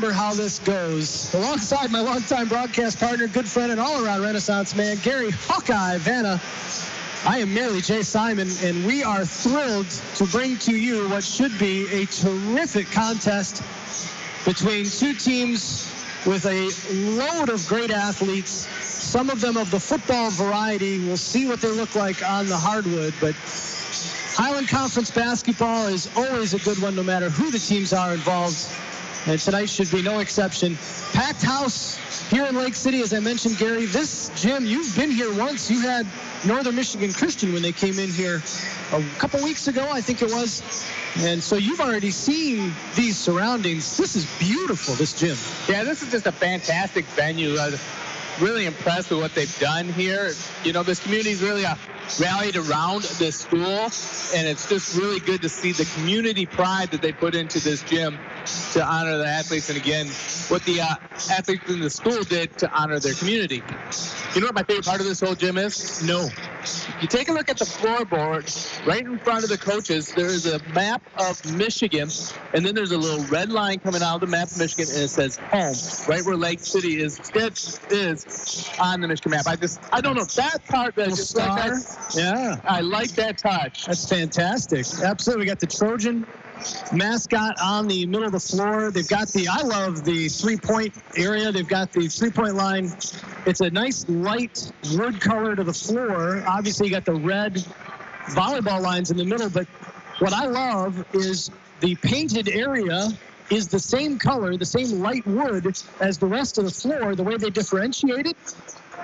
remember how this goes. Alongside my longtime broadcast partner, good friend, and all-around Renaissance man, Gary Hawkeye Vanna, I am merely Jay Simon, and we are thrilled to bring to you what should be a terrific contest between two teams with a load of great athletes, some of them of the football variety. We'll see what they look like on the hardwood, but Highland Conference basketball is always a good one no matter who the teams are involved, and tonight should be no exception. Packed house here in Lake City, as I mentioned, Gary. This gym, you've been here once. You had Northern Michigan Christian when they came in here a couple weeks ago, I think it was. And so you've already seen these surroundings. This is beautiful, this gym. Yeah, this is just a fantastic venue. Really impressed with what they've done here. You know, this community's really rallied around this school, and it's just really good to see the community pride that they put into this gym to honor the athletes, and again, what the athletes in the school did to honor their community. You know what my favorite part of this whole gym is? No. You take a look at the floorboard right in front of the coaches. There is a map of Michigan, and then there's a little red line coming out of the map of Michigan, and it says home, right where Lake City is on the Michigan map. I don't know, that part that just star. Right there, Yeah, I like that touch. that's fantastic. Absolutely. We got the Trojan mascot on the middle of the floor. They've got I love the three-point area. They've got the three-point line. It's a nice light wood color to the floor. Obviously, you got the red volleyball lines in the middle, but what I love is the painted area is the same color, the same light wood as the rest of the floor. The way they differentiate it,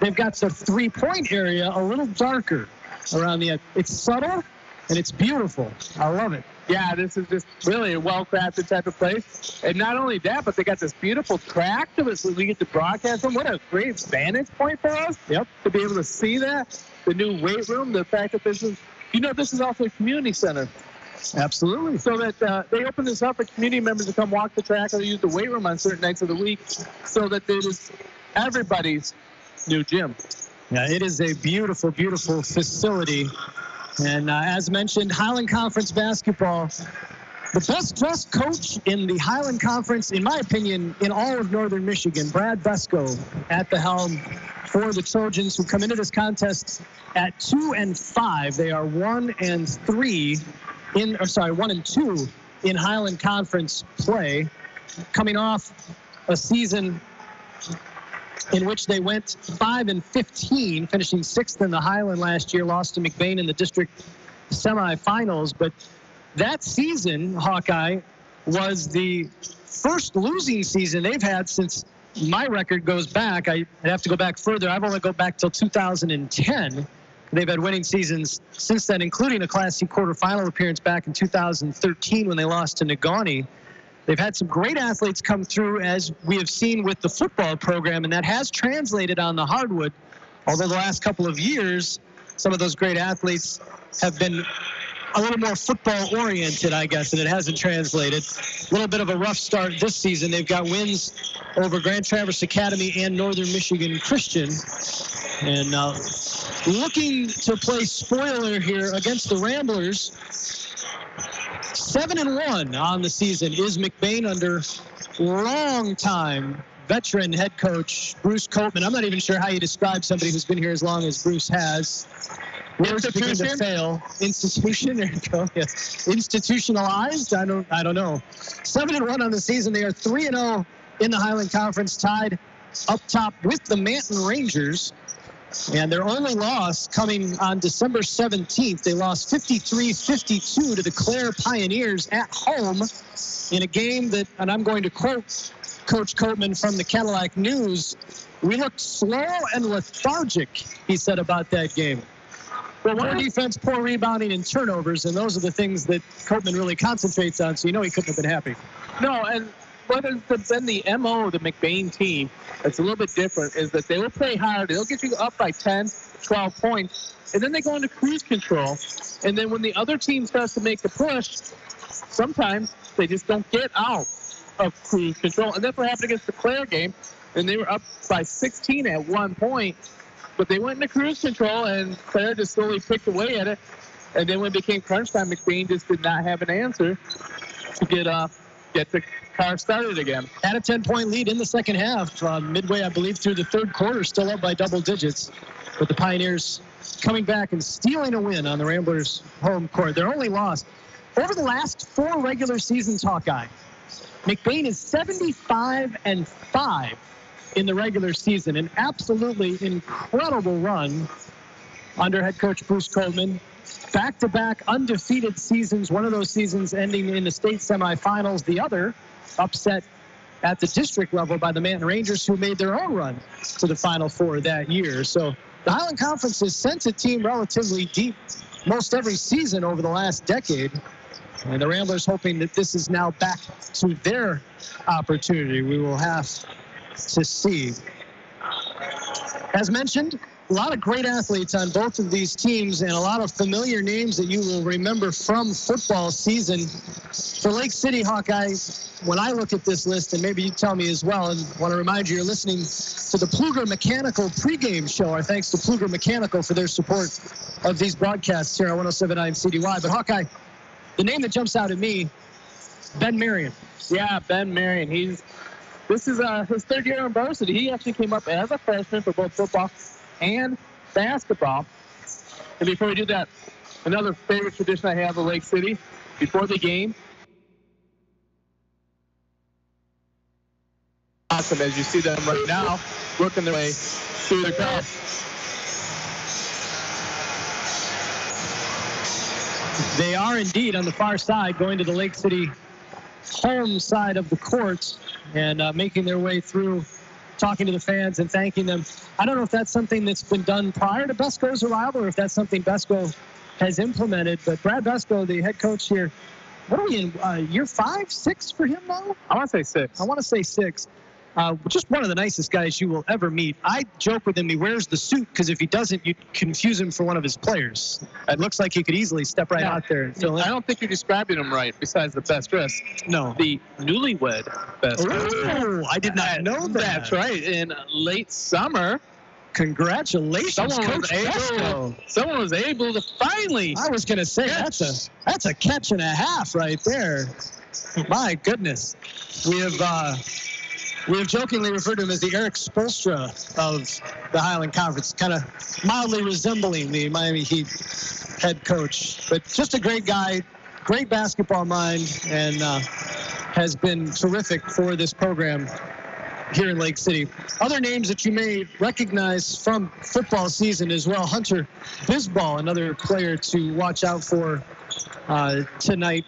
they've got the three-point area a little darker around the edge. It's subtle, and it's beautiful. I love it. Yeah, this is just really a well-crafted type of place. And not only that, but they got this beautiful track to it so we get to broadcast them. What a great vantage point for us. Yep. To be able to see that. The new weight room, the fact that this is also a community center. Absolutely. So that they open this up for community members to come walk the track or use the weight room on certain nights of the week so that it is everybody's new gym. Yeah, it is a beautiful, beautiful facility. And as mentioned, Highland Conference basketball, the best dressed coach in the Highland Conference, in my opinion, in all of Northern Michigan, Brad Vesco at the helm for the Trojans, who come into this contest at 2-5. They are 1-3 1-2 in Highland Conference play, coming off a season in which they went 5-15, finishing 6th in the Highland last year, lost to McBain in the district semifinals. But that season, Hawkeye, was the first losing season they've had since my record goes back. I'd have to go back further. I've only go back till 2010. They've had winning seasons since then, including a Class C quarterfinal appearance back in 2013 when they lost to Negaunee. They've had some great athletes come through, as we have seen with the football program, and that has translated on the hardwood. Although the last couple of years, some of those great athletes have been a little more football-oriented, I guess, and it hasn't translated. A little bit of a rough start this season. They've got wins over Grand Traverse Academy and Northern Michigan Christian. And looking to play spoiler here against the Ramblers. 7-1 on the season is McBain under long-time veteran head coach Bruce Copeman. I'm not even sure how you describe somebody who's been here as long as Bruce has. Words begin to fail. Institution, there you go. Yes. Institutionalized? I don't know. 7-1 on the season. They are 3-0 in the Highland Conference, tied up top with the Manton Rangers. And their only loss coming on December 17th, they lost 53-52 to the Clare Pioneers at home in a game that, and I'm going to quote Coach Copeman from the Cadillac News, "We looked slow and lethargic," he said about that game. Well, poor defense, poor rebounding, and turnovers, and those are the things that Copeman really concentrates on, so you know he couldn't have been happy. No, and what has been the MO of the McBain team that's a little bit different is that they will play hard. They'll get you up by 10, 12 points, and then they go into cruise control. And then when the other team starts to make the push, sometimes they just don't get out of cruise control. And that's what happened against the Clare game. And they were up by 16 at one point, but they went into cruise control, and Clare just slowly picked away at it. And then when it became crunch time, McBain just did not have an answer to get get the car started again. Had a 10-point lead in the second half. Midway, I believe, through the third quarter, still up by double digits. But the Pioneers coming back and stealing a win on the Ramblers' home court. Their only loss over the last 4 regular seasons, Hawkeye. McBain is 75-5 in the regular season. An absolutely incredible run under head coach Bruce Coleman. Back-to-back undefeated seasons, one of those seasons ending in the state semifinals, the other upset at the district level by the Manton Rangers, who made their own run to the Final Four that year. So the Highland Conference has sent a team relatively deep most every season over the last decade. And the Ramblers hoping that this is now back to their opportunity. We will have to see. As mentioned, a lot of great athletes on both of these teams and a lot of familiar names that you will remember from football season. For Lake City Hawkeyes, when I look at this list, and maybe you tell me as well, and want to remind you, you're listening to the Pluger Mechanical pregame show. Our thanks to Pluger Mechanical for their support of these broadcasts here on 107.9 Wcdy. But Hawkeye, the name that jumps out at me, Ben Marion. Yeah, Ben Marion. This is his third year in varsity. He actually came up as a freshman for both football and basketball. And before we do that, another favorite tradition I have of Lake City, before the game, awesome, as you see them right now, working their way through the crowd. They are indeed on the far side, going to the Lake City home side of the court and making their way through, talking to the fans and thanking them. I don't know if that's something that's been done prior to Besco's arrival or if that's something Besco has implemented, but Brad Besco, the head coach here, what are we in, year 5, 6 for him now? I want to say 6. I want to say 6. Just one of the nicest guys you will ever meet. I joke with him, he wears the suit because if he doesn't, you'd confuse him for one of his players. It looks like he could easily step right out there and fill in. I don't think you're describing him right, besides the best dress. No. The newlywed best dress. Oh, I did not know that. That's right. In late summer. Congratulations, Coach Besco. Someone was able to finally. I was going to say, that's a catch and a half right there. My goodness. We have jokingly referred to him as the Eric Spoelstra of the Highland Conference, kind of mildly resembling the Miami Heat head coach. But just a great guy, great basketball mind, and has been terrific for this program here in Lake City. Other names that you may recognize from football season as well. Hunter Bisball, another player to watch out for tonight.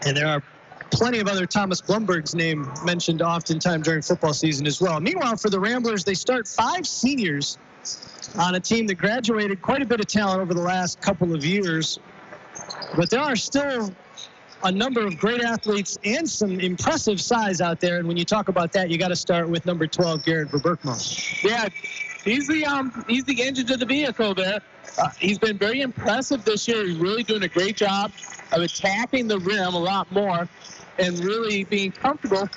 And there are plenty of other. Thomas Blumberg's name mentioned oftentimes during football season as well. Meanwhile, for the Ramblers, they start 5 seniors on a team that graduated quite a bit of talent over the last couple of years. But there are still a number of great athletes and some impressive size out there. And when you talk about that, you got to start with number 12, Garrett Verberkmo. Yeah, he's the engine to the vehicle there. He's been very impressive this year. He's really doing a great job of attacking the rim a lot more and really being comfortable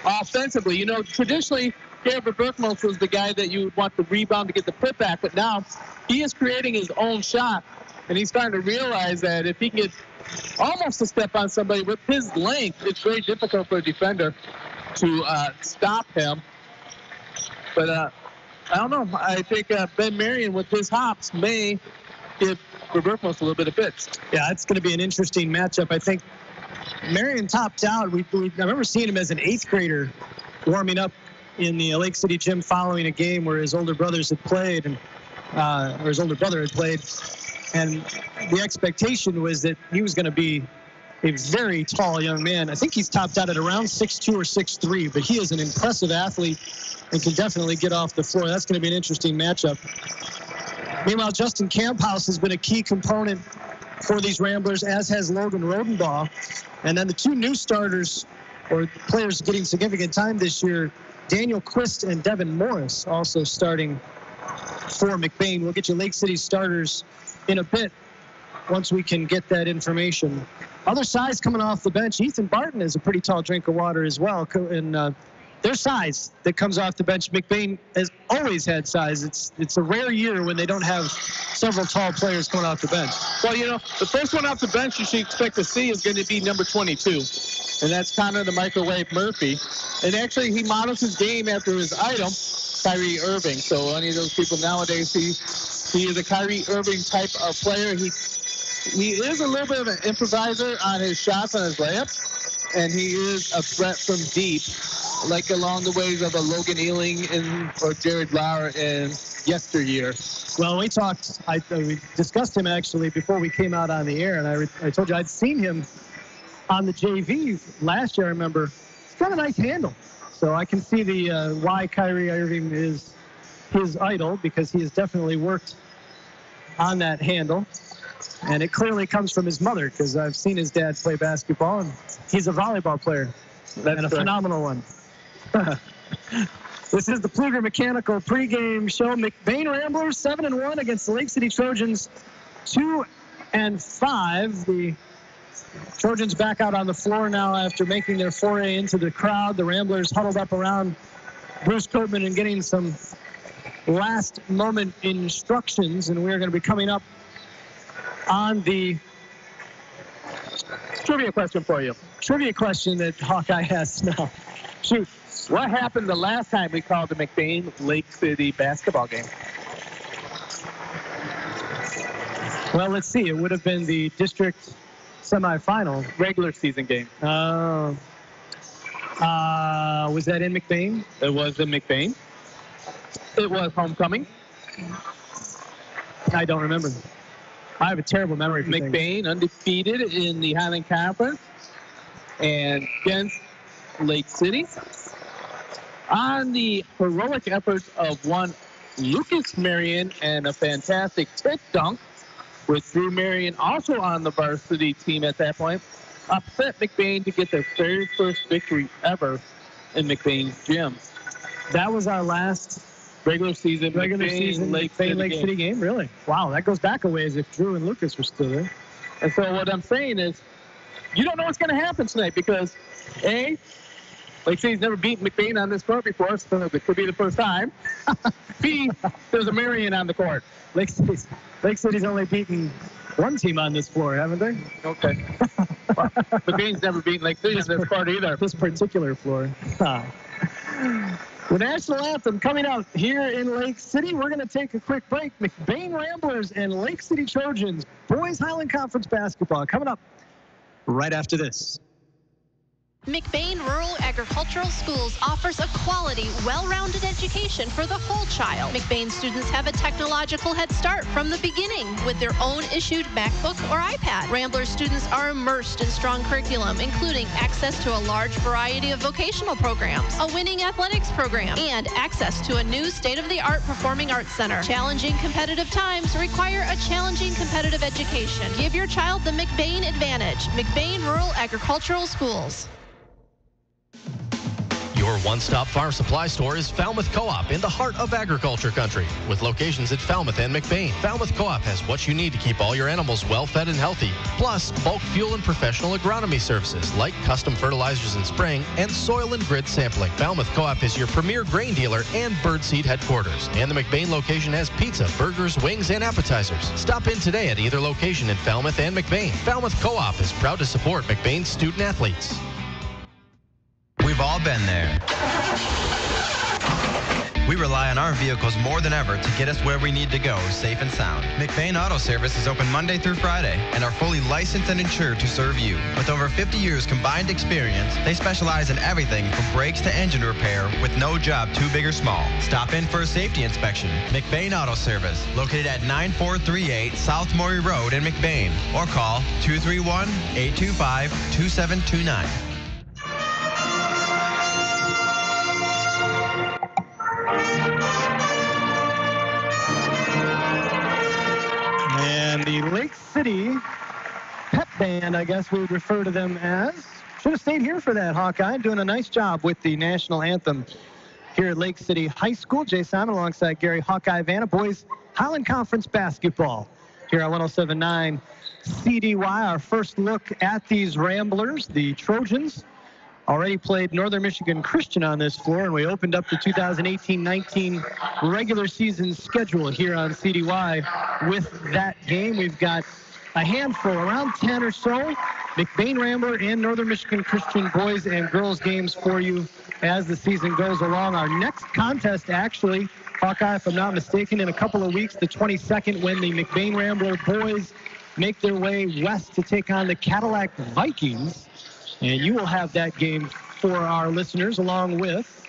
offensively. You know, traditionally, Garrett Verberkmo was the guy that you would want the rebound to get the putback, but now he is creating his own shot, and he's starting to realize that if he can get almost a step on somebody with his length, it's very difficult for a defender to stop him. But I don't know. I think Ben Marion with his hops may give Verberkmo a little bit of fits. Yeah, it's going to be an interesting matchup. I think Marion topped out. I remember seeing him as an 8th grader warming up in the Lake City gym following a game where his older brothers had played, and or his older brother had played. And the expectation was that he was going to be a very tall young man. I think he's topped out at around 6'2" or 6'3", but he is an impressive athlete and can definitely get off the floor. That's going to be an interesting matchup. Meanwhile, Justin Camphouse has been a key component for these Ramblers, as has Logan Rodenbaugh. And then the 2 new starters, or players getting significant time this year, Daniel Quist and Devin Morris, also starting for McBain. We'll get you Lake City starters in a bit once we can get that information. Other size coming off the bench, Ethan Barton is a pretty tall drink of water as well. And their size that comes off the bench. McBain has always had size. It's a rare year when they don't have several tall players coming off the bench. Well, you know, the first one off the bench you should expect to see is going to be number 22, and that's Connor the Microwave Murphy. And actually, he models his game after his idol, Kyrie Irving. So any of those people nowadays, he is a Kyrie Irving type of player. He is a little bit of an improviser on his shots, on his layups, and he is a threat from deep, like along the ways of a Logan Ealing or Jared Lauer in yesteryear. Well, we talked, we discussed him actually before we came out on the air, and I told you I'd seen him on the JV last year. I remember he's got a nice handle, so I can see the why Kyrie Irving is his idol, because he has definitely worked on that handle. And it clearly comes from his mother, because I've seen his dad play basketball, and he's a volleyball player, and a phenomenal one. This is the Pluger Mechanical pregame show. McBain Ramblers 7-1 against the Lake City Trojans 2-5. The Trojans back out on the floor now after making their foray into the crowd. The Ramblers huddled up around Bruce Copeman and getting some last-moment instructions, and we're going to be coming up on the trivia question for you. Trivia question that Hawkeye has now. Shoot. What happened the last time we called the McBain Lake City basketball game? Well, let's see. It would have been the district semifinal. Regular season game. Was that in McBain? It was in McBain. It was homecoming. I don't remember. I have a terrible memory for McBain undefeated in the Highland Conference and against Lake City. On the heroic efforts of one Lucas Marion and a fantastic tip dunk, with Drew Marion also on the varsity team at that point, upset McBain to get their very first victory ever in McBain's gym. That was our last regular season Lake City game. Really? Wow, that goes back a ways if Drew and Lucas were still there. And so what I'm saying is, you don't know what's going to happen tonight, because A, Lake City's never beaten McBain on this court before, so it could be the first time. B, there's a Marion on the court. Lake City's only beaten one team on this floor, haven't they? Okay. Well, McBain's never beaten Lake City on this court either. This particular floor. The national anthem coming out here in Lake City. We're going to take a quick break. McBain Ramblers and Lake City Trojans, boys Highland Conference basketball, coming up right after this. McBain Rural Agricultural Schools offers a quality, well-rounded education for the whole child. McBain students have a technological head start from the beginning with their own issued MacBook or iPad. Rambler students are immersed in strong curriculum, including access to a large variety of vocational programs, a winning athletics program, and access to a new state-of-the-art performing arts center. Challenging competitive times require a challenging competitive education. Give your child the McBain advantage. McBain Rural Agricultural Schools. Your one-stop farm supply store is Falmouth Co-op in the heart of agriculture country, with locations at Falmouth and McBain. Falmouth Co-op has what you need to keep all your animals well-fed and healthy, plus bulk fuel and professional agronomy services like custom fertilizers and spraying and soil and grid sampling. Falmouth Co-op is your premier grain dealer and birdseed headquarters, and the McBain location has pizza, burgers, wings, and appetizers. Stop in today at either location in Falmouth and McBain. Falmouth Co-op is proud to support McBain student athletes. We've all been there. We rely on our vehicles more than ever to get us where we need to go, safe and sound. McBain Auto Service is open Monday through Friday and are fully licensed and insured to serve you. With over 50 years combined experience, they specialize in everything from brakes to engine repair with no job too big or small. Stop in for a safety inspection. McBain Auto Service, located at 9438 South Maury Road in McBain, or call 231-825-2729. And the Lake City pep band, I guess we would refer to them as, should have stayed here for that, Hawkeye, doing a nice job with the national anthem here at Lake City High School. Jay Simon alongside Gary Hawkeye Vanna, boys Highland Conference basketball here on 107.9 CDY. Our first look at these Ramblers, the Trojans, already played Northern Michigan Christian on this floor, and we opened up the 2018-19 regular season schedule here on CDY with that game. We've got a handful, around 10 or so, McBain Rambler and Northern Michigan Christian boys and girls games for you as the season goes along. Our next contest, actually, Hawkeye, if I'm not mistaken, in a couple of weeks, the 22nd, when the McBain Rambler boys make their way west to take on the Cadillac Vikings. And you will have that game for our listeners, along with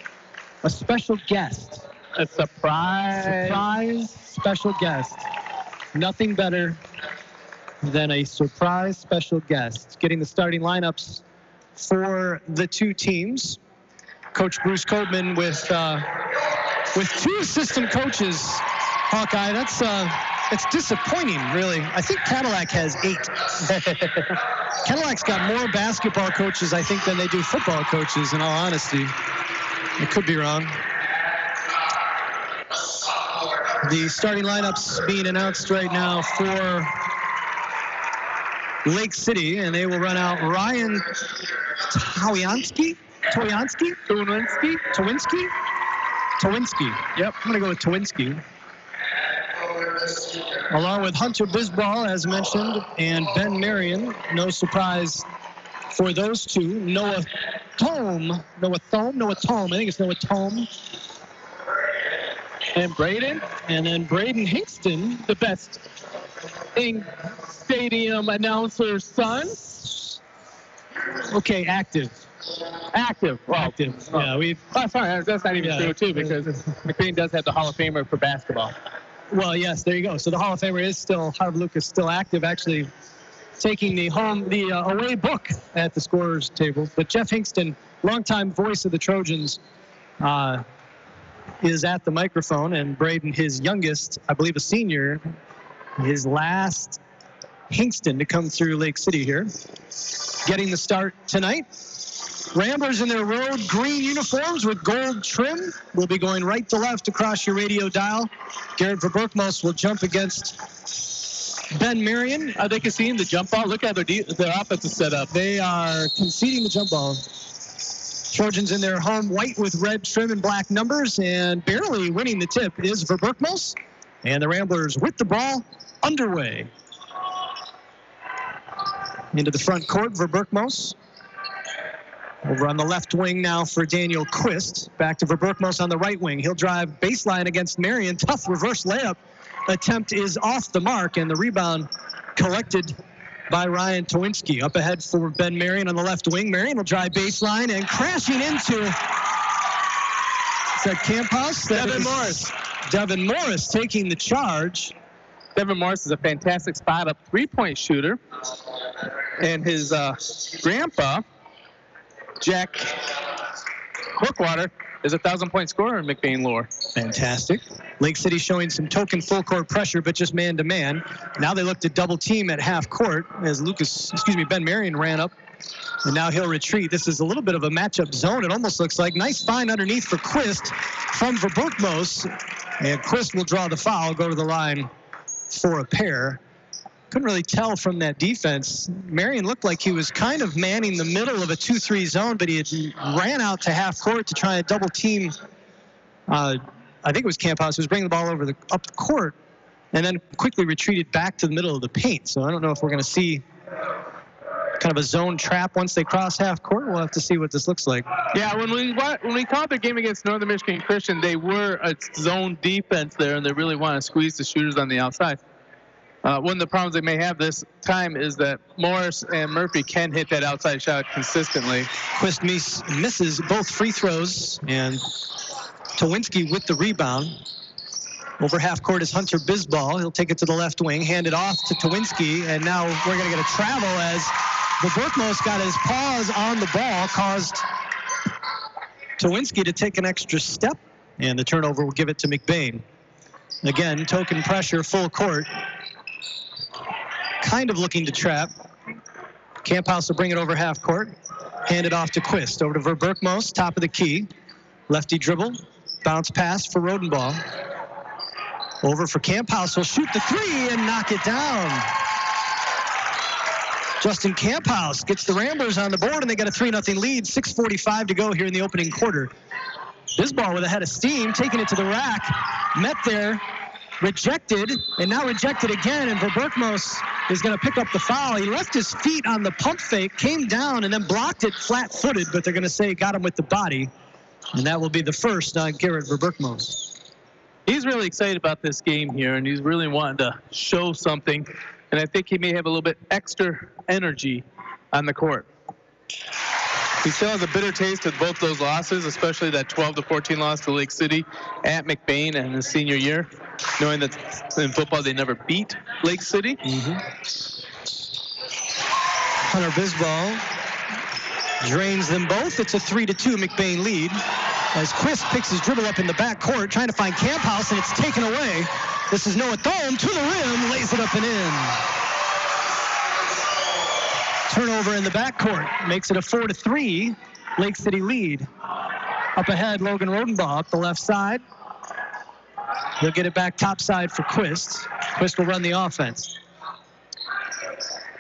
a special guest. A surprise Special guest. Nothing better than a surprise special guest. Getting the starting lineups for the two teams. Coach Bruce Copeman with 2 assistant coaches. Hawkeye, it's disappointing, really. I think Cadillac has 8. Cadillac's got more basketball coaches, I think, than they do football coaches, in all honesty. I could be wrong. The starting lineups being announced right now for Lake City, and they will run out Ryan Towinski. Yep, I'm going to go with Towinski. Along with Hunter Bisbal, as mentioned, and Ben Marion. No surprise for those two. Noah Tome. I think it's Noah Tome. And Braden. And then Braden Hingston, the best stadium announcer's son. Okay, active. Well, active. Yeah, sorry, that's not even true, too, because McBain does have the Hall of Famer for basketball. Well, yes, there you go. So the Hall of Famer is still, Harv Lucas, still active, actually taking the away book at the scorer's table. But Jeff Hingston, longtime voice of the Trojans, is at the microphone, and Braden, his youngest, I believe a senior, his last Hingston to come through Lake City here, getting the start tonight. Ramblers in their road green uniforms with gold trim will be going right to left across your radio dial. Garrett Verberkmos will jump against Ben Marion. They conceding the jump ball. Look at their offensive setup. They are conceding the jump ball. Trojans in their home white with red trim and black numbers, and barely winning the tip is Verberkmos. And the Ramblers with the ball underway. Into the front court, Verberkmos. Over on the left wing now for Daniel Quist. Back to Verberkmos on the right wing. He'll drive baseline against Marion. Tough reverse layup attempt is off the mark, and the rebound collected by Ryan Towinski. Up ahead for Ben Marion on the left wing. Marion will drive baseline and crashing into, is that Camphouse? Devin Morris taking the charge. Devin Morris is a fantastic spot-up three-point shooter. And his grandpa, Jack Brookwater, is a 1,000-point scorer in McBain lore. Fantastic. Lake City showing some token full-court pressure, but just man-to-man. Now they look to double team at half court as Ben Marion ran up, and now he'll retreat. This is a little bit of a matchup zone. It almost looks like. Nice find underneath for Quist from Verberkmos, and Quist will draw the foul, go to the line for a pair. Couldn't really tell from that defense. Marion looked like he was kind of manning the middle of a 2-3 zone, but he had ran out to half court to try and double team. I think it was Camphouse who was bringing the ball up the court, and then quickly retreated back to the middle of the paint. So I don't know if we're going to see kind of a zone trap once they cross half court. We'll have to see what this looks like. Yeah, when we called the game against Northern Michigan Christian, they were a zone defense there, and they really want to squeeze the shooters on the outside. One of the problems they may have this time is that Morris and Murphy can hit that outside shot consistently. Quist misses both free throws, and Towinski with the rebound. Over half court is Hunter Bisbal. He'll take it to the left wing, hand it off to Towinski, and now we're going to get a travel as Verberkmos got his paws on the ball, caused Towinski to take an extra step, and the turnover will give it to McBain. Again, token pressure, full court. Kind of looking to trap. Camphouse will bring it over half court. Hand it off to Quist. Over to Verberkmos, top of the key. Lefty dribble. Bounce pass for Rodenbaugh. Over for Camphouse. Will shoot the three and knock it down. Justin Camphouse gets the Ramblers on the board, and they got a 3-0 lead. 6:45 to go here in the opening quarter. Bisbal with a head of steam, taking it to the rack. Met there, rejected, and now rejected again, and Verberkmos is going to pick up the foul. He left his feet on the pump fake, came down, and then blocked it flat-footed, but they're going to say got him with the body, and that will be the first on Garrett Verberkmos. He's really excited about this game here, and he's really wanting to show something, and I think he may have a little bit extra energy on the court. He still has a bitter taste of both those losses, especially that 12-14 loss to Lake City at McBain in his senior year, knowing that in football they never beat Lake City. Hunter Bisbal drains them both. It's a 3-2 McBain lead as Quist picks his dribble up in the back court, trying to find Camphouse, and it's taken away. This is Noah Thome to the rim, lays it up and in. Turnover in the backcourt makes it a 4-3 Lake City lead. Up ahead, Logan Rodenbaugh up the left side. He'll get it back top side for Quist. Quist will run the offense.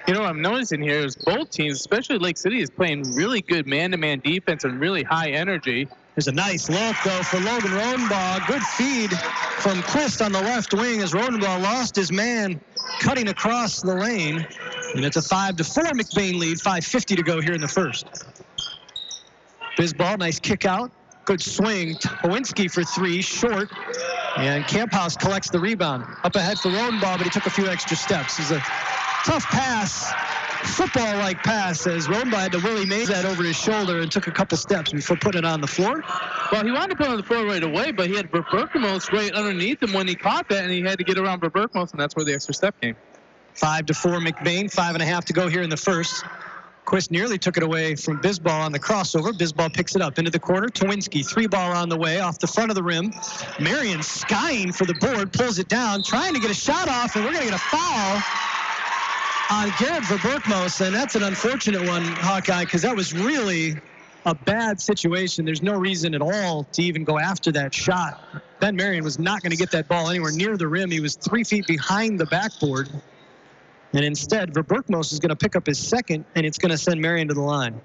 You know what I'm noticing here is both teams, especially Lake City, is playing really good man-to-man defense and really high energy. There's a nice look, though, for Logan Rodenbaugh. Good feed from Quist on the left wing as Rodenbaugh lost his man cutting across the lane. And it's a 5-4 McBain lead, 5:50 to go here in the first. Bisbal, nice kick out. Good swing. Powinski for three, short. And Camphouse collects the rebound. Up ahead for Rodenbaugh, but he took a few extra steps. It's a tough pass, football-like pass, as Rodenbaugh had to Willie Mays that over his shoulder and took a couple steps before putting it on the floor. Well, he wanted to put it on the floor right away, but he had Verberkmos right underneath him when he caught that, and he had to get around Verberkmos, and that's where the extra step came. 5-4 McBain, 5.5 to go here in the first. Quist nearly took it away from Bisbal on the crossover. Bisbal picks it up into the corner. Towinski, 3-ball on the way off the front of the rim. Marion skying for the board, pulls it down, trying to get a shot off, and we're going to get a foul on Garrett Verberkmos, and that's an unfortunate one, Hawkeye, because that was really a bad situation. There's no reason at all to even go after that shot. Ben Marion was not going to get that ball anywhere near the rim. He was 3 feet behind the backboard. And instead, Verberkmos is going to pick up his second, and it's going to send Marion to the line.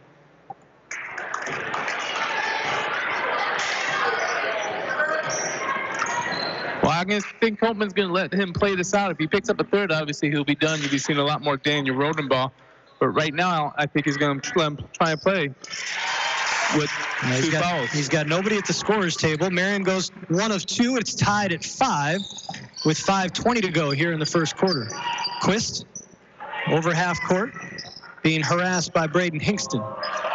Well, I think Coltman's going to let him play this out. If he picks up a third, obviously he'll be done. You'll be seeing a lot more Daniel Rodenbaugh. But right now, I think he's going to try and play with two fouls. He's got nobody at the scorer's table. Marion goes 1 of 2. It's tied at 5 with 5:20 to go here in the first quarter. Quist over half court, being harassed by Braden Hingston.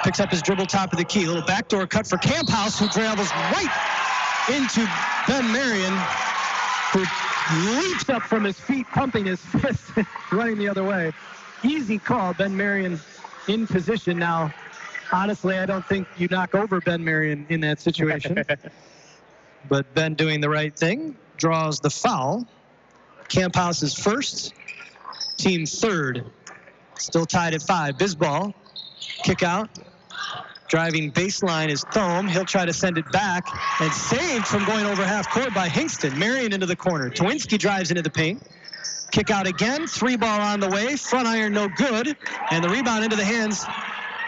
Picks up his dribble top of the key. A little backdoor cut for Camphouse, who travels right into Ben Marion, who leaps up from his feet, pumping his fist, running the other way. Easy call. Ben Marion in position now. Honestly, I don't think you knock over Ben Marion in that situation. But Ben doing the right thing, draws the foul. Camphouse is first, team third. Still tied at 5. Bisbal, kick out. Driving baseline is Thome. He'll try to send it back, and saved from going over half court by Hingston. Marion into the corner. Towinski drives into the paint. Kick out again. 3-ball on the way. Front iron no good. And the rebound into the hands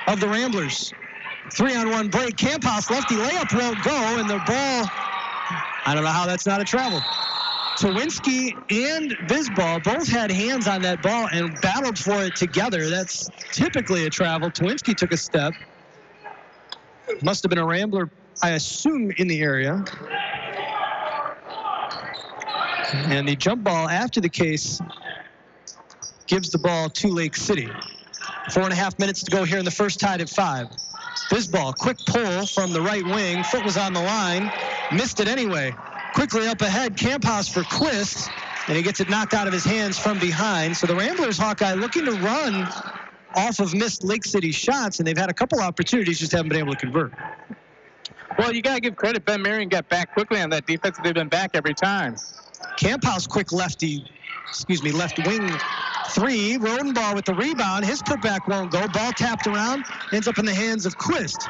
of the Ramblers. 3-on-1 break. Camphouse lefty layup won't go, and the ball, I don't know how that's not a travel. Towinski and Bisbal both had hands on that ball and battled for it together. That's typically a travel. Towinski took a step. Must have been a Rambler, I assume, in the area. And the jump ball after the case gives the ball to Lake City. 4.5 minutes to go here in the first, tied at 5. Bisbal, quick pull from the right wing. Foot was on the line. Missed it anyway. Quickly up ahead, Camphouse for Quist, and he gets it knocked out of his hands from behind. So the Ramblers, Hawkeye, looking to run off of missed Lake City shots, and they've had a couple opportunities, just haven't been able to convert. Well, you got to give credit. Ben Marion got back quickly on that defense. They've been back every time. Camphouse, quick left wing 3. Rodenbaugh with the rebound. His putback won't go. Ball tapped around, ends up in the hands of Quist.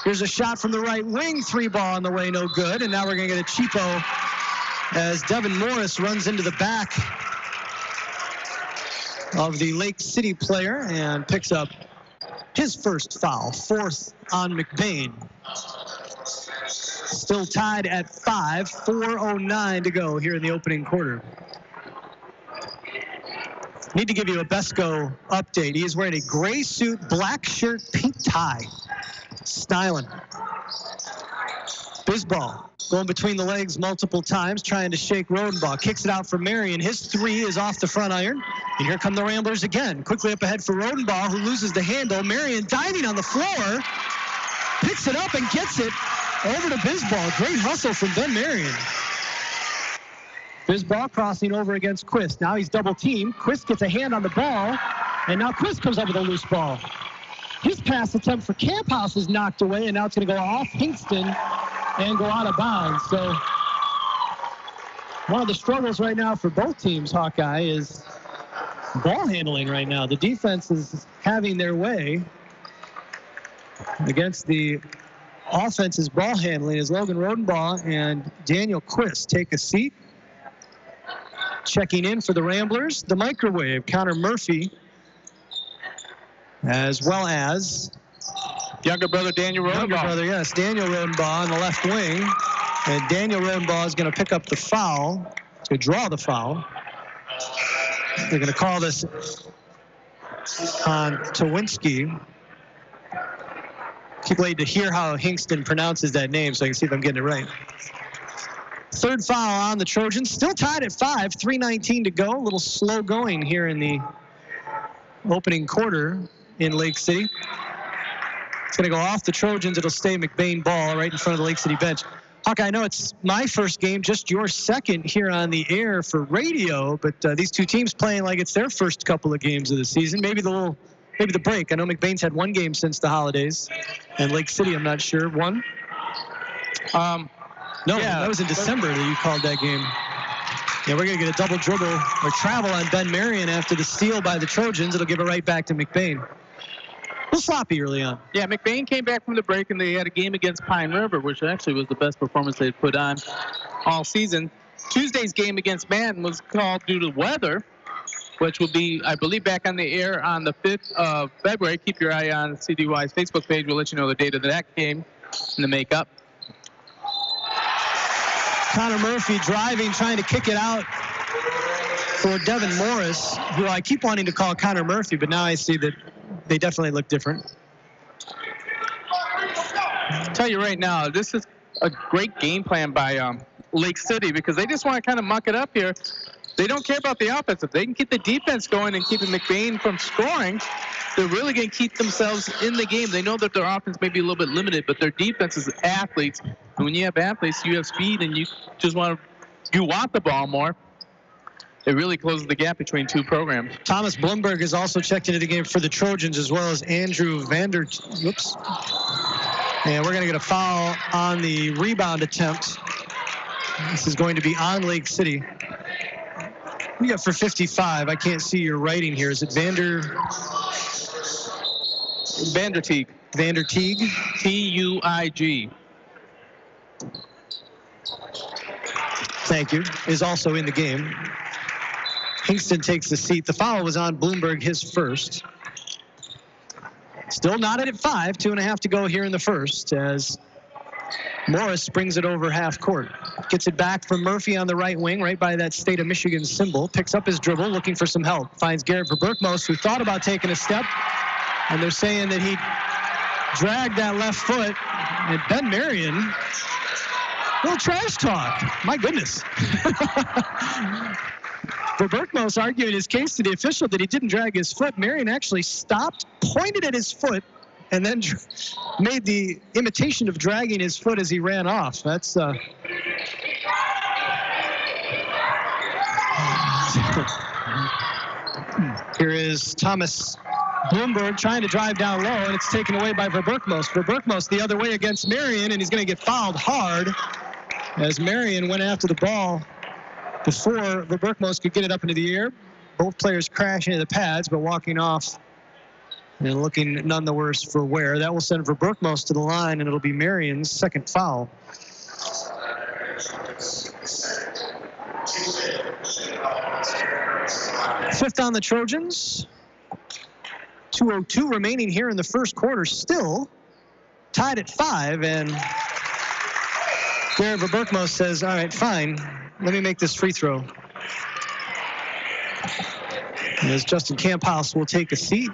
Here's a shot from the right wing. 3-ball on the way, no good. And now we're going to get a cheapo as Devin Morris runs into the back of the Lake City player and picks up his first foul, 4th on McBain. Still tied at 5, 4:09 to go here in the opening quarter. Need to give you a Besco update. He is wearing a gray suit, black shirt, pink tie. Styling. Bisball going between the legs multiple times, trying to shake Rodenbaugh. Kicks it out for Marion. His 3 is off the front iron. And here come the Ramblers again. Quickly up ahead for Rodenbaugh, who loses the handle. Marion diving on the floor. Picks it up and gets it over to Bisball. Great hustle from Ben Marion. Bisball crossing over against Quist. Now he's double teamed. Quist gets a hand on the ball. And now Quist comes up with a loose ball. His pass attempt for Camphouse is knocked away, and now it's going to go off Hingston and go out of bounds. So one of the struggles right now for both teams, Hawkeye, is ball handling right now. The defense is having their way against the offense's ball handling as Logan Rodenbaugh and Daniel Quist take a seat. Checking in for the Ramblers, the microwave, Connor Murphy, as well as younger brother Daniel Rodenbaugh. Younger brother, yes, Daniel Rodenbaugh on the left wing. And Daniel Rodenbaugh is going to pick up the foul, to draw the foul. They're going to call this on Towinski. Keep waiting to hear how Hingston pronounces that name so I can see if I'm getting it right. 3rd foul on the Trojans. Still tied at 5, 3:19 to go. A little slow going here in the opening quarter in Lake City. It's going to go off the Trojans. It'll stay McBain ball right in front of the Lake City bench. Hawkeye, I know it's my first game, just your second here on the air for radio, but these two teams playing like it's their first couple of games of the season. Maybe the break. I know McBain's had 1 game since the holidays, and Lake City, I'm not sure, 1. No, yeah, that was in December that you called that game. Yeah, we're going to get a double dribble or travel on Ben Marion after the steal by the Trojans. It'll give it right back to McBain. A little sloppy early on. Yeah, McBain came back from the break, and they had a game against Pine River, which actually was the best performance they'd put on all season. Tuesday's game against Manton was called due to weather, which will be, I believe, back on the air on the 5th of February. Keep your eye on CDY's Facebook page. We'll let you know the date of that game and the makeup. Connor Murphy driving, trying to kick it out for Devin Morris, who I keep wanting to call Connor Murphy, but now I see that they definitely look different. I'll tell you right now, this is a great game plan by Lake City because they just want to kind of muck it up here. They don't care about the offense. If they can get the defense going and keeping McBain from scoring, they're really going to keep themselves in the game. They know that their offense may be a little bit limited, but their defense is athletes. And when you have athletes, you have speed, and you want the ball more. It really closes the gap between two programs. Thomas Blumberg is also checked into the game for the Trojans, as well as Andrew Vander. Whoops. And we're going to get a foul on the rebound attempt. This is going to be on Lake City. We got for 55. I can't see your writing here. Is it Vanderteague? Vanderteague. Tuig. Thank you. Is also in the game. Hingston takes the seat. The foul was on Bloomberg, his first. Still knotted at 5. 2.5 to go here in the first as Morris brings it over half court. Gets it back from Murphy on the right wing, right by that State of Michigan symbol. Picks up his dribble, looking for some help. Finds Garrett Verberkmos, who thought about taking a step. And they're saying that he dragged that left foot. And Ben Marion, a little trash talk. My goodness. Verberkmos arguing his case to the official that he didn't drag his foot. Marion actually stopped, pointed at his foot, and then made the imitation of dragging his foot as he ran off. That's here is Thomas Bloomberg trying to drive down low, and it's taken away by Verberkmos. Verberkmos the other way against Marion, and he's going to get fouled hard as Marion went after the ball before Verberkmos could get it up into the air. Both players crashing into the pads, but walking off and looking none the worse for wear. That will send Verberkmos to the line, and it'll be Marion's second foul. Fifth on the Trojans. 2:02 remaining here in the first quarter. Still tied at 5, and Garrett Verberkmo says, all right, fine, let me make this free throw. And as Justin Camphouse will take a seat.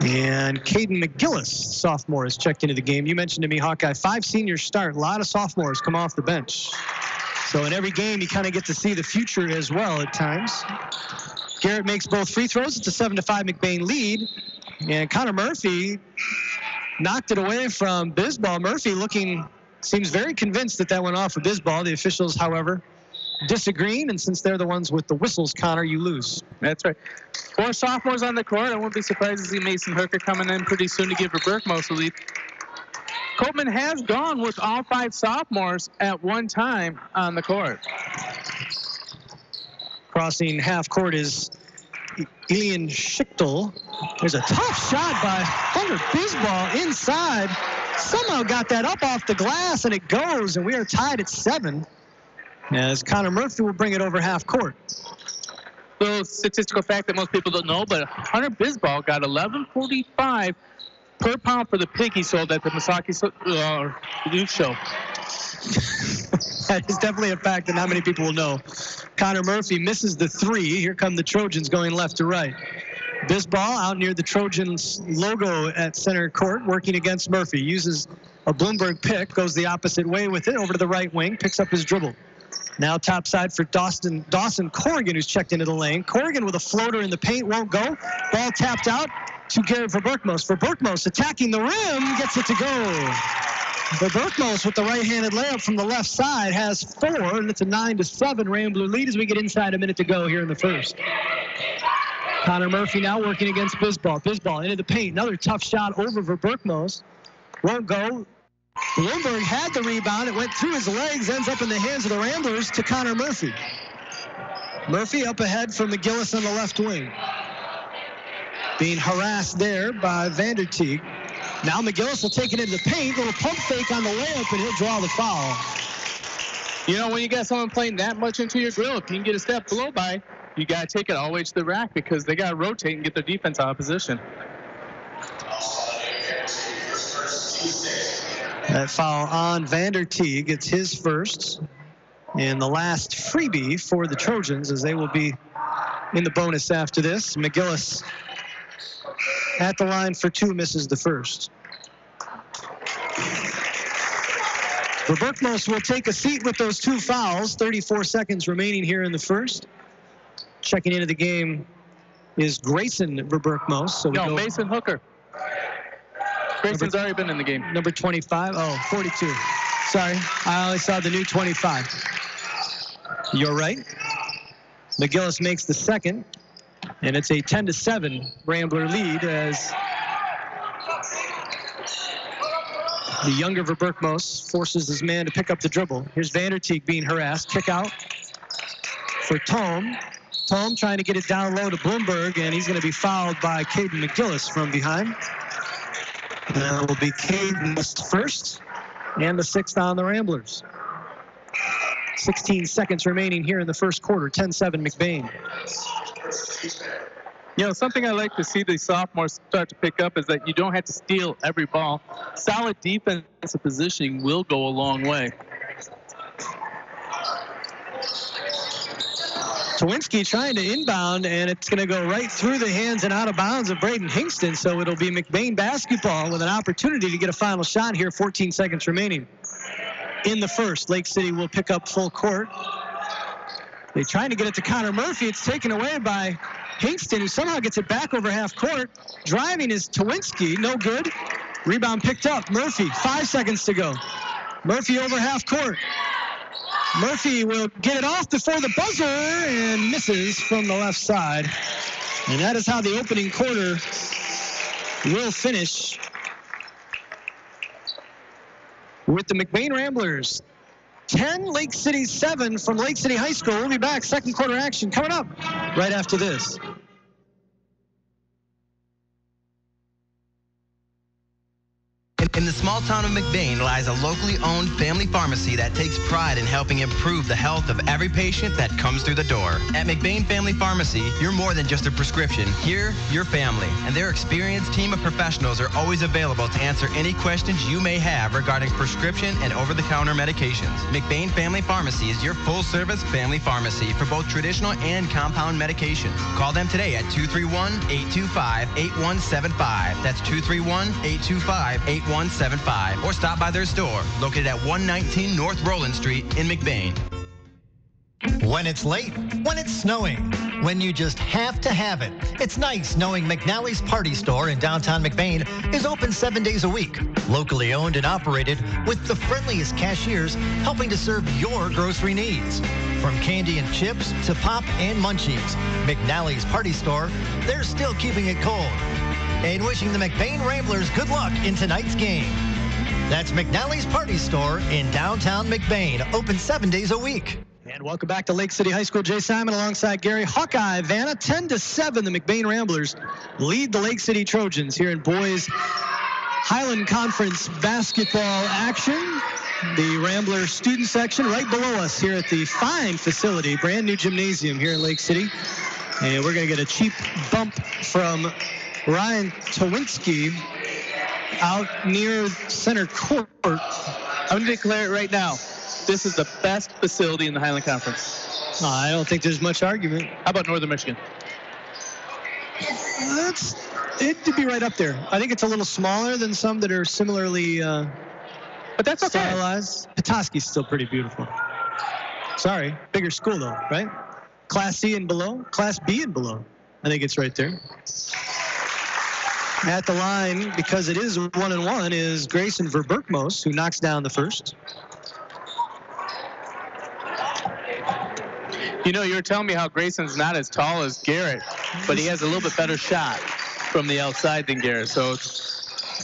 And Caden McGillis, sophomore, is checked into the game. You mentioned to me, Hawkeye, 5 seniors start. A lot of sophomores come off the bench. So in every game, you kind of get to see the future as well at times. Garrett makes both free throws. It's a 7-5 McBain lead. And Connor Murphy knocked it away from Bisbal. Murphy seems very convinced that went off of Bisbal. The officials, however, disagreeing, and since they're the ones with the whistles, Connor, you lose. That's right. 4 sophomores on the court. I wouldn't be surprised to see Mason Hooker coming in pretty soon to give Verberkmo a lead. Copeman has gone with all 5 sophomores at one time on the court. Crossing half court is Elian Schichtel. There's a tough shot by Hunter Bisbal inside. Somehow got that up off the glass, and it goes, and we are tied at 7. As Connor Murphy will bring it over half court. Little statistical fact that most people don't know, but Hunter Bisbal got $11.45 per pound for the pig he sold at the Misaki Youth Show. That is definitely a fact that not many people will know. Connor Murphy misses the 3. Here come the Trojans going left to right. Bisbal out near the Trojans logo at center court, working against Murphy. Uses a Bloomberg pick, goes the opposite way with it, over to the right wing, picks up his dribble. Now top side for Dawson Corrigan, who's checked into the lane. Corrigan with a floater in the paint, won't go. Ball tapped out to Garrett Verberkmo. Verberkmo attacking the rim, gets it to go. Verberkmo with the right-handed layup from the left side has 4, and it's a 9-7 Rambler lead as we get inside a minute to go here in the first. Connor Murphy now working against Bisbal. Bisbal into the paint. Another tough shot over Verberkmo. Won't go. Bloomberg had the rebound. It went through his legs, ends up in the hands of the Ramblers to Connor Murphy. Murphy up ahead for McGillis on the left wing. Being harassed there by Vanderteeg. Now McGillis will take it into the paint. Little pump fake on the layup, and he'll draw the foul. You know, when you got someone playing that much into your grill, if you can get a step below by, you got to take it all the way to the rack because they got to rotate and get their defense out of position. That foul on Vanderteeg. It's his first. And the last freebie for the Trojans as they will be in the bonus after this. McGillis at the line for 2, misses the first. Verberkmo will take a seat with those 2 fouls. 34 seconds remaining here in the first. Checking into the game is Grayson Verberkmo. So no, Mason Hooker. Grayson's already been in the game. Number 25. Oh, 42. Sorry, I only saw the new 25. You're right. McGillis makes the second, and it's a 10-7 Rambler lead as the younger Verberkmo forces his man to pick up the dribble. Here's Vanderteeg being harassed. Kick out for Tome. Tome trying to get it down low to Bloomberg, and he's going to be fouled by Caden McGillis from behind. And that will be Caden's first and the 6th on the Ramblers. 16 seconds remaining here in the first quarter. 10-7 McBain. You know, something I like to see the sophomores start to pick up is that you don't have to steal every ball. Solid defensive positioning will go a long way. Tawinski trying to inbound, and it's going to go right through the hands and out of bounds of Braden Hingston. So it'll be McBain basketball with an opportunity to get a final shot here. 14 seconds remaining in the first. Lake City will pick up full court. They're trying to get it to Connor Murphy. It's taken away by Hingston, who somehow gets it back over half court. Driving is Tawinski. No good. Rebound picked up. Murphy, 5 seconds to go. Murphy over half court. Murphy will get it off before the buzzer and misses from the left side. And that is how the opening quarter will finish with the McBain Ramblers 10, Lake City 7 from Lake City High School. We'll be back. Second quarter action coming up right after this. In the small town of McBain lies a locally owned family pharmacy that takes pride in helping improve the health of every patient that comes through the door. At McBain Family Pharmacy, you're more than just a prescription. Here, you're family, and their experienced team of professionals are always available to answer any questions you may have regarding prescription and over-the-counter medications. McBain Family Pharmacy is your full-service family pharmacy for both traditional and compound medications. Call them today at 231-825-8175. That's 231-825-8175. Or stop by their store, located at 119 North Roland Street in McBain. When it's late, when it's snowing, when you just have to have it. It's nice knowing McNally's Party Store in downtown McBain is open 7 days a week. Locally owned and operated with the friendliest cashiers helping to serve your grocery needs. From candy and chips to pop and munchies, McNally's Party Store, they're still keeping it cold. And wishing the McBain Ramblers good luck in tonight's game. That's McNally's Party Store in downtown McBain, open 7 days a week. And welcome back to Lake City High School. Jay Simon alongside Gary Hawkeye Vanna. 10-7, the McBain Ramblers lead the Lake City Trojans here in boys Highland Conference basketball action. The Rambler student section right below us here at the fine facility, brand new gymnasium here in Lake City. And we're going to get a cheap bump from Ryan Towinski out near center court. I'm going to declare it right now. This is the best facility in the Highland Conference. I don't think there's much argument. How about Northern Michigan? It'd be right up there. I think it's a little smaller than some that are similarly but that's okay. stylized. Petoskey's still pretty beautiful. Sorry, bigger school though, right? Class C and below, Class B and below. I think it's right there. At the line, because it is 1-1, is Grayson Verberkmos, who knocks down the first. You know, you were telling me how Grayson's not as tall as Garrett, but he has a little bit better shot from the outside than Garrett. So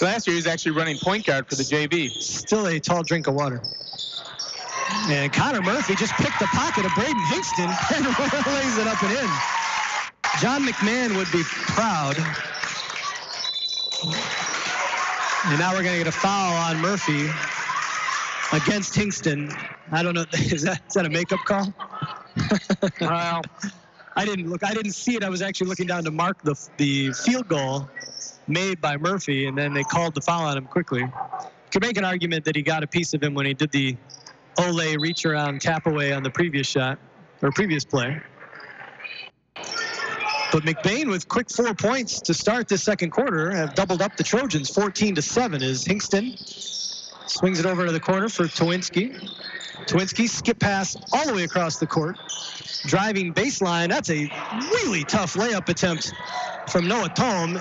last year he was actually running point guard for the JV. Still a tall drink of water. And Connor Murphy just picked the pocket of Braden Hingston and lays it up and in. John McMahon would be proud. And now we're going to get a foul on Murphy against Hingston. I don't know. Is that a makeup call? Well, I didn't see it. I was actually looking down to mark the field goal made by Murphy, and then they called the foul on him quickly. You could make an argument that he got a piece of him when he did the Ole reach around tap away on the previous shot or previous play. But McBain with quick 4 points to start this second quarter have doubled up the Trojans 14-7 as Hingston swings it over to the corner for Towinski. Towinski skip pass all the way across the court. Driving baseline. That's a really tough layup attempt from Noah Thome.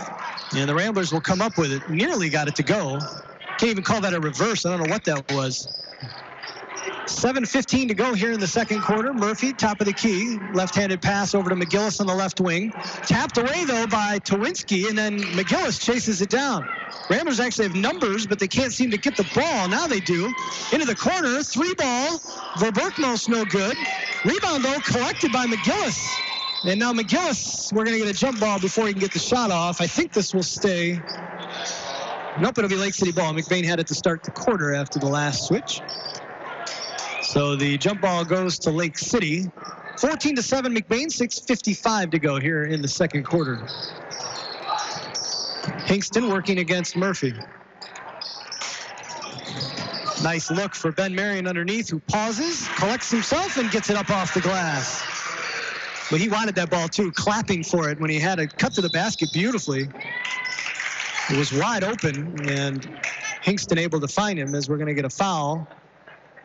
And the Ramblers will come up with it. Nearly got it to go. Can't even call that a reverse. I don't know what that was. 7:15 to go here in the second quarter. Murphy, top of the key. Left-handed pass over to McGillis on the left wing. Tapped away, though, by Towinski, and then McGillis chases it down. Ramblers actually have numbers, but they can't seem to get the ball. Now they do. Into the corner, 3-ball. Verberkmos no good. Rebound, though, collected by McGillis. And now McGillis, we're going to get a jump ball before he can get the shot off. I think this will stay. Nope, it'll be Lake City ball. McBain had it to start the quarter after the last switch. So the jump ball goes to Lake City. 14-7 McBain, 6:55 to go here in the second quarter. Hingston working against Murphy. Nice look for Ben Marion underneath, who pauses, collects himself, and gets it up off the glass. But he wanted that ball too, clapping for it when he had it cut to the basket beautifully. It was wide open, and Hingston able to find him as we're going to get a foul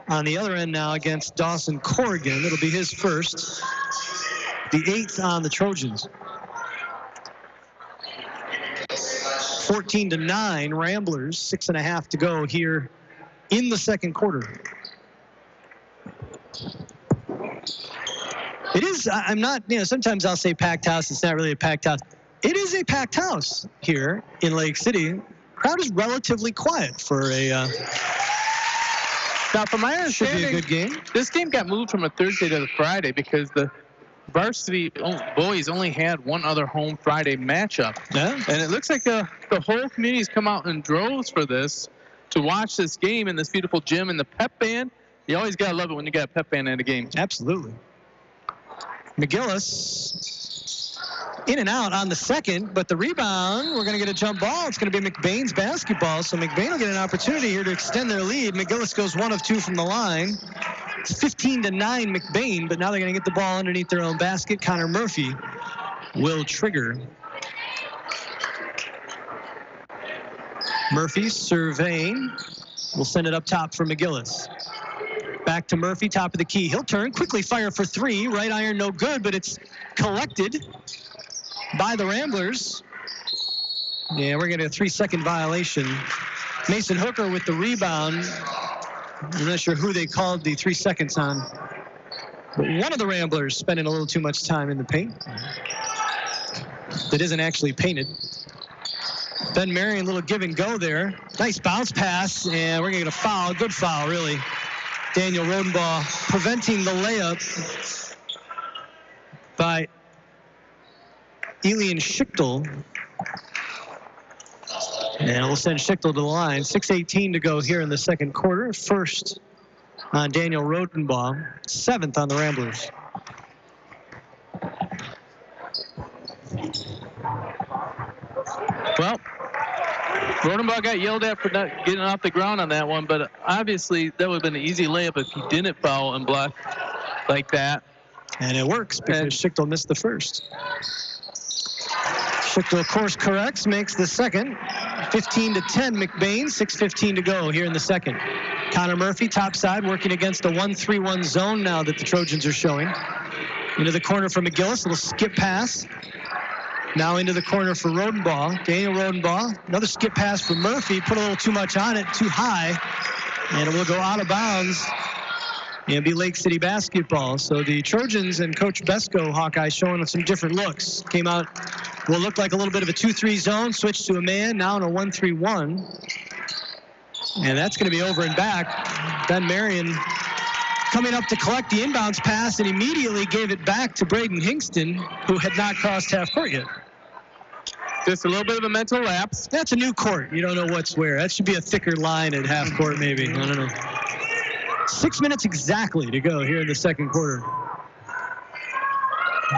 on the other end now against Dawson Corrigan. It'll be his first, the 8th on the Trojans. 14-9 Ramblers, 6.5 to go here in the second quarter. It is, I'm not, sometimes I'll say packed house. It's not really a packed house. It is a packed house here in Lake City. Crowd is relatively quiet for a now, from my understanding, should be a good game. This game got moved from a Thursday to the Friday because the varsity boys only had one other home Friday matchup. Yeah. And it looks like the whole community's come out in droves for this to watch this game in this beautiful gym and the pep band. You always got to love it when you got a pep band at a game. Absolutely. McGillis in and out on the second, but the rebound, we're going to get a jump ball. It's going to be McBain's basketball, so McBain will get an opportunity here to extend their lead. McGillis goes 1 of 2 from the line. It's 15-9 McBain, but now they're going to get the ball underneath their own basket. Connor Murphy will trigger. Murphy surveying. We'll send it up top for McGillis. Back to Murphy, top of the key. He'll turn, quickly fire for 3. Right iron, no good, but it's collected by the Ramblers. Yeah, we're getting a 3-second violation. Mason Hooker with the rebound. I'm not sure who they called the 3 seconds on. But one of the Ramblers spending a little too much time in the paint. That isn't actually painted. Ben Marion, little give and go there. Nice bounce pass, and we're going to get a foul. Good foul, really. Daniel Rodenbaugh preventing the layup by Elian Schichtel. And we'll send Schichtel to the line. 6:18 to go here in the second quarter. First on Daniel Rodenbaugh. 7th on the Ramblers. Well, Rodenbaugh got yelled at for not getting off the ground on that one, but obviously that would have been an easy layup if he didn't foul and block like that. And it works because Schichtel missed the first. Schichtel course corrects, makes the second. 15-10 McBain, 6:15 to go here in the second. Connor Murphy, top side, working against a 1-3-1 zone now that the Trojans are showing. Into the corner for McGillis, little skip pass. Now into the corner for Rodenbaugh. Daniel Rodenbaugh, another skip pass for Murphy. Put a little too much on it, too high. And it will go out of bounds and be Lake City basketball. So the Trojans and Coach Besko, Hawkeye, showing some different looks. Came out, will look like a little bit of a 2-3 zone, switched to a man, now in a 1-3-1. And that's going to be over and back. Ben Marion coming up to collect the inbounds pass and immediately gave it back to Braden Hingston, who had not crossed half court yet. Just a little bit of a mental lapse. That's a new court. You don't know what's where. That should be a thicker line at half court, maybe. I don't know. 6 minutes exactly to go here in the second quarter.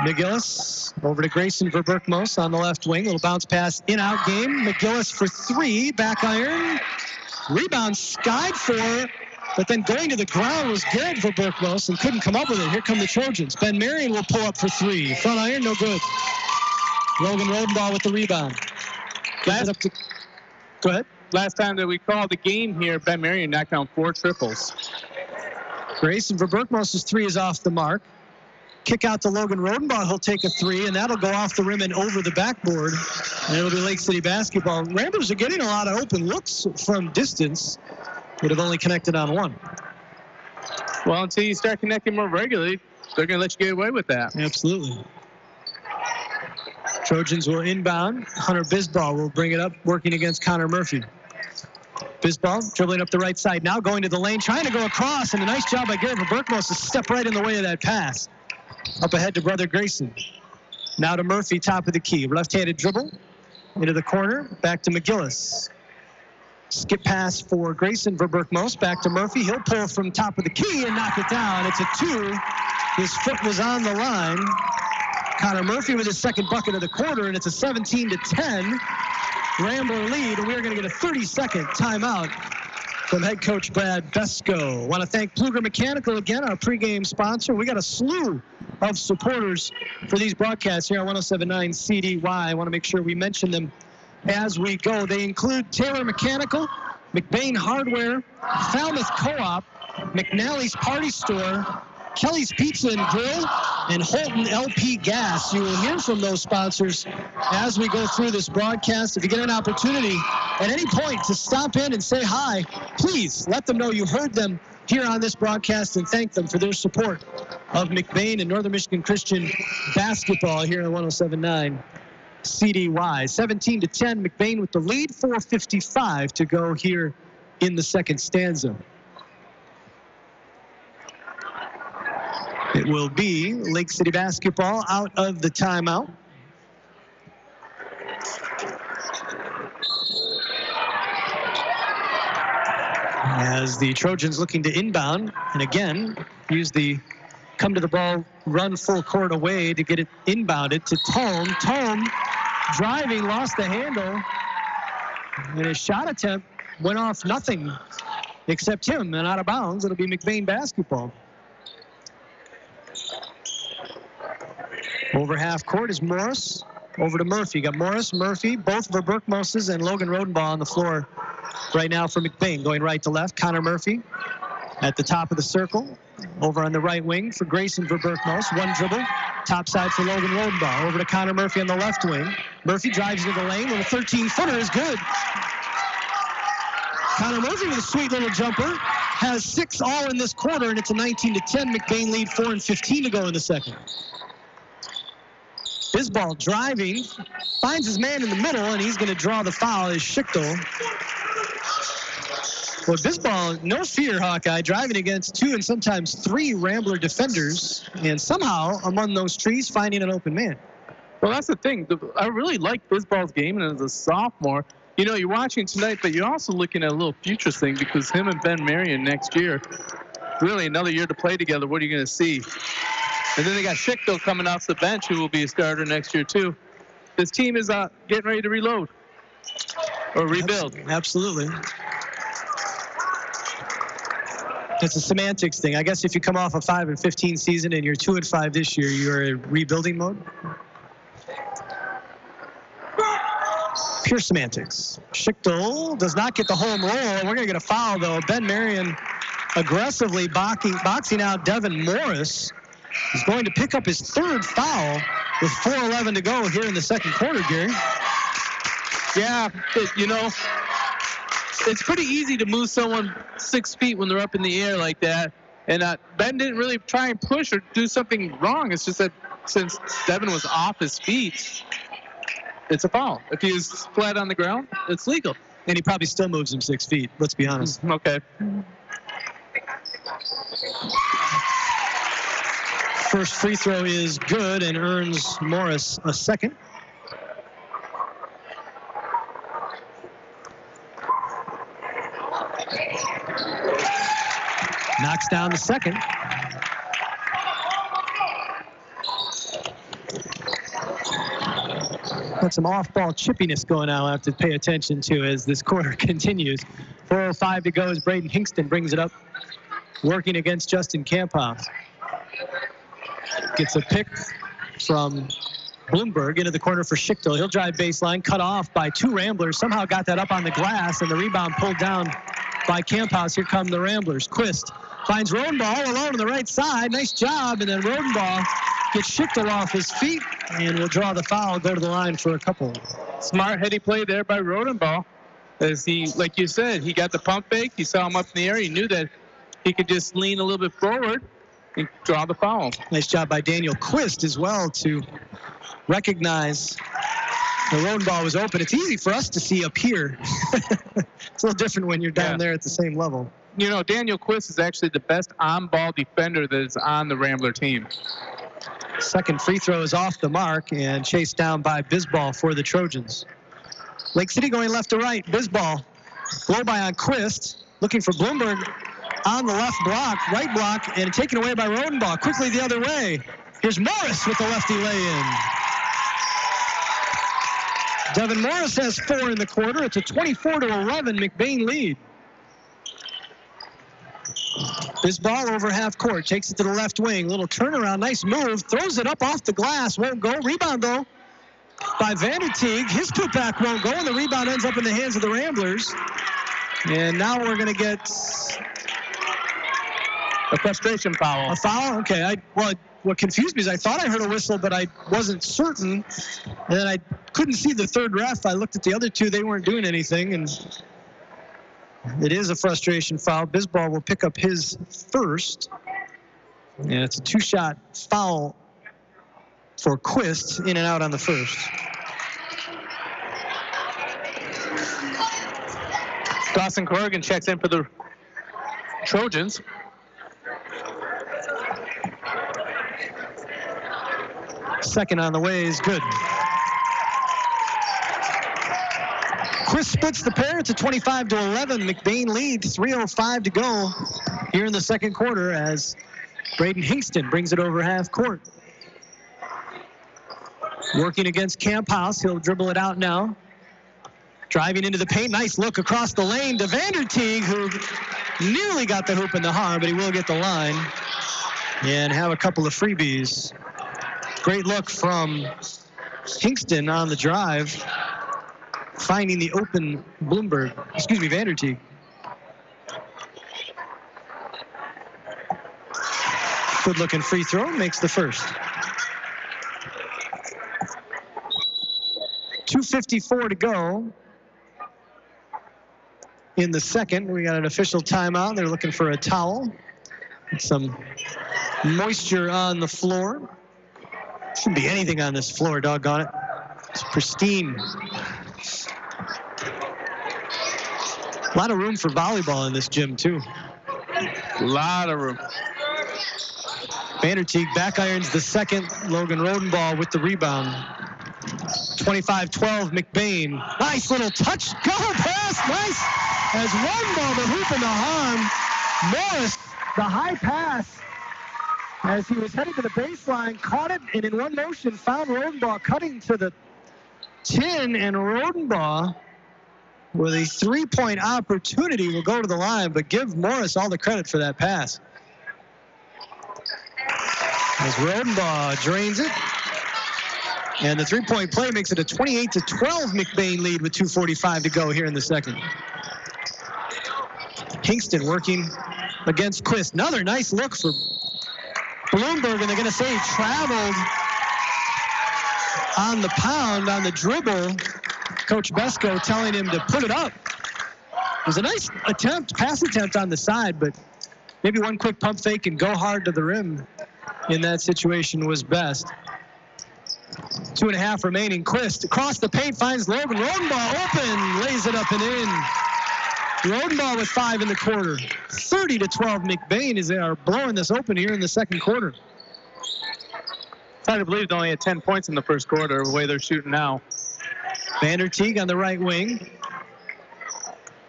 McGillis over to Grayson Verberkmos on the left wing. Little bounce pass, in-out game. McGillis for 3, back iron. Rebound skied for, but then going to the ground was good for Verberkmos and couldn't come up with it. Here come the Trojans. Ben Marion will pull up for 3. Front iron, no good. Logan Rodenbaugh with the rebound. Go ahead. Last time that we called the game here, Ben Marion knocked down 4 triples. Grayson Verberkmos' 3 is off the mark. Kick out to Logan Rodenbaugh. He'll take a 3, and that'll go off the rim and over the backboard. And it'll be Lake City basketball. Ramblers are getting a lot of open looks from distance. Would have only connected on 1. Well, until you start connecting more regularly, they're going to let you get away with that. Absolutely. Trojans will inbound. Hunter Bisbal will bring it up, working against Connor Murphy. Bisbal dribbling up the right side now, going to the lane, trying to go across, and a nice job by Garrett Verberkmos to step right in the way of that pass. Up ahead to brother Grayson. Now to Murphy, top of the key. Left-handed dribble into the corner, back to McGillis. Skip pass for Grayson Verberkmos, back to Murphy. He'll pull from top of the key and knock it down. It's a 2. His foot was on the line. Connor Murphy with his second bucket of the quarter, and it's a 17-10 Rambler lead, and we're going to get a 30-second timeout from head coach Brad Besko. Want to thank Pluger Mechanical again, our pregame sponsor. We got a slew of supporters for these broadcasts here on 107.9 CDY. I want to make sure we mention them as we go. They include Taylor Mechanical, McBain Hardware, Falmouth Co-op, McNally's Party Store, Kelly's Pizza and Grill, and Holton LP Gas. You will hear from those sponsors as we go through this broadcast. If you get an opportunity at any point to stop in and say hi, please let them know you heard them here on this broadcast and thank them for their support of McBain and Northern Michigan Christian basketball here on 107.9 CDY. 17-10, McBain with the lead, 4:55 to go here in the second stanza. It will be Lake City basketball out of the timeout. As the Trojans looking to inbound, and again, use the come to the ball, run full court away to get it inbounded to Tome. Tome driving, lost the handle, and his shot attempt went off nothing except him and out of bounds. It'll be McBain basketball. Over half court is Morris. Over to Murphy. Got Morris, Murphy, both Verberkmoses and Logan Rodenbaugh on the floor right now for McBain. Going right to left, Connor Murphy at the top of the circle. Over on the right wing for Grayson Verberkmos. One dribble, top side for Logan Rodenbaugh. Over to Connor Murphy on the left wing. Murphy drives into the lane with a 13-footer is good. Connor Murphy with a sweet little jumper. Has 6 all in this quarter, and it's a 19-10. McBain lead 4:15 to go in the second. Bisbal driving, finds his man in the middle, and he's going to draw the foul as Schichtel. Well, Bisbal, no fear, Hawkeye, driving against 2 and sometimes 3 Rambler defenders, and somehow among those trees finding an open man. Well, that's the thing. I really like Bisbal's game, and as a sophomore, you know, you're watching tonight, but you're also looking at a little future thing because him and Ben Marion next year, really another year to play together. What are you going to see? And then they got Schichtel coming off the bench, who will be a starter next year, too. This team is getting ready to reload or rebuild. Absolutely. It's a semantics thing. I guess if you come off a 5-15 season and you're 2-5 this year, you're in rebuilding mode. Pure semantics. Schichtel does not get the home roll. We're going to get a foul, though. Ben Marion aggressively boxing out Devin Morris. He's going to pick up his 3rd foul with 4:11 to go here in the second quarter, Gary. Yeah, you know, it's pretty easy to move someone 6 feet when they're up in the air like that. And Ben didn't really try and push or do something wrong. It's just that since Devin was off his feet, it's a foul. If he was flat on the ground, it's legal. And he probably still moves him 6 feet, let's be honest. Okay. First free throw is good and earns Morris a second. Knocks down the second. Got some off-ball chippiness going on. I'll have to pay attention to as this quarter continues. 4:05 to go as Braden Hingston brings it up, working against Justin Camphouse. Gets a pick from Bloomberg into the corner for Schichtel. He'll drive baseline, cut off by 2 Ramblers. Somehow got that up on the glass, and the rebound pulled down by Camphouse. Here come the Ramblers. Quist finds Rodenbaugh all alone on the right side. Nice job, and then Rodenbaugh gets Schichtel off his feet and will draw the foul, go to the line for a couple. Smart heady play there by Rodenbaugh. As he, like you said, he got the pump fake. He saw him up in the air. He knew that he could just lean a little bit forward and draw the foul. Nice job by Daniel Quist as well to recognize the Rodenbaugh was open. It's easy for us to see up here. It's a little different when you're down there at the same level. You know, Daniel Quist is actually the best on-ball defender that is on the Rambler team. Second free throw is off the mark and chased down by Bisbal for the Trojans. Lake City going left to right. Bisbal, blow by on Quist, looking for Bloomberg on the left block, right block, and taken away by Rodenbaugh. Quickly the other way. Here's Morris with the lefty lay-in. Devin Morris has 4 in the quarter. It's a 24-11 McBain lead. Bisbal over half court, takes it to the left wing. Little turnaround, nice move. Throws it up off the glass, won't go. Rebound, though, by Vanderteeg. His putback won't go, and the rebound ends up in the hands of the Ramblers. And now we're going to get a frustration foul. A foul? Okay. What confused me is I thought I heard a whistle, but I wasn't certain. And then I couldn't see the third ref. I looked at the other 2. They weren't doing anything, and it is a frustration foul. Bisbal will pick up his first. And it's a 2-shot foul for Quist, in and out on the first. Dawson Corrigan checks in for the Trojans. Second on the way is good. Quist splits the pair. It's a 25-11. McBain leads. 3:05 to go here in the second quarter as Braden Hingston brings it over half court. Working against Camp House. He'll dribble it out now. Driving into the paint. Nice look across the lane to Vanderteeg, who nearly got the hoop in the harm, but he will get the line and have a couple of freebies. Great look from Hingston on the drive, finding the open Vanderteeg. Good looking free throw, makes the first. 2:54 to go in the second. We got an official timeout. They're looking for a towel. Some moisture on the floor. Shouldn't be anything on this floor, doggone it. It's pristine. A lot of room for volleyball in this gym, too. A lot of room. Vanderteeg back irons the second. Logan Rodenbaugh with the rebound. 25-12, McBain. Nice little touch. Go pass. Nice. As Rodenbaugh, the hoop in the harm. Morris, the high pass. As he was heading to the baseline, caught it, and in one motion found Rodenbaugh cutting to the tin, and Rodenbaugh, with a three-point opportunity, will go to the line, but give Morris all the credit for that pass. As Rodenbaugh drains it, and the three-point play makes it a 28-12 McBain lead with 2:45 to go here in the second. Hingston working against Quist. Another nice look for Bloomberg, and they're going to say he traveled on the pound, on the dribble. Coach Besko telling him to put it up. It was a nice pass attempt on the side, but maybe one quick pump fake and go hard to the rim in that situation was best. 2.5 remaining. Quist across the paint finds Logan. Rodenbaugh open, lays it up and in. Rodenbaugh with 5 in the quarter. 30-12 McBain as they are blowing this open here in the second quarter. Hard to believe they only had 10 points in the first quarter, the way they're shooting now. Vanderteeg on the right wing.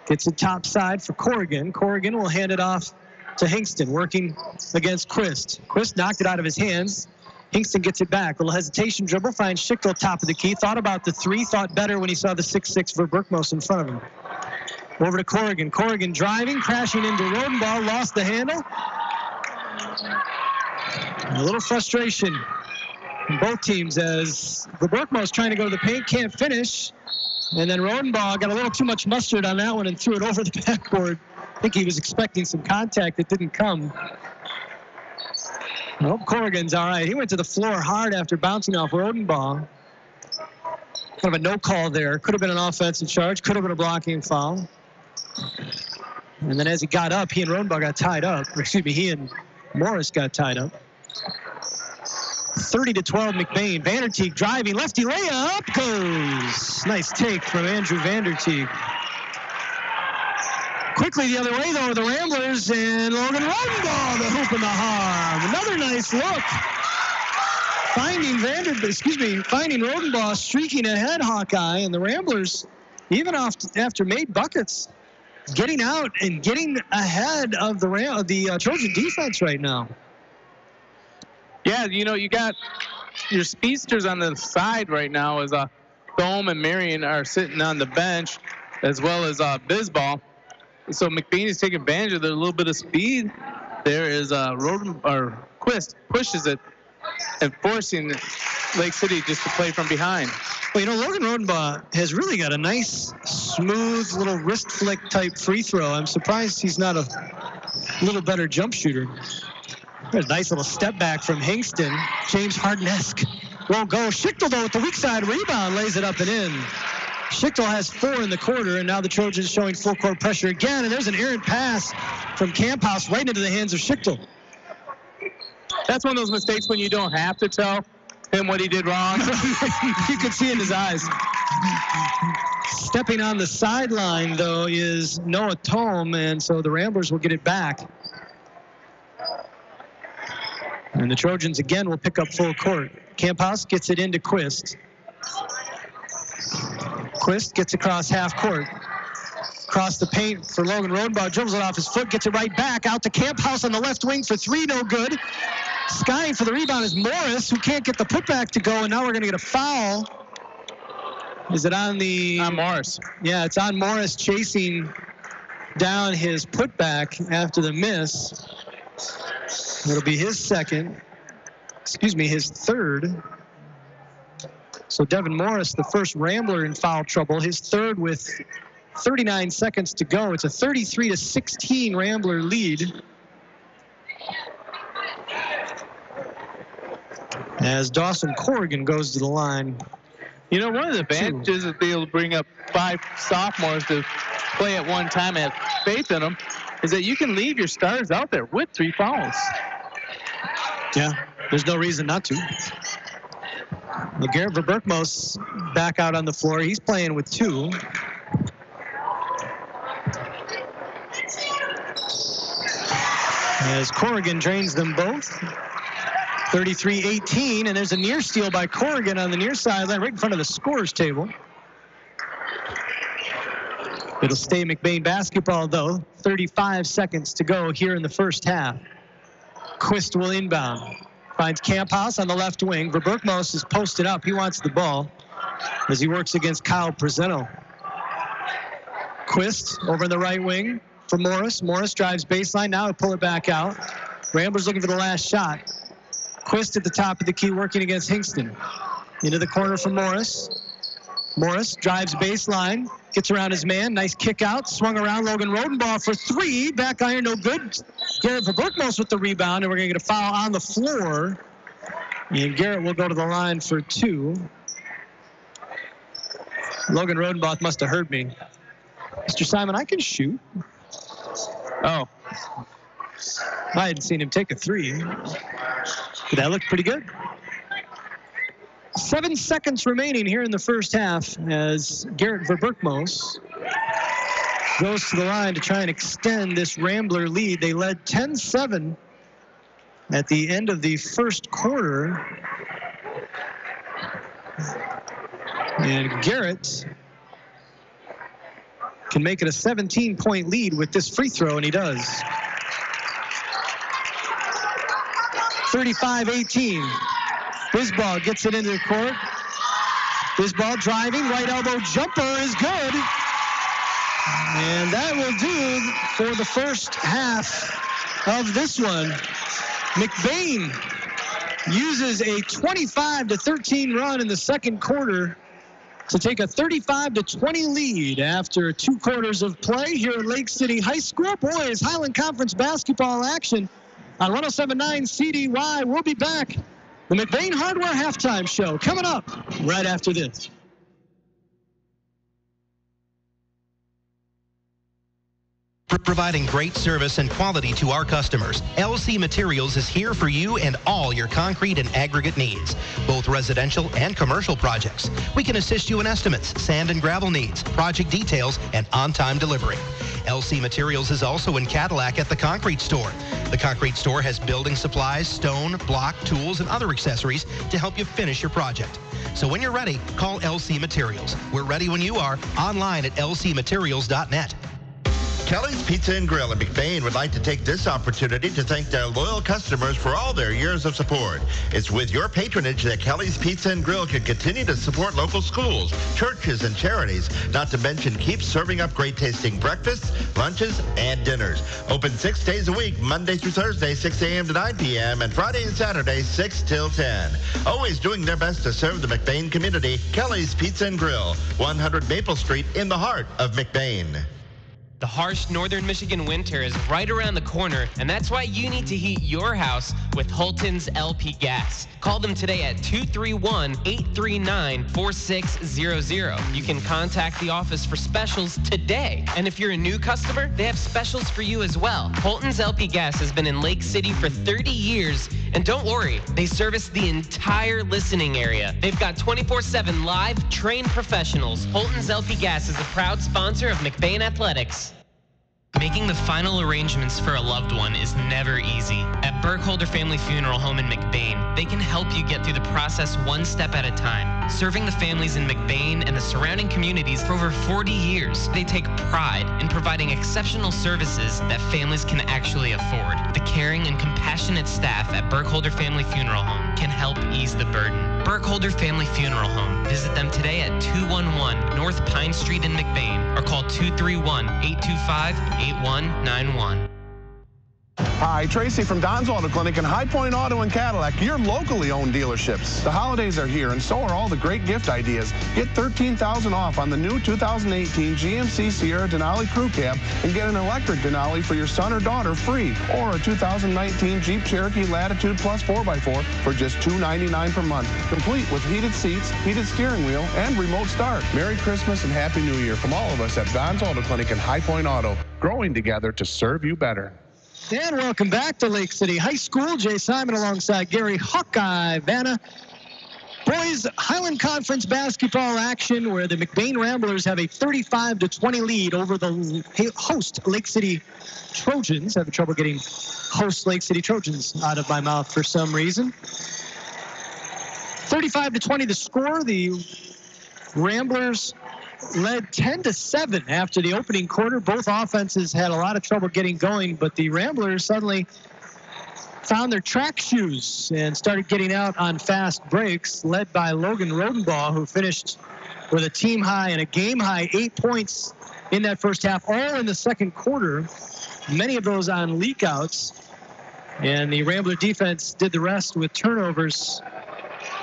Gets it top side for Corrigan. Corrigan will hand it off to Hingston, working against Quist. Quist knocked it out of his hands. Hingston gets it back. Little hesitation dribble, finds Schichtel top of the key. Thought about the three, thought better when he saw the 6'6" Verberkmos in front of him. Over to Corrigan. Corrigan driving, crashing into Rodenbaugh, lost the handle. A little frustration from both teams as Verberkmos trying to go to the paint, can't finish. And then Rodenbaugh got a little too much mustard on that one and threw it over the backboard. I think he was expecting some contact that didn't come. Nope, Corrigan's all right. He went to the floor hard after bouncing off Rodenbaugh. Kind of a no call there. Could have been an offensive charge. Could have been a blocking foul. And then as he got up, he and Rodenbaugh got tied up. Or excuse me, he and Morris got tied up. 30-12 McBain. Vanderteeg driving. Lefty layup goes. Nice take from Andrew Vanderteeg. Quickly the other way, though, the Ramblers, and Logan Rodenbaugh, the hoop in the harm. Another nice look. Finding Rodenbaugh streaking ahead, Hawkeye, and the Ramblers, even after made buckets, getting out and getting ahead of the Trojan defense right now. Yeah, you got your speedsters on the side right now as Thome and Marion are sitting on the bench, as well as Bisbal. So McBain is taking advantage of their little bit of speed. There is Quist pushes it and forcing Lake City just to play from behind. Well, Logan Rodenbaugh has really got a nice, smooth little wrist flick type free throw. I'm surprised he's not a little better jump shooter. There's a nice little step back from Hingston. James Harden-esque. Won't go. Schichtel, though, with the weak side rebound, lays it up and in. Schichtel has 4 in the quarter, and now the Trojans showing full court pressure again. And there's an errant pass from Camp House right into the hands of Schichtel. That's one of those mistakes when you don't have to tell him what he did wrong. You could see in his eyes. Stepping on the sideline, though, is Noah Thome, and so the Ramblers will get it back. And the Trojans, again, will pick up full court. Camp House gets it into Quist. Quist gets across half court. Across the paint for Logan Rodenbaugh. Dribbles it off his foot, gets it right back. Out to Camphouse on the left wing for three, no good. Skying for the rebound is Morris, who can't get the putback to go, and now we're going to get a foul. Is it on the... On Morris. Yeah, it's on Morris chasing down his putback after the miss. It'll be his third. So Devin Morris, the first Rambler in foul trouble, his third with 39 seconds to go. It's a 33-16 Rambler lead. As Dawson Corrigan goes to the line. You know, one of the advantages that they'll bring up 5 sophomores to play at one time and have faith in them is that you can leave your starters out there with 3 fouls. Yeah, there's no reason not to. Well, Garrett Verberkmos back out on the floor. He's playing with 2. As Corrigan drains them both. 33-18, and there's a near steal by Corrigan on the near sideline, right in front of the scorer's table. It'll stay McBain basketball, though. 35 seconds to go here in the first half. Quist will inbound. Finds Camphouse on the left wing. Verberkmos is posted up. He wants the ball as he works against Kyle Prezeno. Quist over in the right wing for Morris. Morris drives baseline. Now he'll pull it back out. Ramblers looking for the last shot. Quist at the top of the key working against Hingston. Into the corner for Morris. Morris drives baseline. Gets around his man. Nice kick out. Swung around. Logan Rodenbaugh for 3. Back iron, no good. Garrett Verberkmos with the rebound, and we're going to get a foul on the floor. And Garrett will go to the line for 2. Logan Rodenbaugh must have heard me. Mr. Simon, I can shoot. Oh. I hadn't seen him take a 3. But that looked pretty good. 7 seconds remaining here in the first half as Garrett Verberkmos goes to the line to try and extend this Rambler lead. They led 10-7 at the end of the first quarter. And Garrett can make it a 17-point lead with this free throw, and he does. 35-18. Bisbal gets it into the court. Bisbal driving, right elbow jumper is good. And that will do for the first half of this one. McBain uses a 25-13 run in the second quarter to take a 35-20 lead after 2 quarters of play here at Lake City High School. Boys, Highland Conference basketball action on 107.9 CDY. We'll be back. The McBain Hardware Halftime Show coming up right after this. Providing great service and quality to our customers, LC Materials is here for you and all your concrete and aggregate needs, both residential and commercial projects. We can assist you in estimates, sand and gravel needs, project details, and on-time delivery. LC Materials is also in Cadillac at the Concrete Store. The Concrete Store has building supplies, stone, block, tools, and other accessories to help you finish your project. So when you're ready, call LC Materials. We're ready when you are, online at lcmaterials.net. Kelly's Pizza and Grill in McBain would like to take this opportunity to thank their loyal customers for all their years of support. It's with your patronage that Kelly's Pizza and Grill can continue to support local schools, churches, and charities, not to mention keep serving up great tasting breakfasts, lunches, and dinners. Open 6 days a week, Monday through Thursday, 6 a.m. to 9 p.m., and Friday and Saturday, 6 till 10. Always doing their best to serve the McBain community. Kelly's Pizza and Grill, 100 Maple Street in the heart of McBain. The harsh northern Michigan winter is right around the corner, and that's why you need to heat your house with Holton's LP Gas. Call them today at 231-839-4600. You can contact the office for specials today. And if you're a new customer, they have specials for you as well. Holton's LP Gas has been in Lake City for 30 years, and don't worry, they service the entire listening area. They've got 24/7 live, trained professionals. Holton's LP Gas is a proud sponsor of McBain Athletics. Making the final arrangements for a loved one is never easy. At Burkholder Family Funeral Home in McBain, they can help you get through the process one step at a time. Serving the families in McBain and the surrounding communities for over 40 years, they take pride in providing exceptional services that families can actually afford. The caring and compassionate staff at Burkholder Family Funeral Home can help ease the burden. Burkholder Family Funeral Home. Visit them today at 211 North Pine Street in McBain or call 231-825-8191. Hi, Tracy from Don's Auto Clinic and High Point Auto and Cadillac, your locally owned dealerships. The holidays are here, and so are all the great gift ideas. Get $13,000 off on the new 2018 GMC Sierra Denali Crew Cab and get an electric Denali for your son or daughter free, or a 2019 Jeep Cherokee Latitude Plus 4x4 for just $299 per month, complete with heated seats, heated steering wheel, and remote start. Merry Christmas and Happy New Year from all of us at Don's Auto Clinic and High Point Auto, growing together to serve you better. And welcome back to Lake City High School. Jay Simon alongside Gary Hawkeye Vanna. Boys Highland Conference basketball action where the McBain Ramblers have a 35-20 lead over the host Lake City Trojans. Having trouble getting host Lake City Trojans out of my mouth for some reason. 35-20 the score. The Ramblers led 10-7 after the opening quarter. Both offenses had a lot of trouble getting going, but the Ramblers suddenly found their track shoes and started getting out on fast breaks, led by Logan Rodenbaugh, who finished with a team high and a game high 8 points in that first half, all in the second quarter, many of those on leakouts. And the Rambler defense did the rest with turnovers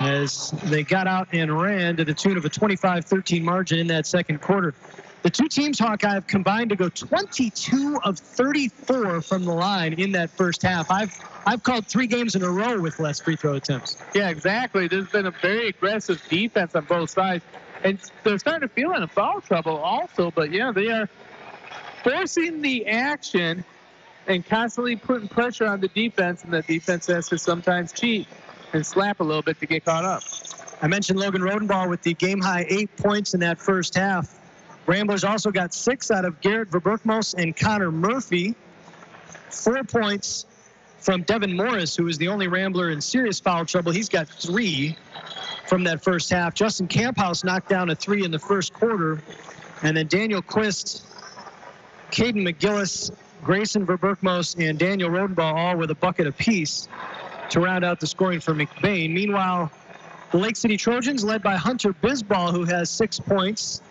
as they got out and ran to the tune of a 25-13 margin in that second quarter. The two teams, Hawkeye, have combined to go 22 of 34 from the line in that first half. I've called 3 games in a row with less free throw attempts. Yeah, exactly. There's been a very aggressive defense on both sides. And they're starting to feel in foul trouble also. But, yeah, they are forcing the action and constantly putting pressure on the defense. And the defense has to sometimes cheat and slap a little bit to get caught up. I mentioned Logan Rodenbaugh with the game-high 8 points in that first half. Ramblers also got 6 out of Garrett Verberkmos and Connor Murphy. 4 points from Devin Morris, who is the only Rambler in serious foul trouble. He's got 3 from that first half. Justin Camphouse knocked down a 3 in the first quarter. And then Daniel Quist, Caden McGillis, Grayson Verberkmos, and Daniel Rodenbaugh all with a bucket apiece to round out the scoring for McBain. Meanwhile, the Lake City Trojans, led by Hunter Bisball, who has 6 points.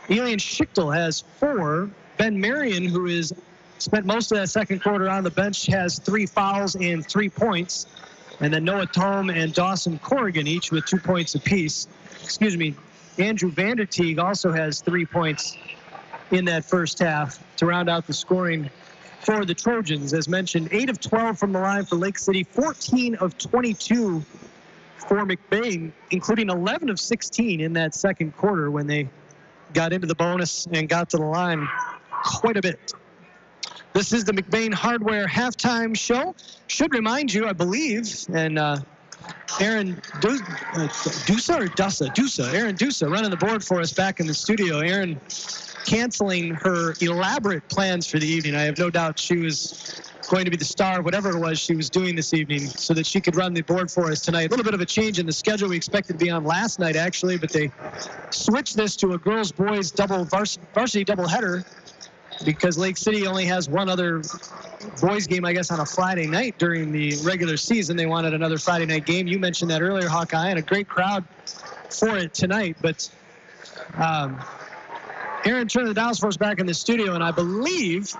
Elian Schichtel has 4. Ben Marion, who is spent most of that second quarter on the bench, has 3 fouls and 3 points. And then Noah Tome and Dawson Corrigan, each with 2 points apiece. Excuse me, Andrew Vanderteeg also has 3 points in that first half to round out the scoring for the Trojans. As mentioned, 8 of 12 from the line for Lake City, 14 of 22 for McBain, including 11 of 16 in that second quarter when they got into the bonus and got to the line quite a bit. This is the McBain Hardware halftime show. Should remind you, I believe, and Aaron Dusa running the board for us back in the studio. Aaron canceling her elaborate plans for the evening. I have no doubt she was going to be the star of whatever it was she was doing this evening so that she could run the board for us tonight. A little bit of a change in the schedule. We expected to be on last night, actually, but they switched this to a girls-boys varsity doubleheader because Lake City only has one other boys game, I guess, on a Friday night during the regular season. They wanted another Friday night game. You mentioned that earlier, Hawkeye, and a great crowd for it tonight. But Aaron turned the dials for us back in the studio, and I believe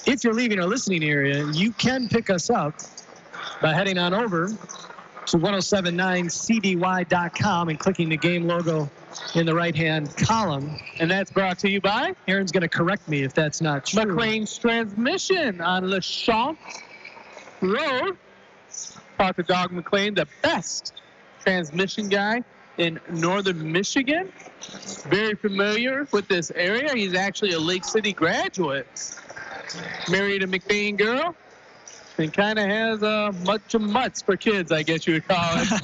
if you're leaving our listening area, you can pick us up by heading on over to 107.9Wcdy.com and clicking the game logo in the right-hand column. And that's brought to you by? Aaron's going to correct me if that's not true. McLean's Transmission on LeChamp Road. Talk to Doug McLean, the best transmission guy in northern Michigan. Very familiar with this area. He's actually a Lake City graduate. Married a McBain girl. And kind of has much of mutts for kids, I guess you would call it.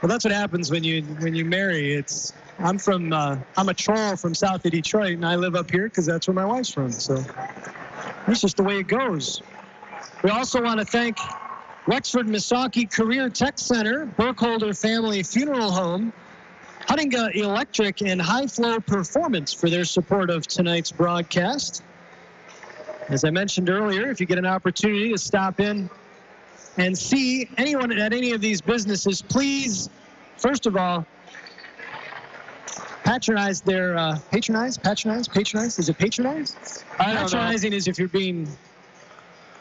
Well, that's what happens when you marry. It's I'm a troll from south of Detroit, and I live up here because that's where my wife's from. So it's just the way it goes. We also want to thank Wexford Misaki Career Tech Center, Burkholder Family Funeral Home, Huttinga Electric, and High Flow Performance for their support of tonight's broadcast. As I mentioned earlier, if you get an opportunity to stop in and see anyone at any of these businesses, please, first of all, patronize their, patronize? Is it patronize? I don't know. Patronizing is if you're being...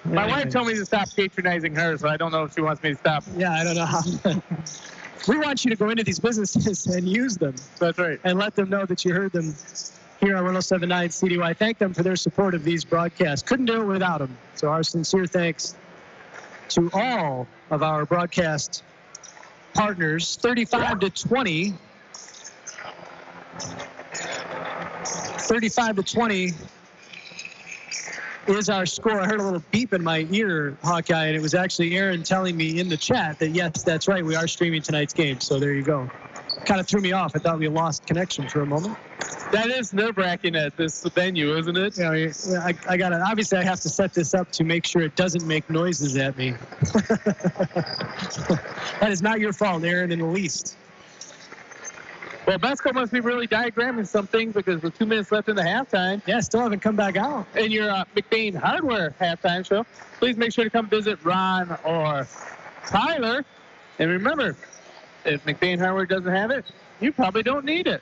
My wife told me to stop patronizing her, so I don't know if she wants me to stop. Yeah, I don't know how. We want you to go into these businesses and use them. That's right. And let them know that you heard them here on 107.9 CDY. Thank them for their support of these broadcasts. Couldn't do it without them. So our sincere thanks to all of our broadcast partners. 35-20. 35-20 is our score. I heard a little beep in my ear, Hawkeye, and it was actually Aaron telling me in the chat that, yes, that's right, we are streaming tonight's game. So there you go. Kind of threw me off. I thought we lost connection for a moment. That is nerve-wracking at this venue, isn't it? Yeah, I got to, obviously I have to set this up to make sure it doesn't make noises at me. That is not your fault, Aaron, in the least. Well, Besco must be really diagramming some things because with 2 minutes left in the halftime. Yeah, still haven't come back out. In your McBain Hardware halftime show, please make sure to come visit Ron or Tyler. And remember, if McBain Hardware doesn't have it, you probably don't need it.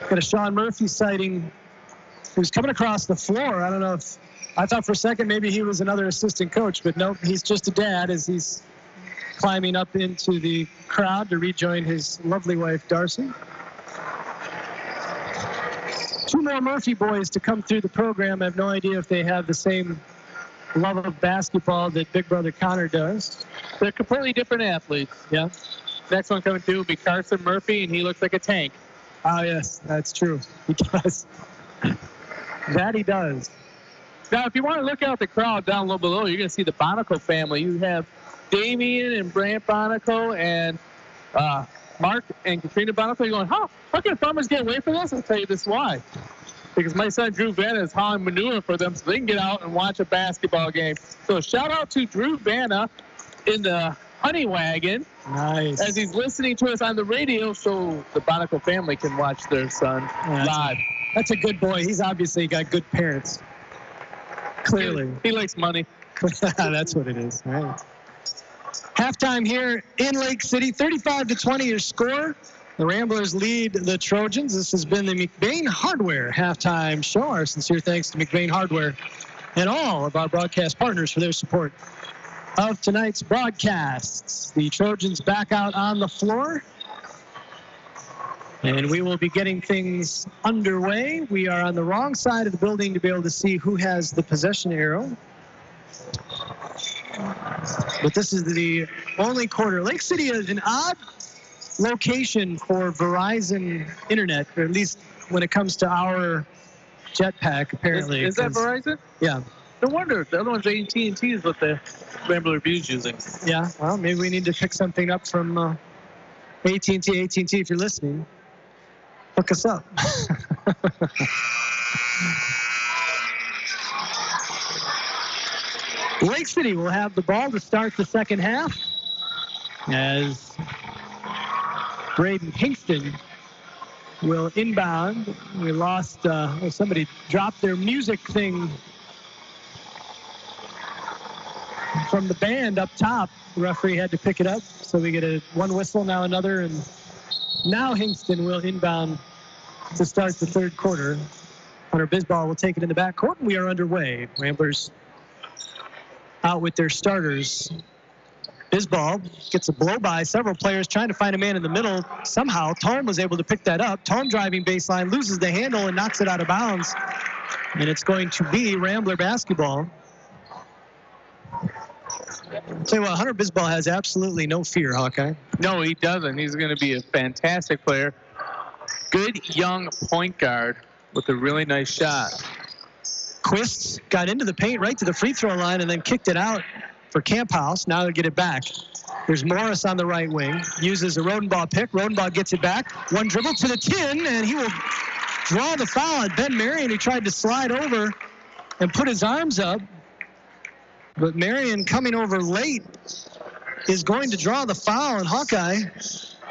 Got a Sean Murphy sighting who's coming across the floor. I don't know if, I thought for a second maybe he was another assistant coach, but nope, he's just a dad as he's climbing up into the crowd to rejoin his lovely wife, Darcy. Two more Murphy boys to come through the program. I have no idea if they have the same love of basketball that big brother Connor does. They're completely different athletes. Yeah. Next one coming through will be Carson Murphy, and he looks like a tank. Oh, yes, that's true. He does. That he does. Now, if you want to look out the crowd down a little below, you're going to see the Bonico family. You have Damian and Brant Bonico and Mark and Katrina Bonico. You're going, how can farmers get away from this? I'll tell you this why. Because my son Drew Vanna is hauling manure for them so they can get out and watch a basketball game. So shout out to Drew Vanna in the honey wagon. Nice. As he's listening to us on the radio so the Bonico family can watch their son live. That's a good boy. He's obviously got good parents. Clearly. He likes money. That's what it is. All right. Halftime here in Lake City, 35-20 your score. The Ramblers lead the Trojans. This has been the McBain Hardware halftime show. Our sincere thanks to McBain Hardware and all of our broadcast partners for their support of tonight's broadcasts. The Trojans back out on the floor, and we will be getting things underway. We are on the wrong side of the building to be able to see who has the possession arrow. But this is the only quarter. Lake City is an odd location for Verizon Internet, or at least when it comes to our jetpack, apparently. Is that Verizon? Yeah. No wonder. The other one's AT&T is what the Rambler View's using. Yeah, well, maybe we need to pick something up from AT&T. AT&T, if you're listening, hook us up. Lake City will have the ball to start the second half as Braden Hingston will inbound. We lost, somebody dropped their music thing from the band up top. The referee had to pick it up, so we get one whistle, now another, and now Hingston will inbound to start the third quarter. Hunter Bisbal will take it in the backcourt, and we are underway. Ramblers out with their starters. Bisbal gets a blow by several players trying to find a man in the middle. Somehow, Tome was able to pick that up. Tome driving baseline, loses the handle and knocks it out of bounds. And it's going to be Rambler basketball. I'll tell you what, Hunter Bisbal has absolutely no fear, Hawkeye. No, he doesn't. He's going to be a fantastic player. Good young point guard with a really nice shot. Quist got into the paint right to the free throw line and then kicked it out for Camp House. Now they'll get it back. There's Morris on the right wing. Uses a Rodenbaugh pick. Rodenbaugh gets it back. One dribble to the tin, and he will draw the foul at Ben Marion. He tried to slide over and put his arms up. But Marion, coming over late, is going to draw the foul. And Hawkeye,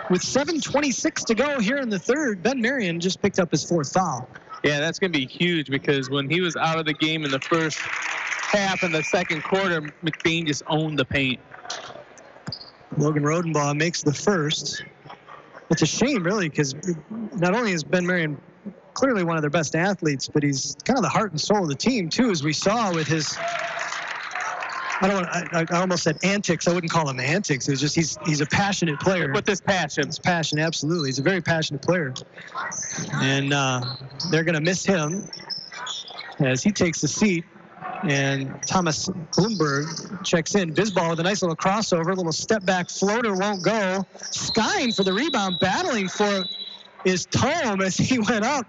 with 7:26 to go here in the third, Ben Marion just picked up his 4th foul. Yeah, that's going to be huge because when he was out of the game in the first half and the second quarter, McBain just owned the paint. Logan Rodenbaugh makes the first. It's a shame, really, because not only is Ben Marion clearly one of their best athletes, but he's kind of the heart and soul of the team, too, as we saw with his, I almost said antics. I wouldn't call him antics. It was just he's a passionate player. With this passion. His passion, absolutely. He's a very passionate player. And they're going to miss him as he takes the seat. And Thomas Bloomberg checks in. Bisbal with a nice little crossover, a little step back floater, won't go. Skying for the rebound, battling for it is Tome as he went up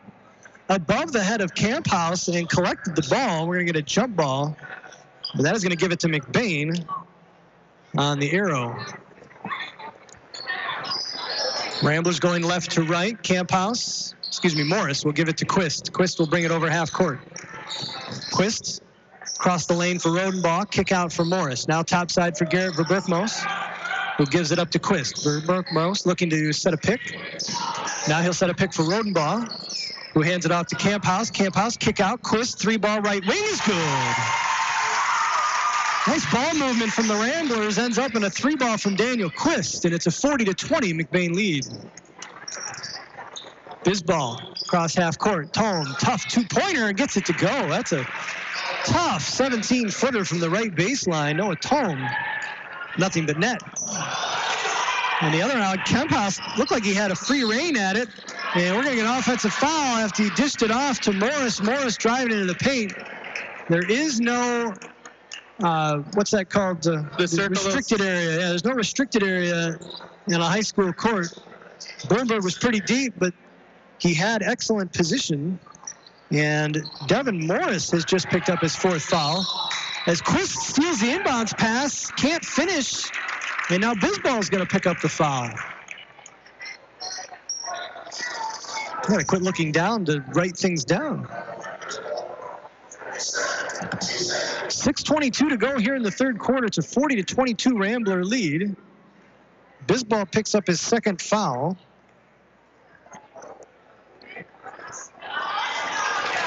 above the head of Camphouse and collected the ball. We're going to get a jump ball. But that is going to give it to McBain on the arrow. Ramblers going left to right. Morris will give it to Quist. Quist will bring it over half court. Quist across the lane for Rodenbaugh. Kick out for Morris. Now topside for Garrett Verberkmos, who gives it up to Quist. Verberkmos looking to set a pick. Now he'll set a pick for Rodenbaugh, who hands it off to Camphouse. Camphouse kick out. Quist, 3-ball right wing is good. Nice ball movement from the Ramblers. Ends up in a 3-ball from Daniel Quist, and it's a 40-20 McBain lead. Bisbal across half court. Tome, tough 2-pointer, and gets it to go. That's a tough 17-footer from the right baseline. Noah Tome, nothing but net. And the other out, Camphouse looked like he had a free rein at it. And we're going to get an offensive foul after he dished it off to Morris. Morris driving into the paint. There is no, what's that called? The restricted area. Yeah, there's no restricted area in a high school court. Bloomberg was pretty deep, but he had excellent position. And Devin Morris has just picked up his 4th foul. As Quist steals the inbounds pass, can't finish. And now Bisbal is going to pick up the foul. I got to quit looking down to write things down. 6:22 to go here in the third quarter. It's a 40-22 Rambler lead. Bisbal picks up his 2nd foul.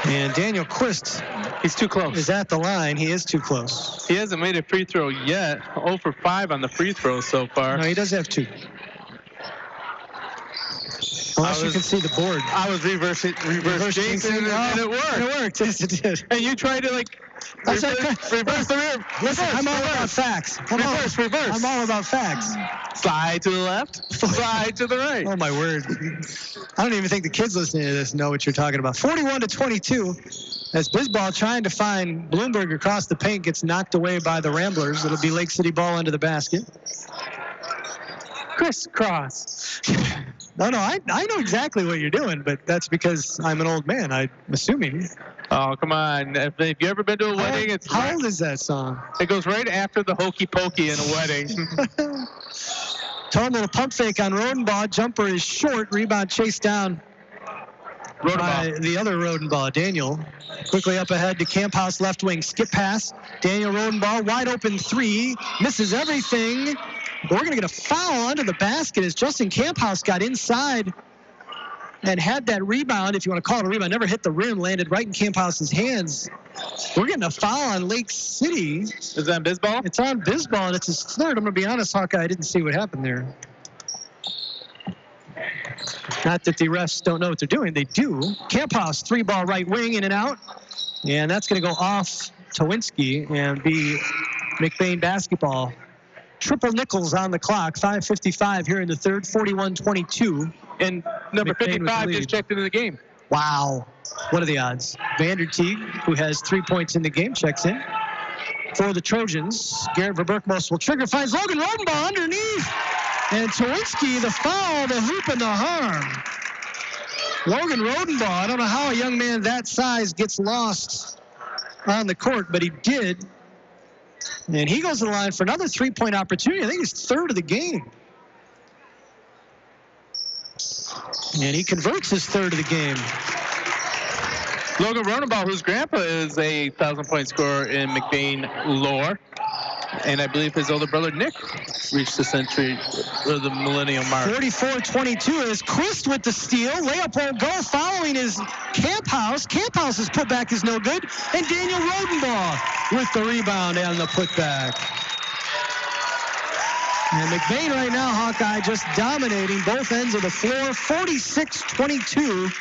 And Daniel Quist, he's too close. Is at the line. He is too close. He hasn't made a free throw yet. 0 for 5 on the free throw so far. No, he does have 2. Unless you can see the board. I was reverse Jason, and it worked. It worked. Yes, it did. And you tried to reverse the rear. Listen, I'm all about facts. Reverse. I'm all about facts. Slide to the left, slide to the right. Oh, my word. I don't even think the kids listening to this know what you're talking about. 41-22 as Bisbal trying to find Bloomberg across the paint gets knocked away by the Ramblers. It'll be Lake City ball under the basket. Crisscross. No, I know exactly what you're doing, but that's because I'm an old man, I'm assuming. Oh, come on. Have you ever been to a wedding? How old is that song? It goes right after the hokey pokey in a wedding. Tone little pump fake on Rodenbaugh. Jumper is short. Rebound chased down by the other Rodenbaugh, Daniel. Quickly up ahead to Camphouse left wing. Skip pass. Daniel Rodenbaugh, wide open 3. Misses everything. But we're going to get a foul under the basket as Justin Camphouse got inside and had that rebound, if you want to call it a rebound, never hit the rim, landed right in Camphouse's hands. We're getting a foul on Lake City. Is that on Bisbal? It's on Bisbal, and it's his 3rd. I'm going to be honest, Hawkeye, I didn't see what happened there. Not that the refs don't know what they're doing. They do. Camphouse, 3-ball right wing, in and out. And that's going to go off Towinski and be McBain basketball. Triple nickels on the clock. 5:55 here in the third. 41-22. And number McBain 55 just checked into the game. Wow. What are the odds? Vanderteeg, who has 3 points in the game, checks in. For the Trojans, Garrett Verberkmos will trigger, finds Logan Rodenbaugh underneath. And Towinski, the foul, the hoop, and the harm. Logan Rodenbaugh, I don't know how a young man that size gets lost on the court, but he did. And he goes to the line for another three-point opportunity. I think he's third of the game. And he converts his third of the game. Logan Rodenbaugh, whose grandpa is a 1,000-point scorer in McBain lore. And I believe his older brother, Nick, reached the century or the millennium mark. 44-22 is Quist with the steal. Layup won't go following his Camphouse. Camphouse's putback is no good. And Daniel Rodenbaugh with the rebound and the putback. And McBain right now, Hawkeye, just dominating both ends of the floor. 46-22.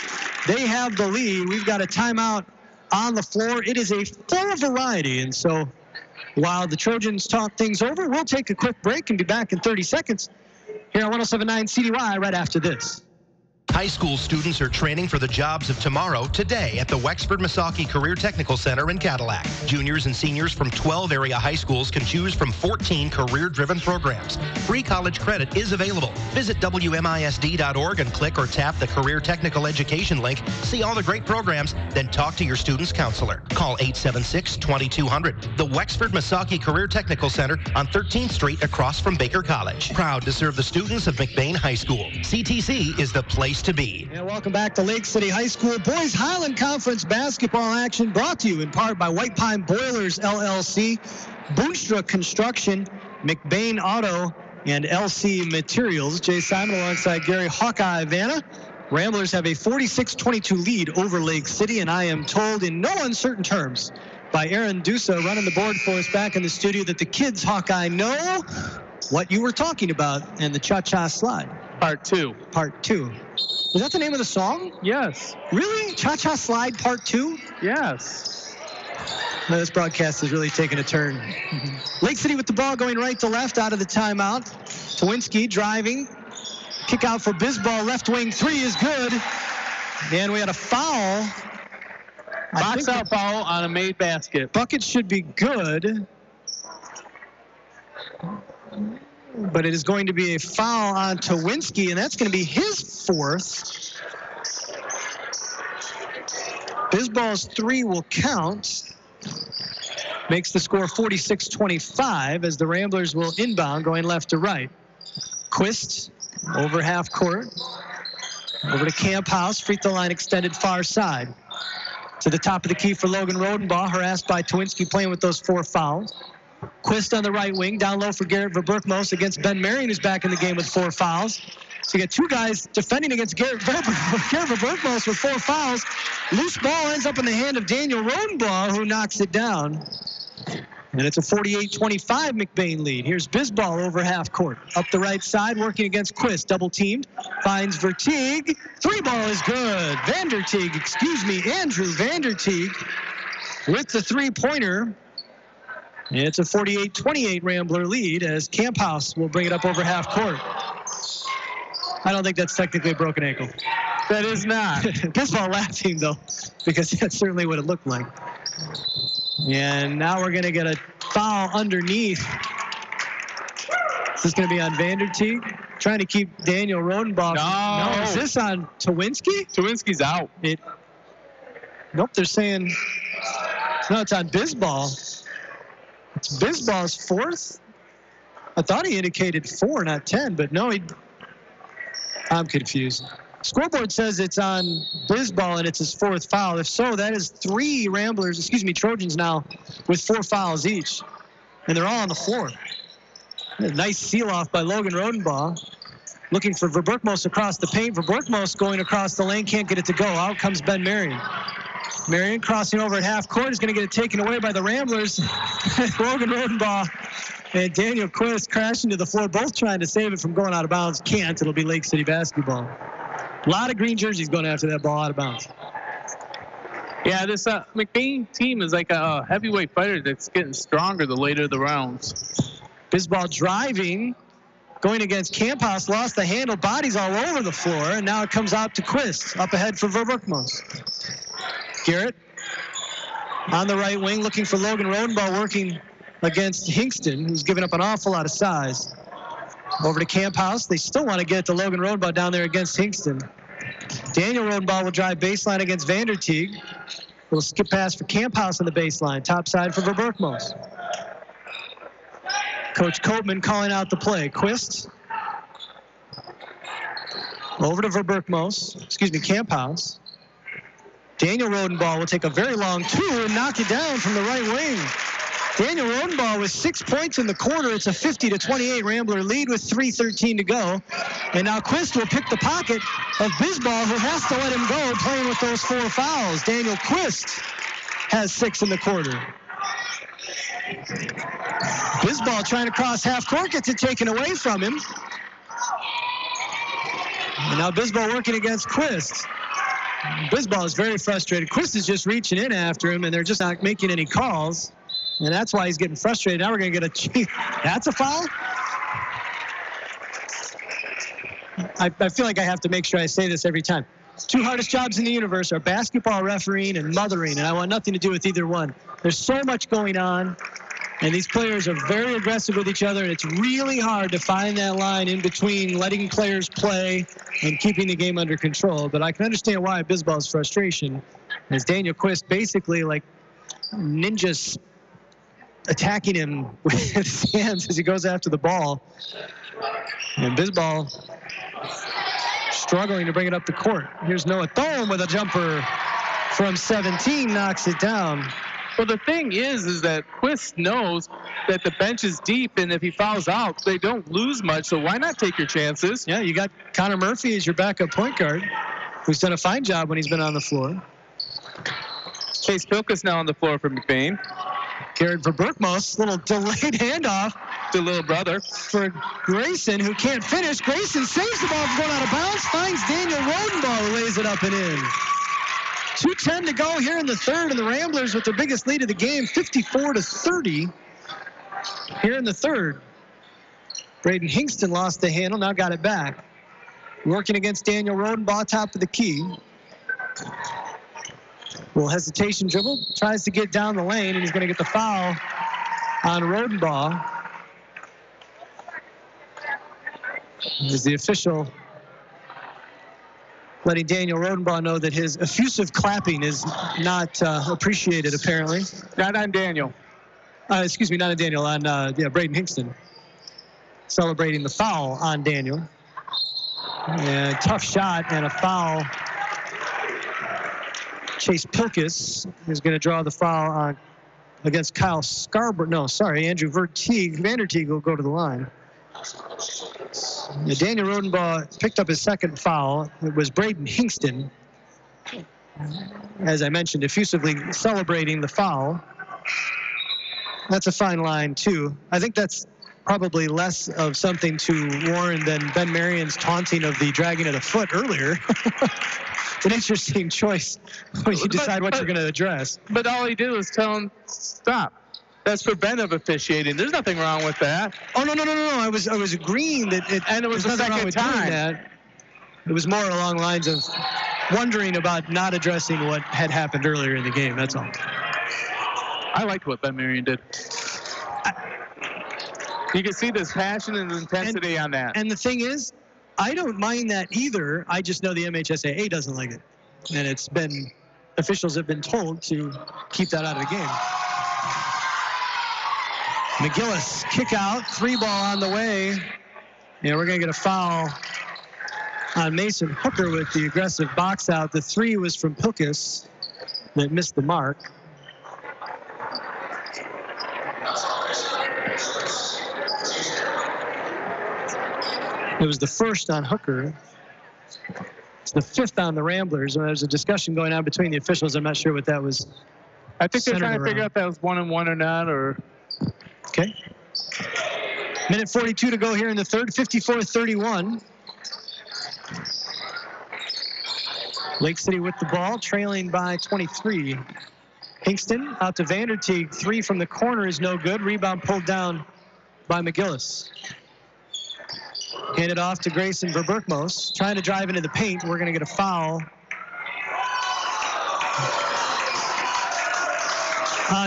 They have the lead. We've got a timeout on the floor. It is a full variety. And so while the Trojans talk things over, we'll take a quick break and be back in 30 seconds here on 107.9 CDY right after this. High school students are training for the jobs of tomorrow today at the Wexford-Missaukee Career Technical Center in Cadillac. Juniors and seniors from 12 area high schools can choose from 14 career-driven programs. Free college credit is available. Visit WMISD.org and click or tap the Career Technical Education link. See all the great programs, then talk to your student's counselor. Call 876-2200. The Wexford-Missaukee Career Technical Center on 13th Street across from Baker College. Proud to serve the students of McBain High School. CTC is the place to be. And welcome back to Lake City High School. Boys Highland Conference basketball action brought to you in part by White Pine Boilers LLC, Boonstra Construction, McBain Auto, and LC Materials. Jay Simon alongside Gary Hawkeye Vanna. Ramblers have a 46-22 lead over Lake City, and I am told in no uncertain terms by Aaron Dusa running the board for us back in the studio that the kids, Hawkeye, know what you were talking about and the Cha-Cha Slide. Part 2. Part 2. Is that the name of the song? Yes. Really? Cha-Cha Slide Part 2? Yes. Well, this broadcast is really taking a turn. Lake City with the ball going right to left out of the timeout. Tawinski driving. Kick out for Bisball. Left wing three is good. And we had a foul. Box out foul on a made basket. Bucket should be good. But it is going to be a foul on Tawinski, and that's going to be his fourth. Bisball's three will count. Makes the score 46-25 as the Ramblers will inbound going left to right. Quist over half court. Over to Camphouse. Free throw line extended far side. To the top of the key for Logan Rodenbaugh, harassed by Tawinski playing with those four fouls. Quist on the right wing, down low for Garrett Verberkmos against Ben Marion, who's back in the game with four fouls. So you got two guys defending against Garrett Verberkmos with four fouls. Loose ball ends up in the hand of Daniel Rodenbaugh, who knocks it down. And it's a 48-25 McBain lead. Here's Bisball over half court. Up the right side, working against Quist. Double teamed. Finds Verteeg. Three ball is good. Andrew Vanderteeg with the three-pointer. And it's a 48-28 Rambler lead as Camphouse will bring it up over half court. I don't think that's technically a broken ankle. That is not. Bisball laughing, though, because that's certainly what it looked like. And now we're going to get a foul underneath. Is this going to be on Vanderteeg? Trying to keep Daniel Rodenbaugh. No, is this on Tawinski? Tawinski's out. Nope, they're saying, no, it's on Bisball. It's Bisball's fourth. I thought he indicated 4, not 10, but no, I'm confused. Scoreboard says it's on Bisball and it's his fourth foul. If so, that is three Trojans now with 4 fouls each. And they're all on the floor. A nice seal-off by Logan Rodenbaugh. Looking for Verberkmos across the paint. Verberkmos going across the lane, can't get it to go. Out comes Ben Marion. Marion crossing over at half court is going to get it taken away by the Ramblers. Logan Rodenbaugh and Daniel Quist crashing to the floor, both trying to save it from going out of bounds. Can't. It'll be Lake City basketball. A lot of green jerseys going after that ball out of bounds. Yeah, this McBain team is like a heavyweight fighter that's getting stronger the later the rounds. Bisball driving, going against Camphouse, lost the handle, bodies all over the floor, and now it comes out to Quist, up ahead for Verberkmos. Garrett on the right wing, looking for Logan Rodenbaugh, working against Hingston, who's given up an awful lot of size. Over to Camphouse. They still want to get it to Logan Rodenbaugh down there against Hingston. Daniel Rodenbaugh will drive baseline against Vanderteeg. We'll skip pass for Camphouse on the baseline. Top side for Verberkmos. Coach Copeman calling out the play. Quist over to Camp House. Daniel Rodenbaugh will take a very long two and knock it down from the right wing. Daniel Rodenbaugh with 6 points in the quarter. It's a 50-28 Rambler lead with 3:13 to go. And now Quist will pick the pocket of Bisbal, who has to let him go playing with those 4 fouls. Daniel Quist has 6 in the quarter. Bisbal trying to cross half court, gets it taken away from him. And now Bisbal working against Quist. Bisbal is very frustrated. Quist is just reaching in after him, and they're just not making any calls. And that's why he's getting frustrated. Now we're going to get that's a foul? I feel like I have to make sure I say this every time. 2 hardest jobs in the universe are basketball refereeing and mothering, and I want nothing to do with either one. There's so much going on, and these players are very aggressive with each other, and it's really hard to find that line in between letting players play and keeping the game under control. But I can understand why Bisbal's frustration, as Daniel Quist basically like ninjas attacking him with his hands as he goes after the ball. And Bisbal struggling to bring it up the court. Here's Noah Thome with a jumper from 17, knocks it down. Well, the thing is that Quist knows that the bench is deep, and if he fouls out, they don't lose much, so why not take your chances? Yeah, you got Connor Murphy as your backup point guard, who's done a fine job when he's been on the floor. Chase Pilkus now on the floor for McBain. Garrett Verberkmos, little delayed handoff to little brother for Grayson, who can't finish. Grayson saves the ball from going out of bounds, finds Daniel Rodenbaugh, who lays it up and in. 2:10 to go here in the third, and the Ramblers with their biggest lead of the game, 54-30 here in the third. Braden Hingston lost the handle, now got it back. Working against Daniel Rodenbaugh, top of the key. Little hesitation dribble, tries to get down the lane, and he's going to get the foul on Rodenbaugh. Is the official letting Daniel Rodenbaugh know that his effusive clapping is not appreciated, apparently. Not on Daniel. Excuse me, not on Daniel, on Braden Hingston. Celebrating the foul on Daniel. And tough shot and a foul. Chase Pilkus is going to draw the foul on against Kyle Scarborough. No, sorry, Andrew Vanderteeg will go to the line. Daniel Rodenbaugh picked up his second foul. It was Braden Hingston, as I mentioned, effusively celebrating the foul. That's a fine line, too. I think that's probably less of something to warn than Ben Marion's taunting of the dragging of the foot earlier. It's an interesting choice when you decide what you're going to address. But all he did was tell him, stop. That's preventive officiating. There's nothing wrong with that. Oh, no. I was agreeing that it was the second time. That. It was more along the lines of wondering about not addressing what had happened earlier in the game. That's all. I liked what Ben Marion did. You can see this passion and intensity on that. And the thing is, I don't mind that either. I just know the MHSAA doesn't like it. And it's been, officials have been told to keep that out of the game. McGillis, kick out, 3 ball on the way. And we're going to get a foul on Mason Hooker with the aggressive box out. The 3 was from Pilkus that missed the mark. It was the first on Hooker. It's the 5th on the Ramblers. There's a discussion going on between the officials. I'm not sure what that was. I think they're trying to figure out if that was 1-and-1 or not, or... Okay. Minute 42 to go here in the third, 54-31. Lake City with the ball, trailing by 23. Hingston out to Vanderteeg. 3 from the corner is no good. Rebound pulled down by McGillis. Handed off to Grayson Verberkmos, trying to drive into the paint. We're going to get a foul.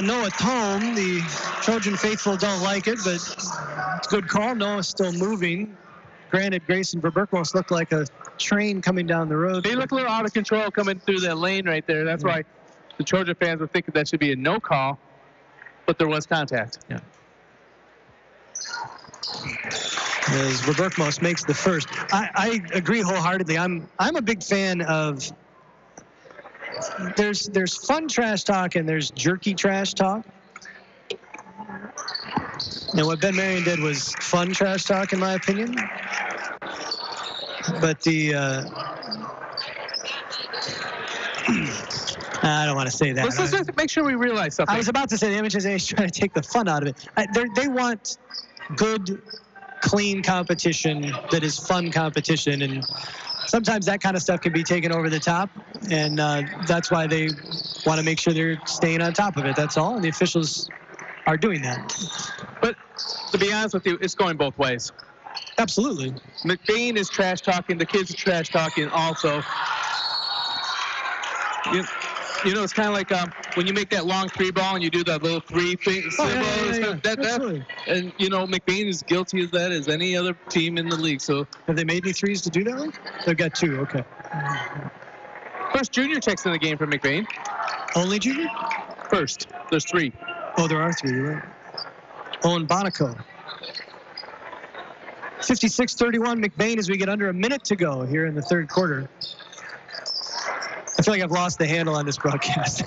Noah Thome, the Trojan faithful don't like it, but it's a good call. Noah's still moving. Granted, Grayson Verberkmos looked like a train coming down the road. He looked a little out of control coming through that lane right there. That's why the Trojan fans were thinking that should be a no call, but there was contact. Yeah. as Verberkmos makes the first. I agree wholeheartedly. I'm a big fan of, there's fun trash talk and there's jerky trash talk. And what Ben Marion did was fun trash talk, in my opinion. But the I don't want to say that. Let's just make sure we realize something. I was about to say the MHSA is trying to take the fun out of it. They want good, clean competition that is fun competition, and sometimes that kind of stuff can be taken over the top, and that's why they want to make sure they're staying on top of it. That's all, and the officials are doing that. But to be honest with you, it's going both ways. Absolutely. McBain is trash talking. The kids are trash talking also. You know, it's kind of like when you make that long three ball and you do that little three thing. And, you know, McBain is guilty of that as any other team in the league. So have they made any threes to do that one? They've got two. Okay. First junior checks in the game for McBain. Only junior? First. There's three. Oh, there are three. You're right. Owen Bonico. 56-31 McBain as we get under a minute to go here in the third quarter. I feel like I've lost the handle on this broadcast.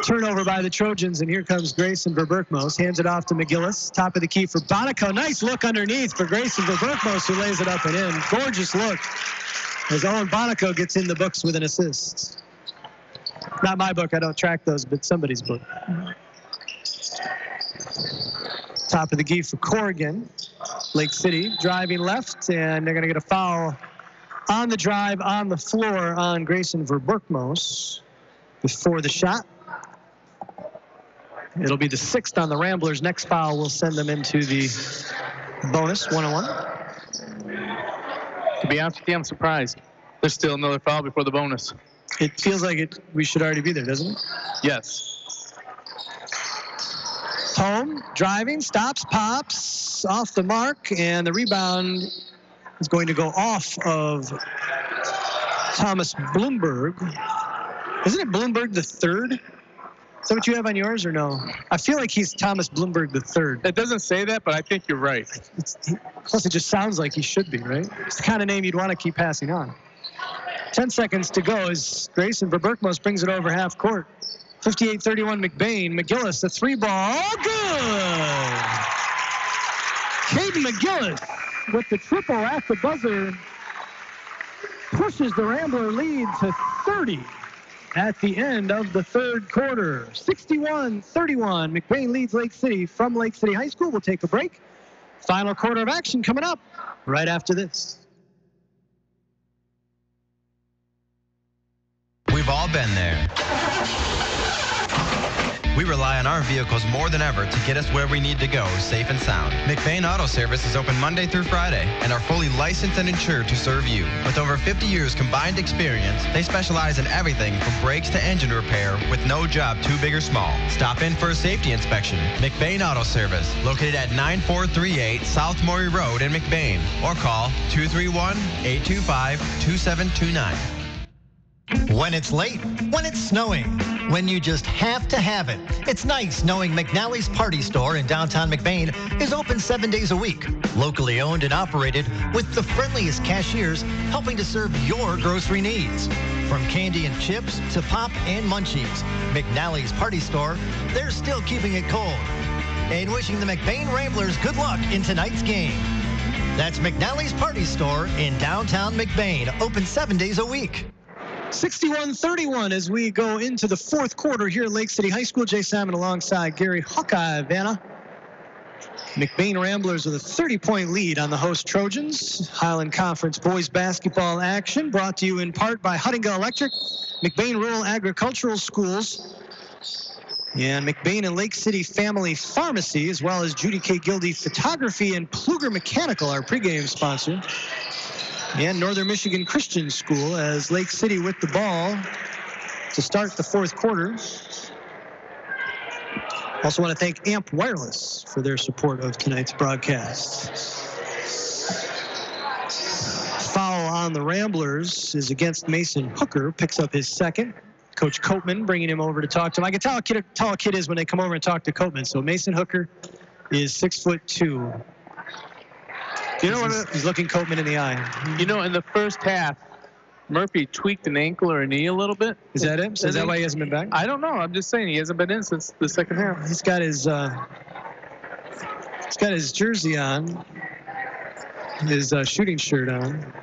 Turnover by the Trojans, and here comes Grayson Verberkmos. Hands it off to McGillis. Top of the key for Bonico. Nice look underneath for Grayson Verberkmos, who lays it up and in. Gorgeous look as Owen Bonico gets in the books with an assist. Not my book. I don't track those, but somebody's book. Top of the key for Corrigan. Lake City driving left, and they're going to get a foul on the drive, on the floor on Grayson Verberkmos before the shot. It'll be the sixth on the Ramblers. Next foul will send them into the bonus, 1-on-1. To be honest with you, I'm surprised. There's still another foul before the bonus. It feels like we should already be there, doesn't it? Yes. Home, driving, stops, pops, off the mark, and the rebound is going to go off of Thomas Bloomberg. Isn't it Bloomberg the third? Is that what you have on yours or no? I feel like he's Thomas Bloomberg the third. It doesn't say that, but I think you're right. Plus, it just sounds like he should be, right? It's the kind of name you'd want to keep passing on. 10 seconds to go as Grayson Verberkmos brings it over half court. 58-31 McBain. McGillis, the three ball. Good! Caden McGillis with the triple at the buzzer pushes the Rambler lead to 30 at the end of the third quarter. 61-31. McBain leads Lake City from Lake City High School. We'll take a break. Final quarter of action coming up right after this. We've all been there. We rely on our vehicles more than ever to get us where we need to go, safe and sound. McBain Auto Service is open Monday through Friday and are fully licensed and insured to serve you. With over 50 years combined experience, they specialize in everything from brakes to engine repair with no job too big or small. Stop in for a safety inspection. McBain Auto Service, located at 9438 South Maury Road in McBain, or call 231-825-2729. When it's late, when it's snowing, when you just have to have it. It's nice knowing McNally's Party Store in downtown McBain is open 7 days a week. Locally owned and operated with the friendliest cashiers helping to serve your grocery needs. From candy and chips to pop and munchies, McNally's Party Store, they're still keeping it cold. And wishing the McBain Ramblers good luck in tonight's game. That's McNally's Party Store in downtown McBain, open 7 days a week. 61-31 as we go into the fourth quarter here at Lake City High School. Jay Simon alongside Gary Hawkeye Vanna. McBain Ramblers with a 30-point lead on the host Trojans. Highland Conference boys basketball action brought to you in part by Huttinga Electric, McBain Rural Agricultural Schools, and McBain and Lake City Family Pharmacy, as well as Judy K. Gildy Photography and Pluger Mechanical, our pregame sponsor. And Northern Michigan Christian School as Lake City with the ball to start the fourth quarter. Also want to thank AMP Wireless for their support of tonight's broadcast. Foul on the Ramblers is against Mason Hooker, picks up his second. Coach Coatman bringing him over to talk to him. I can tell how tall a kid is when they come over and talk to Coatman. So Mason Hooker is 6'2". You know what? He's looking Coatman in the eye. You know, in the first half, Murphy tweaked an ankle or a knee a little bit. Is that him? So is that why he hasn't been back? I don't know. I'm just saying he hasn't been in since the second half. He's got his jersey on, his shooting shirt on.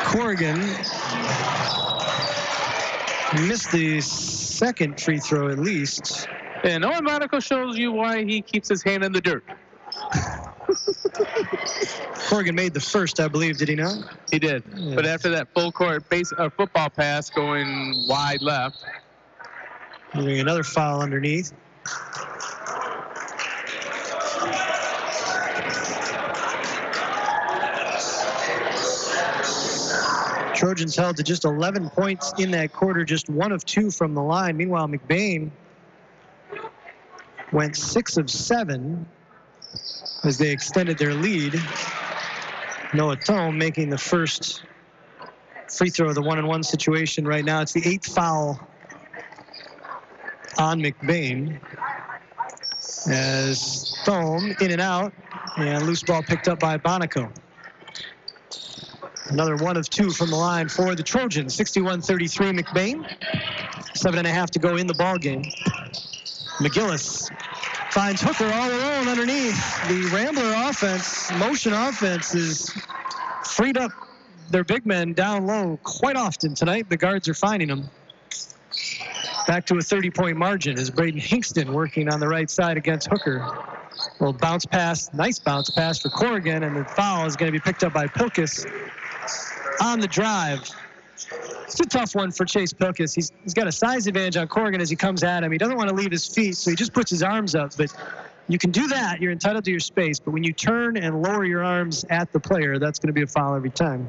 Corrigan missed the second free throw at least. And Owen Monaco shows you why he keeps his hand in the dirt. Corrigan made the first, I believe, did he not? He did. Yeah. But after that full court football pass going wide left. Getting another foul underneath. Trojans held to just 11 points in that quarter, just 1 of 2 from the line. Meanwhile, McBain went 6 of 7 as they extended their lead. Noah Thome making the first free throw of the 1-on-1 situation right now. It's the 8th foul on McBain as Thome in and out, and loose ball picked up by Bonico. Another 1 of 2 from the line for the Trojans. 61-33 McBain. 7.5 to go in the ball game. McGillis finds Hooker all alone underneath. The Rambler offense, motion offense, is freed up their big men down low quite often tonight. The guards are finding them. Back to a 30-point margin as Braden Hingston working on the right side against Hooker. Little bounce pass, nice bounce pass for Corrigan, and the foul is going to be picked up by Pilkus on the drive. It's a tough one for Chase Pilkus. He's got a size advantage on Corrigan as he comes at him. He doesn't want to leave his feet, so he just puts his arms up. But you can do that. You're entitled to your space. But when you turn and lower your arms at the player, that's going to be a foul every time.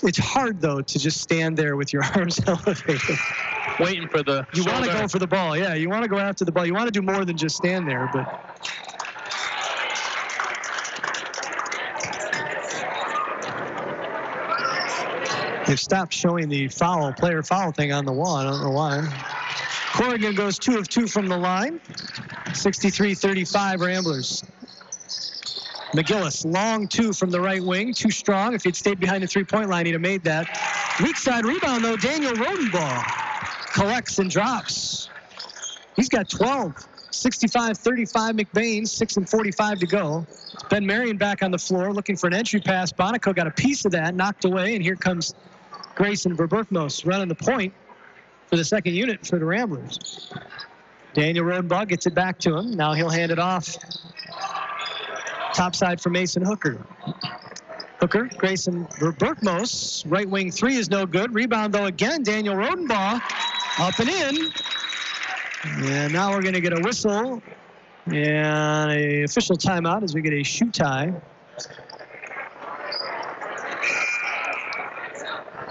It's hard, though, to just stand there with your arms elevated. Waiting for the You want to go for the ball. Yeah, you want to go after the ball. You want to do more than just stand there. But they've stopped showing the player foul thing on the wall. I don't know why. Corrigan goes 2 of 2 from the line. 63-35 Ramblers. McGillis, long 2 from the right wing, too strong. If he'd stayed behind the three-point line, he'd have made that. Weak side rebound, though. Daniel Rodenbaugh collects and drops. He's got 12. 65-35 McBain, 6:45 to go. Ben Marion back on the floor looking for an entry pass. Bonico got a piece of that, knocked away, and here comes Grayson Verberkmos running the point for the second unit for the Ramblers. Daniel Rodenbaugh gets it back to him. Now he'll hand it off. Top side for Mason Hooker. Hooker, Grayson Verberkmos. Right wing 3 is no good. Rebound, though, again. Daniel Rodenbaugh up and in. And now we're going to get a whistle and an official timeout as we get a shoe tie.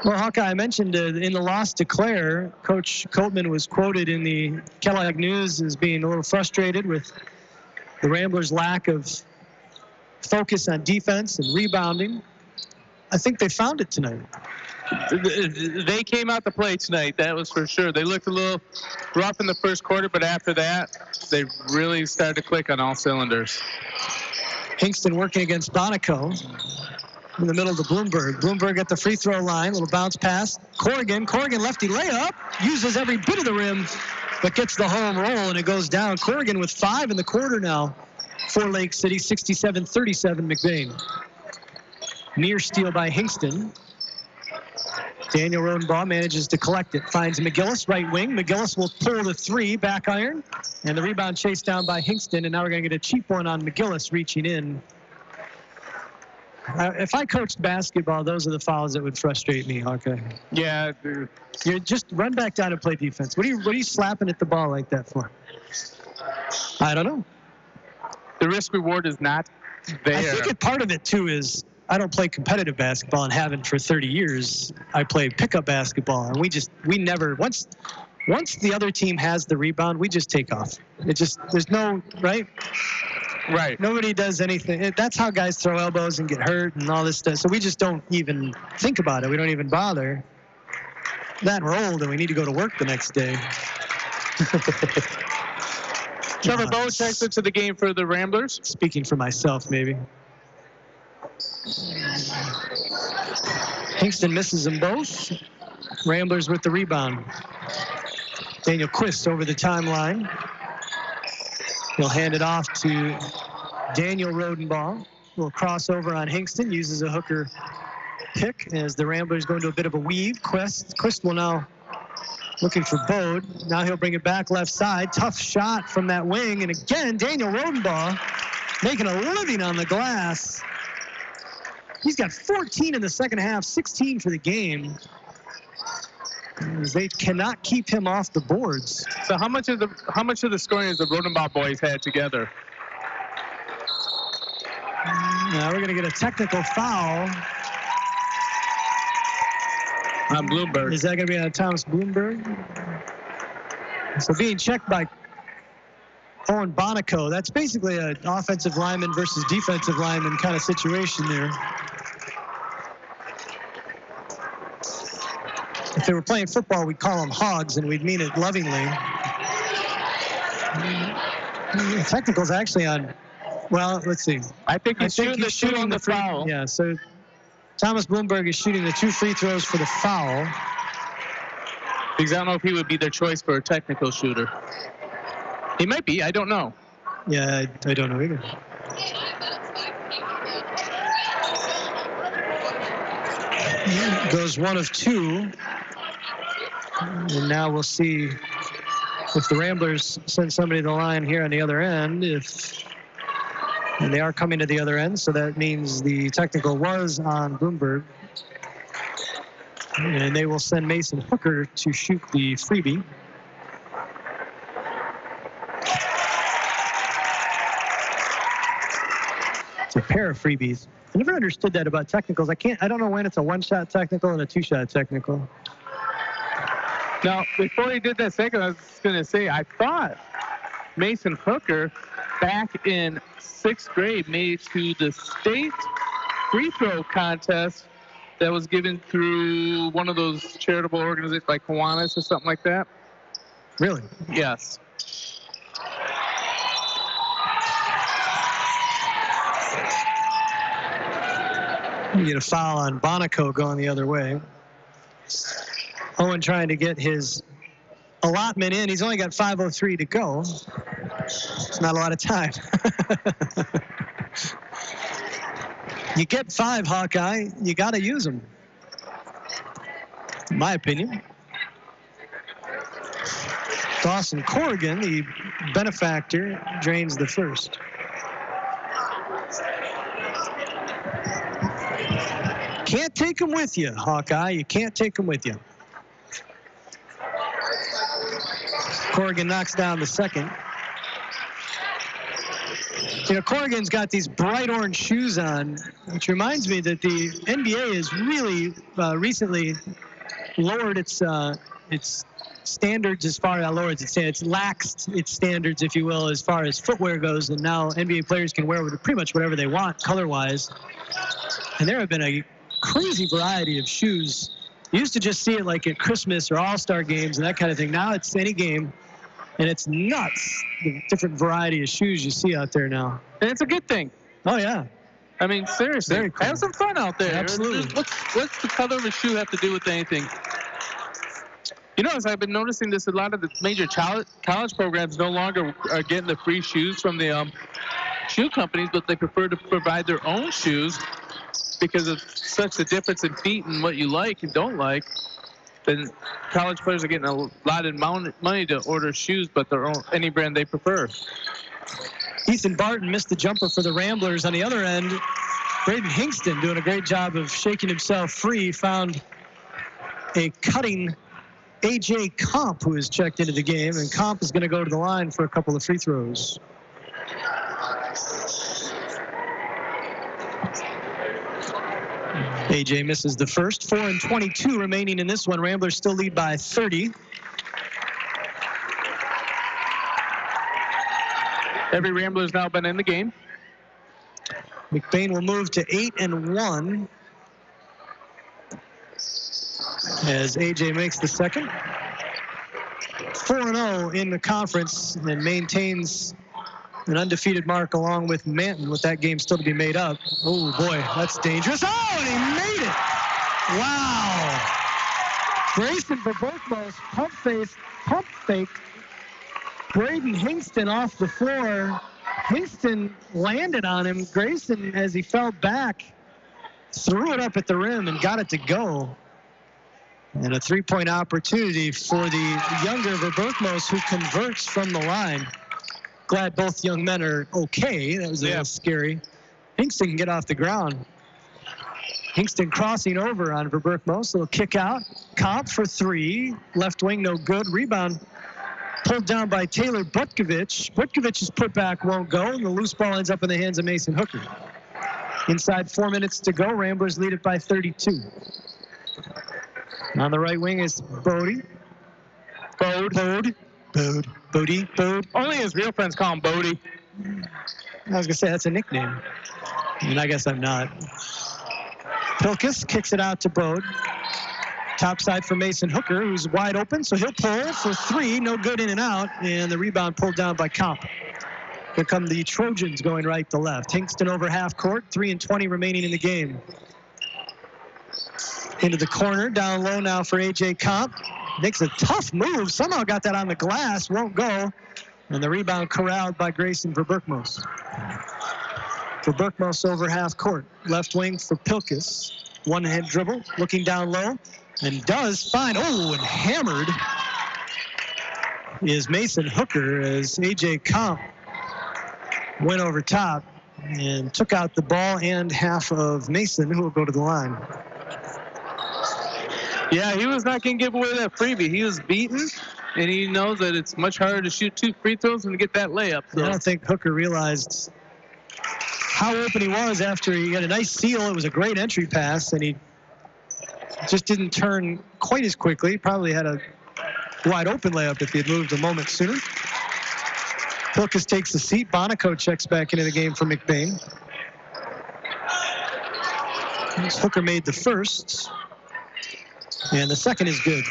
Well, Hawkeye, I mentioned in the loss to Clare, Coach Coatman was quoted in the Kellogg News as being a little frustrated with the Ramblers' lack of focus on defense and rebounding. I think they found it tonight. They came out to play tonight, that was for sure. They looked a little rough in the first quarter, but after that, they really started to click on all cylinders. Hingston working against Bonico in the middle to Bloomberg. Bloomberg at the free throw line, little bounce pass. Corrigan lefty layup, uses every bit of the rim, but gets the home roll, and it goes down. Corrigan with 5 in the quarter now for Lake City, 67-37 McBain. Near steal by Hingston. Daniel Rodenbaugh manages to collect it. Finds McGillis, right wing. McGillis will pull the 3, back iron. And the rebound chased down by Hingston. And now we're going to get a cheap one on McGillis reaching in. If I coached basketball, those are the fouls that would frustrate me, Hawkeye. Yeah. You just run back down and play defense. What are you slapping at the ball like that for? I don't know. The risk reward is not there. I think part of it, too, is I don't play competitive basketball and haven't for 30 years. I play pickup basketball, and we never, once the other team has the rebound, we just take off. There's no, right? Right. Nobody does anything. That's how guys throw elbows and get hurt and all this stuff. So we just don't even think about it. We don't even bother. That we're old and we need to go to work the next day. Trevor Bowe checks into the game for the Ramblers. Speaking for myself, maybe. Kingston misses them both. Ramblers with the rebound. Daniel Quist over the timeline. He'll hand it off to Daniel Rodenbaugh. Will crossover on Hingston, uses a hooker pick as the Ramblers go into a bit of a weave. Quist will now looking for Bode. Now he'll bring it back left side. Tough shot from that wing. And again, Daniel Rodenbaugh making a living on the glass. He's got 14 in the second half, 16 for the game. They cannot keep him off the boards. So how much of the scoring has the Rodenbaugh boys had together? Now we're going to get a technical foul on Bloomberg. Is that going to be on Thomas Bloomberg? So being checked by Owen Bonico. That's basically an offensive lineman versus defensive lineman kind of situation there. If they were playing football, we'd call them hogs, and we'd mean it lovingly. The technical's actually on, well, let's see. I think he's shooting the foul. Yeah, so Thomas Bloomberg is shooting the 2 free throws for the foul. Because I don't know if he would be their choice for a technical shooter. He might be, I don't know. Yeah, I don't know either. Goes 1 of 2. And now we'll see if the Ramblers send somebody to the line here on the other end. And they are coming to the other end, so that means the technical was on Bloomberg. And they will send Mason Hooker to shoot the freebie. It's a pair of freebies. I never understood that about technicals. I don't know when it's a 1-shot technical and a 2-shot technical. Now, before he did that second, I was going to say, I thought Mason Hooker, back in 6th grade, made it to the state free throw contest that was given through one of those charitable organizations like Kiwanis or something like that. Really? Yes. You get a foul on Bonico going the other way. Owen trying to get his allotment in. He's only got 5:03 to go. It's not a lot of time. You get 5, Hawkeye. You got to use them. In my opinion. Dawson Corrigan, the benefactor, drains the first. Can't take them with you, Hawkeye. You can't take them with you. Corrigan knocks down the second. You know, Corrigan's got these bright orange shoes on, which reminds me that the NBA has really recently lowered its standards as far as it's laxed its standards, if you will, as far as footwear goes, and now NBA players can wear pretty much whatever they want color-wise. And there have been a crazy variety of shoes. You used to just see it like at Christmas or All-Star games and that kind of thing. Now it's any game, and it's nuts, the different variety of shoes you see out there now. And it's a good thing. Oh, yeah. I mean, seriously, Very cool. Have some fun out there. Absolutely. What's the color of a shoe have to do with anything? You know, as I've been noticing this, a lot of the major college programs no longer are getting the free shoes from the shoe companies, but they prefer to provide their own shoes because of such a difference in feet and what you like and don't like. Then college players are getting a lot of money to order shoes, but their own, any brand they prefer. Ethan Barton missed the jumper for the Ramblers. On the other end, Braden Hingston doing a great job of shaking himself free, found a cutting A.J. Comp, who is checked into the game, and Comp is going to go to the line for a couple of free throws. A.J. misses the first. 4 and 22 remaining in this one. Ramblers still lead by 30. Every Rambler's now been in the game. McBain will move to 8 and 1. as AJ makes the second. 4-0 in the conference and maintains an undefeated mark along with Manton, with that game still to be made up. Oh boy, that's dangerous. Oh, and he made it. Wow. Grayson Verberkmos pump fake. Braden Hingston off the floor. Hingston landed on him. Grayson, as he fell back, threw it up at the rim and got it to go. And a three-point opportunity for the younger Verberkmos, who converts from the line. Glad both young men are okay. That was a little scary. Hingston can get off the ground. Hingston crossing over on Verberkmos. Little kick out. Comp for three. Left wing, no good. Rebound pulled down by Taylor Butkovich. Butkovich's putback won't go, and the loose ball ends up in the hands of Mason Hooker. Inside 4 minutes to go. Ramblers lead it by 32. On the right wing is Bodie. Bode. Only his real friends call him Bodie. I was going to say, that's a nickname. And I guess I'm not. Pilkus kicks it out to Bode. Top side for Mason Hooker, who's wide open, so he'll pull for three. No good, in and out. And the rebound pulled down by Comp. Here come the Trojans going right to left. Hingston over half court, 3:20 remaining in the game. Into the corner, down low now for A.J. Comp. Makes a tough move. Somehow got that on the glass. Won't go. And the rebound corralled by Grayson Verberkmos. Verberkmos over half court. Left wing for Pilkus. One-hand dribble. Looking down low. And does find. Oh, and hammered is Mason Hooker as A.J. Comp went over top and took out the ball and half of Mason, who will go to the line. Yeah, he was not going to give away that freebie. He was beaten, and he knows that it's much harder to shoot 2 free throws than to get that layup. So. I don't think Hooker realized how open he was after he got a nice seal. It was a great entry pass, and he just didn't turn quite as quickly. Probably had a wide open layup if he had moved a moment sooner. Pilkus takes the seat. Bonico checks back into the game for McBain. Hooker made the first. And the second is good.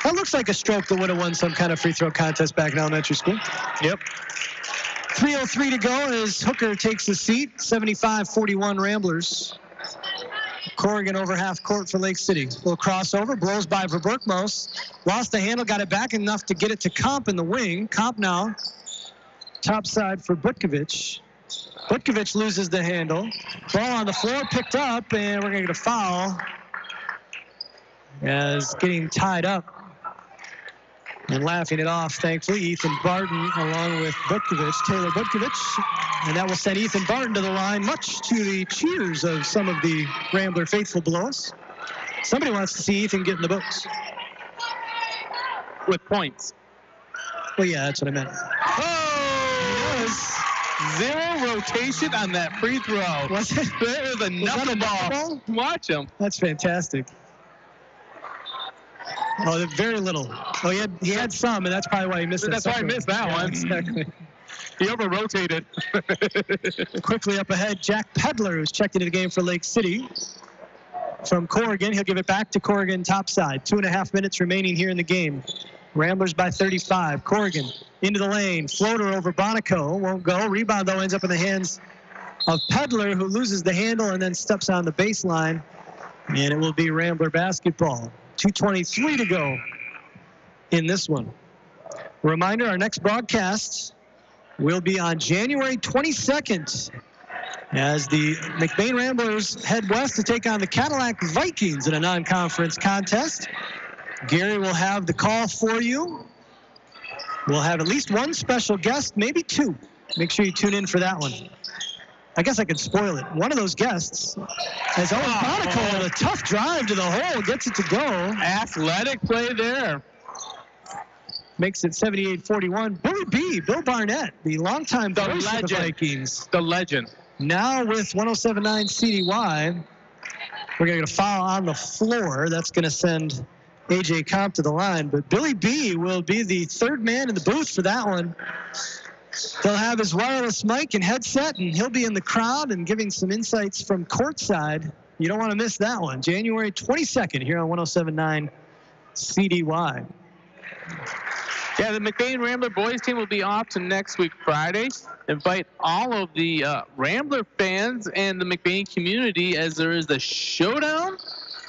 That looks like a stroke that would have won some kind of free throw contest back in elementary school. Yep. 3:03 to go as Hooker takes the seat. 75-41 Ramblers. Corrigan over half court for Lake City. Little crossover, blows by Verberkmos. Lost the handle, got it back enough to get it to Comp in the wing. Comp now top side for Butkovich. Butkovich loses the handle. Ball on the floor, picked up, and we're going to get a foul. As getting tied up and laughing it off, thankfully, Ethan Barton along with Butkovich, Taylor Butkovich. And that will send Ethan Barton to the line, much to the cheers of some of the Rambler faithful below us. Somebody wants to see Ethan get in the books. With points. Well, yeah, that's what I meant. Oh! Zero rotation on that free throw. Was it? There is a knuckleball. Watch him. That's fantastic. Oh, very little. Oh, he had some, and that's probably why he missed that. That's why he missed that one. Exactly. He over-rotated. Quickly up ahead, Jack Pedler, who's checked into the game for Lake City. From Corrigan, he'll give it back to Corrigan topside. 2.5 minutes remaining here in the game. Ramblers by 35. Corrigan into the lane. Floater over Bonico. Won't go. Rebound, though, ends up in the hands of Pedler, who loses the handle and then steps on the baseline. And it will be Rambler basketball. 2:23 to go in this one. Reminder, our next broadcast will be on January 22nd as the McBain Ramblers head west to take on the Cadillac Vikings in a non-conference contest. Gary will have the call for you. We'll have at least one special guest, maybe two. Make sure you tune in for that one. I guess I could spoil it. One of those guests, as Owen Bonico with a tough drive to the hole, gets it to go. Athletic play there. Makes it 78-41. Billy B, Bill Barnett, the longtime voice of the Vikings. The legend. Now with 107.9 CDY, we're going to get a foul on the floor. That's going to send A.J. Comp to the line. But Billy B will be the third man in the booth for that one. He'll have his wireless mic and headset, and he'll be in the crowd and giving some insights from courtside. You don't want to miss that one. January 22nd here on 107.9 CDY. Yeah, the McBain Rambler boys team will be off to next week, Friday. Invite all of the Rambler fans and the McBain community as there is a showdown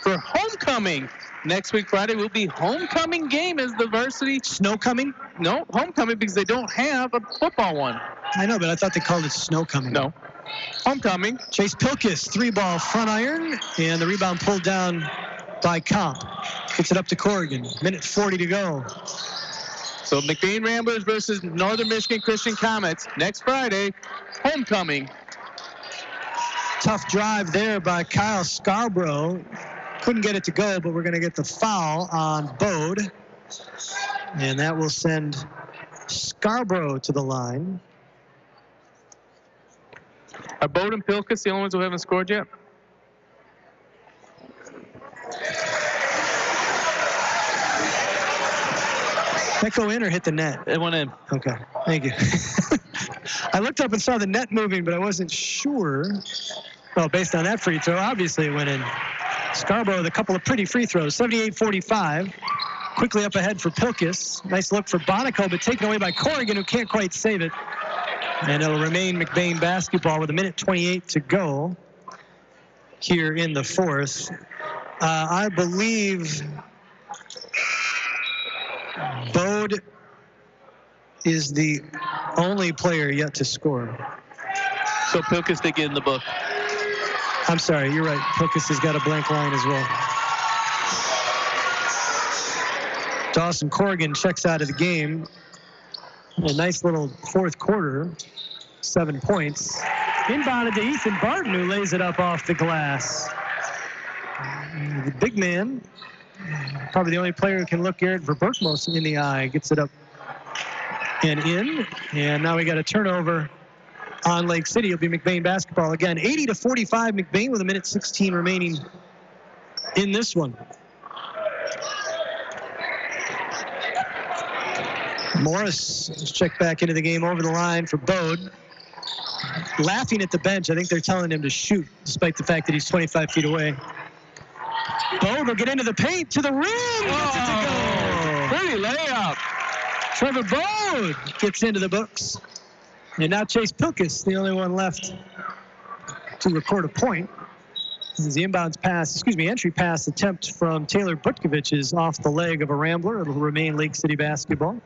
for homecoming. Next week, Friday, will be homecoming game as the varsity. Snow coming? No, homecoming because they don't have a football one. I know, but I thought they called it snow coming. No. Homecoming. Chase Pilkus, 3-ball front iron, and the rebound pulled down by Comp. Gets it up to Corrigan. Minute 40 to go. So McBain Ramblers versus Northern Michigan Christian Comets next Friday. Homecoming. Tough drive there by Kyle Scarborough. Couldn't get it to go, but we're going to get the foul on Bode. And that will send Scarborough to the line. Are Bode and Pilkus the only ones who haven't scored yet? Did that go in or hit the net? It went in. Okay, thank you. I looked up and saw the net moving, but I wasn't sure. Well, based on that free throw, obviously it went in. Scarborough with a couple of pretty free throws, 78-45. Quickly up ahead for Pilkus. Nice look for Bonico, but taken away by Corrigan, who can't quite save it. And it'll remain McBain basketball with 1:28 to go here in the fourth. I believe Bode is the only player yet to score. So Pilkus did get in the book. I'm sorry, you're right. Pilkus has got a blank line as well. Dawson Corrigan checks out of the game. A nice little fourth quarter, 7 points. Inbounded to Ethan Barton, who lays it up off the glass. The big man, probably the only player who can look Garrett Verberkmos in the eye, gets it up and in. And now we got a turnover on Lake City. It'll be McBain basketball again. 80-45 McBain with 1:16 remaining in this one. Morris has checked back into the game over the line for Bode. Laughing at the bench. I think they're telling him to shoot, despite the fact that he's 25 feet away. Bode will get into the paint to the rim. Gets it to go. Pretty layup. Trevor Bode gets into the books. And now Chase Pilkus, the only one left to record a point. This is the entry pass attempt from Taylor Butkovich is off the leg of a Rambler. It'll remain Lake City basketball.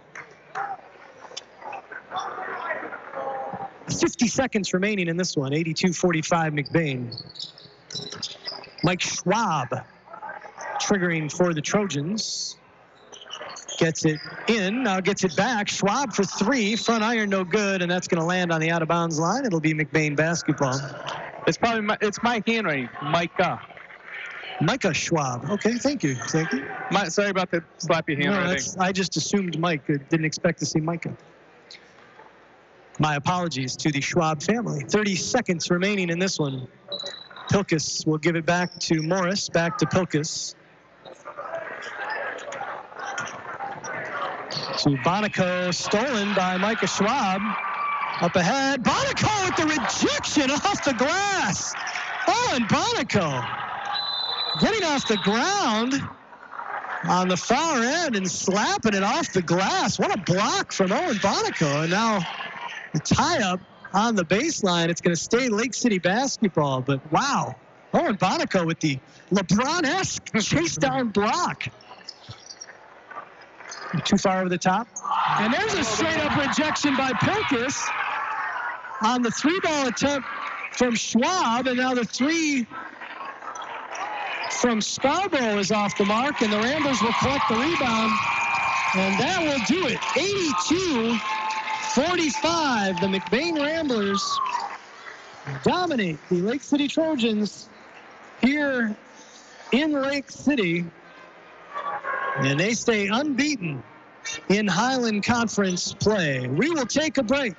50 seconds remaining in this one, 82-45 McBain. Mike Schwab triggering for the Trojans. Gets it in, now gets it back. Schwab for three, front iron no good, and that's going to land on the out of bounds line. It'll be McBain basketball. It's probably it's my handwriting, Micah Schwab. Okay, thank you. Sorry about the sloppy handwriting. No, I just assumed Mike. Didn't expect to see Micah. My apologies to the Schwab family. 30 seconds remaining in this one. Pilkus will give it back to Morris, back to Pilkus. To Bonico, stolen by Micah Schwab. Up ahead, Bonico with the rejection off the glass. Owen Bonico getting off the ground on the far end and slapping it off the glass. What a block from Owen Bonico. And now the tie-up on the baseline. It's going to stay Lake City basketball, but wow. Owen Bonico with the LeBron-esque chase-down block. Too far over the top. And there's a straight-up rejection by Pilkus on the three-ball attempt from Schwab, and now the three from Scarborough is off the mark, and the Ramblers will collect the rebound, and that will do it. 82-45. The McBain Ramblers dominate the Lake City Trojans here in Lake City. And they stay unbeaten in Highland Conference play. We will take a break,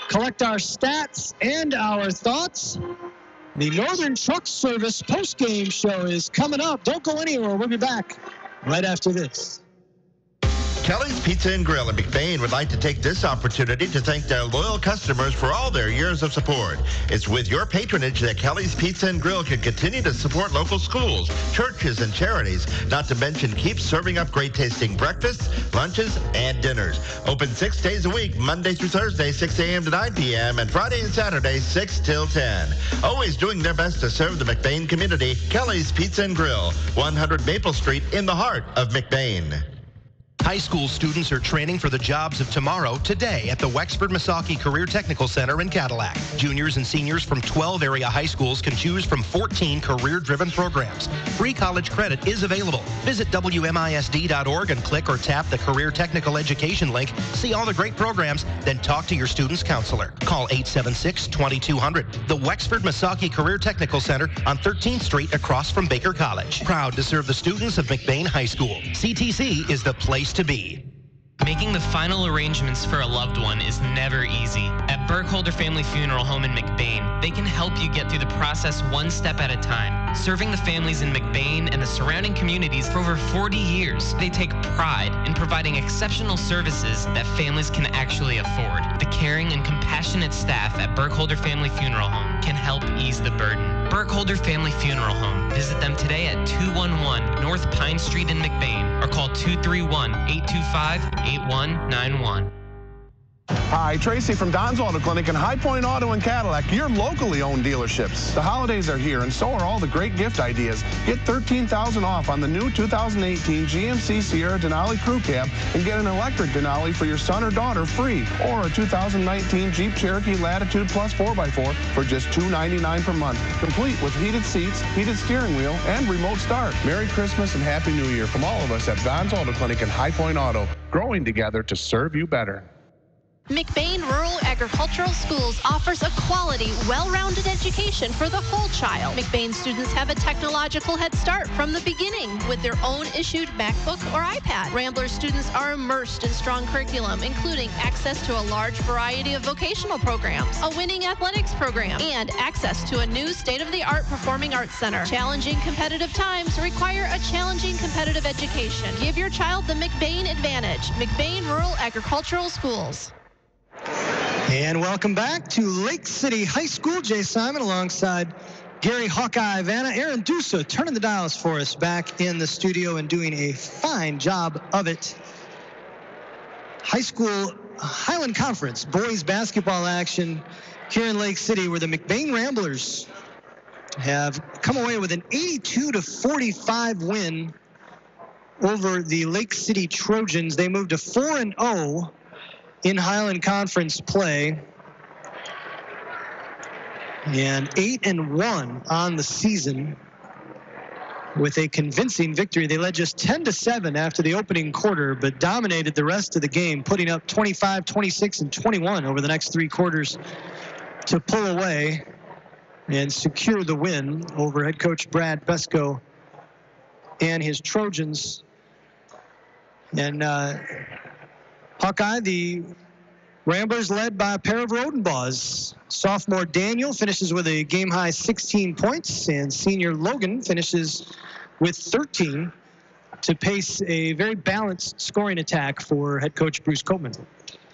collect our stats and our thoughts. The Northern Truck Service post-game show is coming up. Don't go anywhere. We'll be back right after this. Kelly's Pizza and Grill in McBain would like to take this opportunity to thank their loyal customers for all their years of support. It's with your patronage that Kelly's Pizza and Grill can continue to support local schools, churches, and charities, not to mention keep serving up great tasting breakfasts, lunches, and dinners. Open 6 days a week, Monday through Thursday, 6 a.m. to 9 p.m., and Friday and Saturday, 6 till 10. Always doing their best to serve the McBain community. Kelly's Pizza and Grill, 100 Maple Street in the heart of McBain. High school students are training for the jobs of tomorrow today at the Wexford-Missaukee Career Technical Center in Cadillac. Juniors and seniors from 12 area high schools can choose from 14 career-driven programs. Free college credit is available. Visit WMISD.org and click or tap the Career Technical Education link. See all the great programs, then talk to your student's counselor. Call 876-2200. The Wexford-Missaukee Career Technical Center on 13th Street across from Baker College. Proud to serve the students of McBain High School. CTC is the place to be. Making the final arrangements for a loved one is never easy. At Burkholder Family Funeral Home in McBain, they can help you get through the process one step at a time. Serving the families in McBain and the surrounding communities for over 40 years, they take pride in providing exceptional services that families can actually afford. The caring and compassionate staff at Burkholder Family Funeral Home can help ease the burden. Burkholder Family Funeral Home. Visit them today at 211 North Pine Street in McBain or call 231-825-8191. Hi, Tracy from Don's Auto Clinic and High Point Auto and Cadillac, your locally owned dealerships. The holidays are here, and so are all the great gift ideas. Get $13,000 off on the new 2018 GMC Sierra Denali Crew Cab and get an electric Denali for your son or daughter free, or a 2019 Jeep Cherokee Latitude Plus 4x4 for just $299 per month, complete with heated seats, heated steering wheel, and remote start. Merry Christmas and Happy New Year from all of us at Don's Auto Clinic and High Point Auto, growing together to serve you better. McBain Rural Agricultural Schools offers a quality, well-rounded education for the whole child. McBain students have a technological head start from the beginning with their own issued MacBook or iPad. Rambler students are immersed in strong curriculum, including access to a large variety of vocational programs, a winning athletics program, and access to a new state-of-the-art performing arts center. Challenging competitive times require a challenging competitive education. Give your child the McBain advantage. McBain Rural Agricultural Schools. And welcome back to Lake City High School. Jay Simon alongside Gary Hawkeye Vanna. Aaron Dusa turning the dials for us back in the studio and doing a fine job of it. High school Highland Conference boys basketball action here in Lake City, where the McBain Ramblers have come away with an 82-45 win over the Lake City Trojans. They moved to 4-0 in Highland Conference play, and 8-1 on the season with a convincing victory. They led just 10-7 after the opening quarter, but dominated the rest of the game, putting up 25, 26, and 21 over the next 3 quarters to pull away and secure the win over head coach Brad Besko and his Trojans. And Hawkeye, the Ramblers led by a pair of Rodenbaugh. Sophomore Daniel finishes with a game-high 16 points, and senior Logan finishes with 13 to pace a very balanced scoring attack for head coach Bruce Copeman.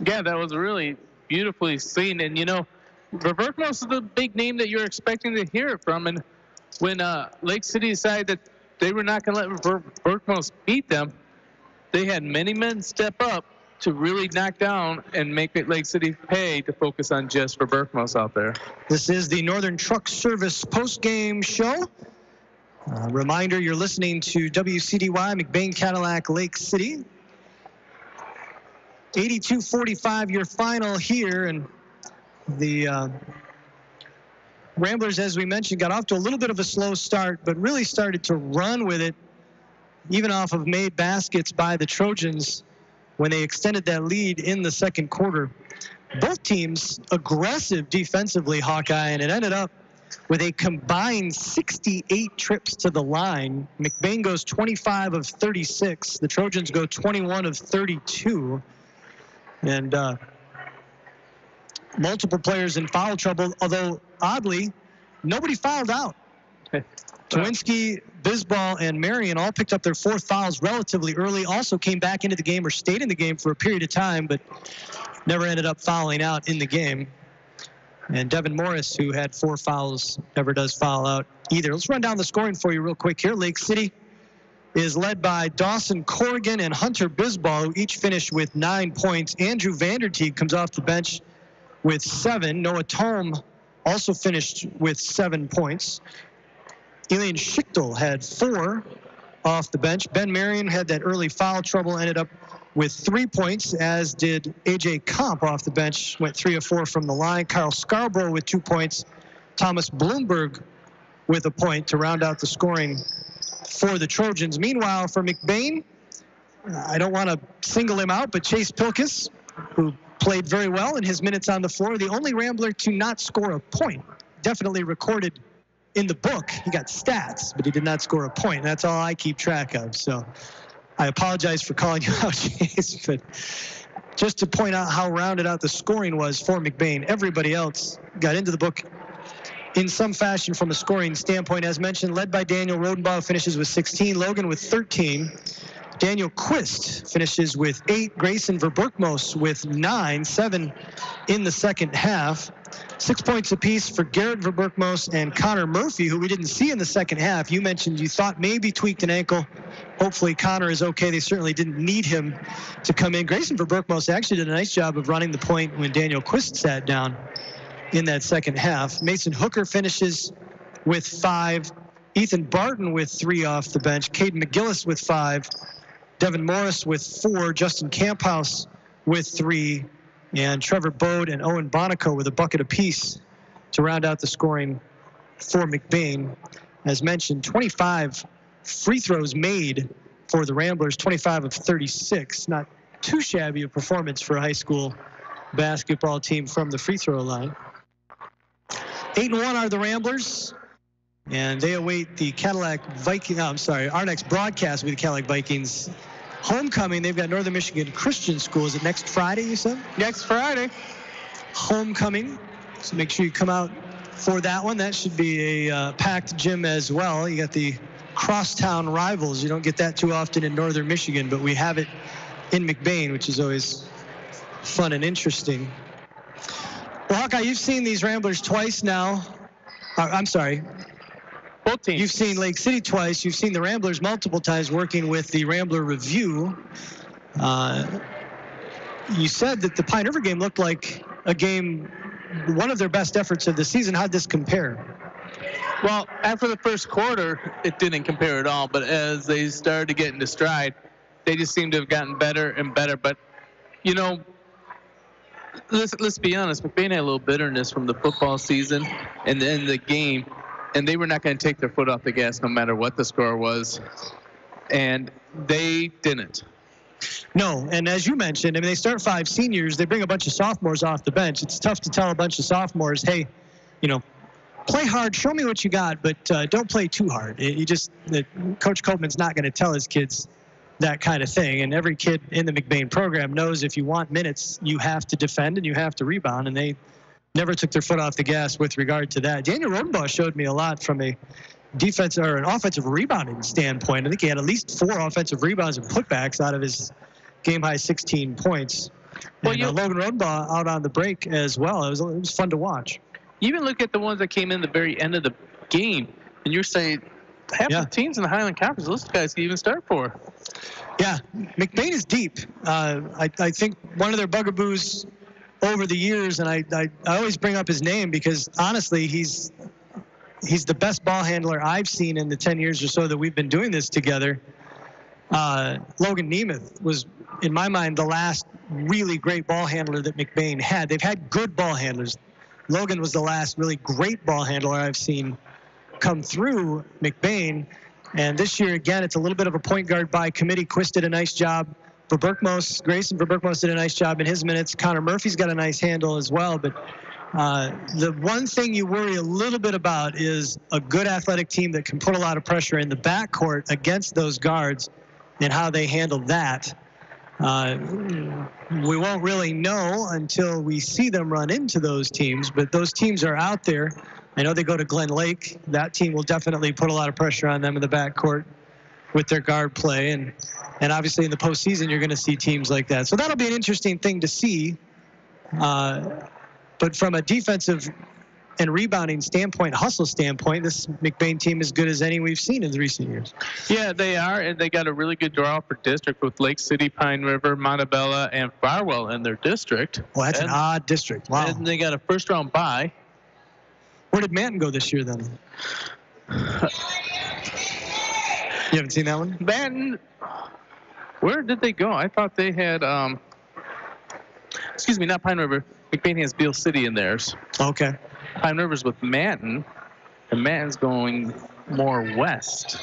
Yeah, that was really beautifully seen. And, you know, Verberkmos is the big name that you're expecting to hear it from. And when Lake City decided that they were not going to let Verberkmos beat them, they had many men step up to really knock down and make it Lake City pay to focus on just Verberkmos out there. This is the Northern Truck Service post-game show. Reminder, you're listening to WCDY McBain Cadillac Lake City. 82-45 your final here, and the Ramblers, as we mentioned, got off to a little bit of a slow start, but really started to run with it, even off of made baskets by the Trojans when they extended that lead in the second quarter. Both teams aggressive defensively, Hawkeye, and it ended up with a combined 68 trips to the line. McBain goes 25 of 36. The Trojans go 21 of 32. And multiple players in foul trouble, although oddly, nobody fouled out. Towinski, Bisbal, and Marion all picked up their 4th fouls relatively early, also came back into the game or stayed in the game for a period of time, but never ended up fouling out in the game. And Devin Morris, who had 4 fouls, never does foul out either. Let's run down the scoring for you real quick here. Lake City is led by Dawson Corrigan and Hunter Bisbal, who each finished with 9 points. Andrew Vanderteeg comes off the bench with 7. Noah Tome also finished with 7 points. Elaine Schichtel had 4 off the bench. Ben Marion had that early foul trouble, ended up with 3 points, as did A.J. Comp off the bench, went 3 of 4 from the line. Carl Scarborough with 2 points. Thomas Bloomberg with a point to round out the scoring for the Trojans. Meanwhile, for McBain, I don't want to single him out, but Chase Pilkus, who played very well in his minutes on the floor, the only Rambler to not score a point. Definitely recorded in the book. He got stats, but he did not score a point. That's all I keep track of. So I apologize for calling you out, Chase, but just to point out how rounded out the scoring was for McBain. Everybody else got into the book in some fashion from a scoring standpoint. As mentioned, led by Daniel Rodenbaugh, finishes with 16. Logan with 13. Daniel Quist finishes with 8. Grayson Verberkmos with 9, 7 in the second half. 6 points apiece for Garrett Verberkmos and Connor Murphy, who we didn't see in the second half. You mentioned you thought maybe tweaked an ankle. Hopefully Connor is okay. They certainly didn't need him to come in. Grayson Verberkmos actually did a nice job of running the point when Daniel Quist sat down in that second half. Mason Hooker finishes with 5. Ethan Barton with 3 off the bench. Caden McGillis with 5. Devin Morris with 4. Justin Camphouse with 3. And Trevor Bode and Owen Bonico with a bucket apiece to round out the scoring for McBain. As mentioned, 25 free throws made for the Ramblers, 25 of 36. Not too shabby a performance for a high school basketball team from the free throw line. 8-1 are the Ramblers, and they await the Cadillac Viking. Our next broadcast with the Cadillac Vikings homecoming. They've got Northern Michigan Christian School. Is it next Friday, you said? Next Friday. Homecoming. So make sure you come out for that one. That should be a packed gym as well. You got the crosstown rivals. You don't get that too often in Northern Michigan, but we have it in McBain, which is always fun and interesting. Well, Hawkeye, you've seen these Ramblers twice now. I'm sorry. Both teams. You've seen Lake City twice. You've seen the Ramblers multiple times working with the Rambler Review. You said that the Pine River game looked like a game, one of their best efforts of the season. How'd this compare? Well, after the first quarter, it didn't compare at all. But as they started to get into stride, they just seemed to have gotten better and better. But, you know, let's be honest. McBain had a little bitterness from the football season and then the game. And they were not going to take their foot off the gas no matter what the score was. And they didn't. No, and as you mentioned, I mean, they start 5 seniors. They bring a bunch of sophomores off the bench. It's tough to tell a bunch of sophomores, hey, you know, play hard, show me what you got, but don't play too hard. Coach Copeman's not going to tell his kids that kind of thing. And every kid in the McBain program knows if you want minutes, you have to defend and you have to rebound. And they never took their foot off the gas with regard to that. Daniel Rodenbaugh showed me a lot from a defense or an offensive rebounding standpoint. I think he had at least 4 offensive rebounds and putbacks out of his game-high 16 points. Well, and Logan Rodenbaugh out on the break as well. It was fun to watch. You even look at the ones that came in the very end of the game, and you're saying half the teams in the Highland Conference, those guys can even start for. Yeah, McBain is deep. I think one of their bugaboos over the years, and I always bring up his name because honestly he's the best ball handler I've seen in the 10 years or so that we've been doing this together. Logan Nemeth was, in my mind, the last really great ball handler that McBain had. They've had good ball handlers. Logan was the last really great ball handler I've seen come through McBain. And this year, again, it's a little bit of a point guard by committee. Quist did a nice job. Grayson Verberkmos did a nice job in his minutes. Connor Murphy's got a nice handle as well. But the one thing you worry a little bit about is a good athletic team that can put a lot of pressure in the backcourt against those guards and how they handle that. We won't really know until we see them run into those teams, but those teams are out there. I know they go to Glen Lake. That team will definitely put a lot of pressure on them in the backcourt with their guard play. And obviously in the postseason, you're going to see teams like that. So that'll be an interesting thing to see. But from a defensive and rebounding standpoint, hustle standpoint, this McBain team is good as any we've seen in the recent years. Yeah, they are, and they got a really good draw for district with Lake City, Pine River, Montebello, and Farwell in their district. Well, that's an odd district. Wow. And they got a first-round bye. Where did Manton go this year, then? You haven't seen that one? Manton, where did they go? I thought they had, excuse me, not Pine River. McBain has Beale City in theirs. Okay. Pine River's with Manton, and Manton's going more west.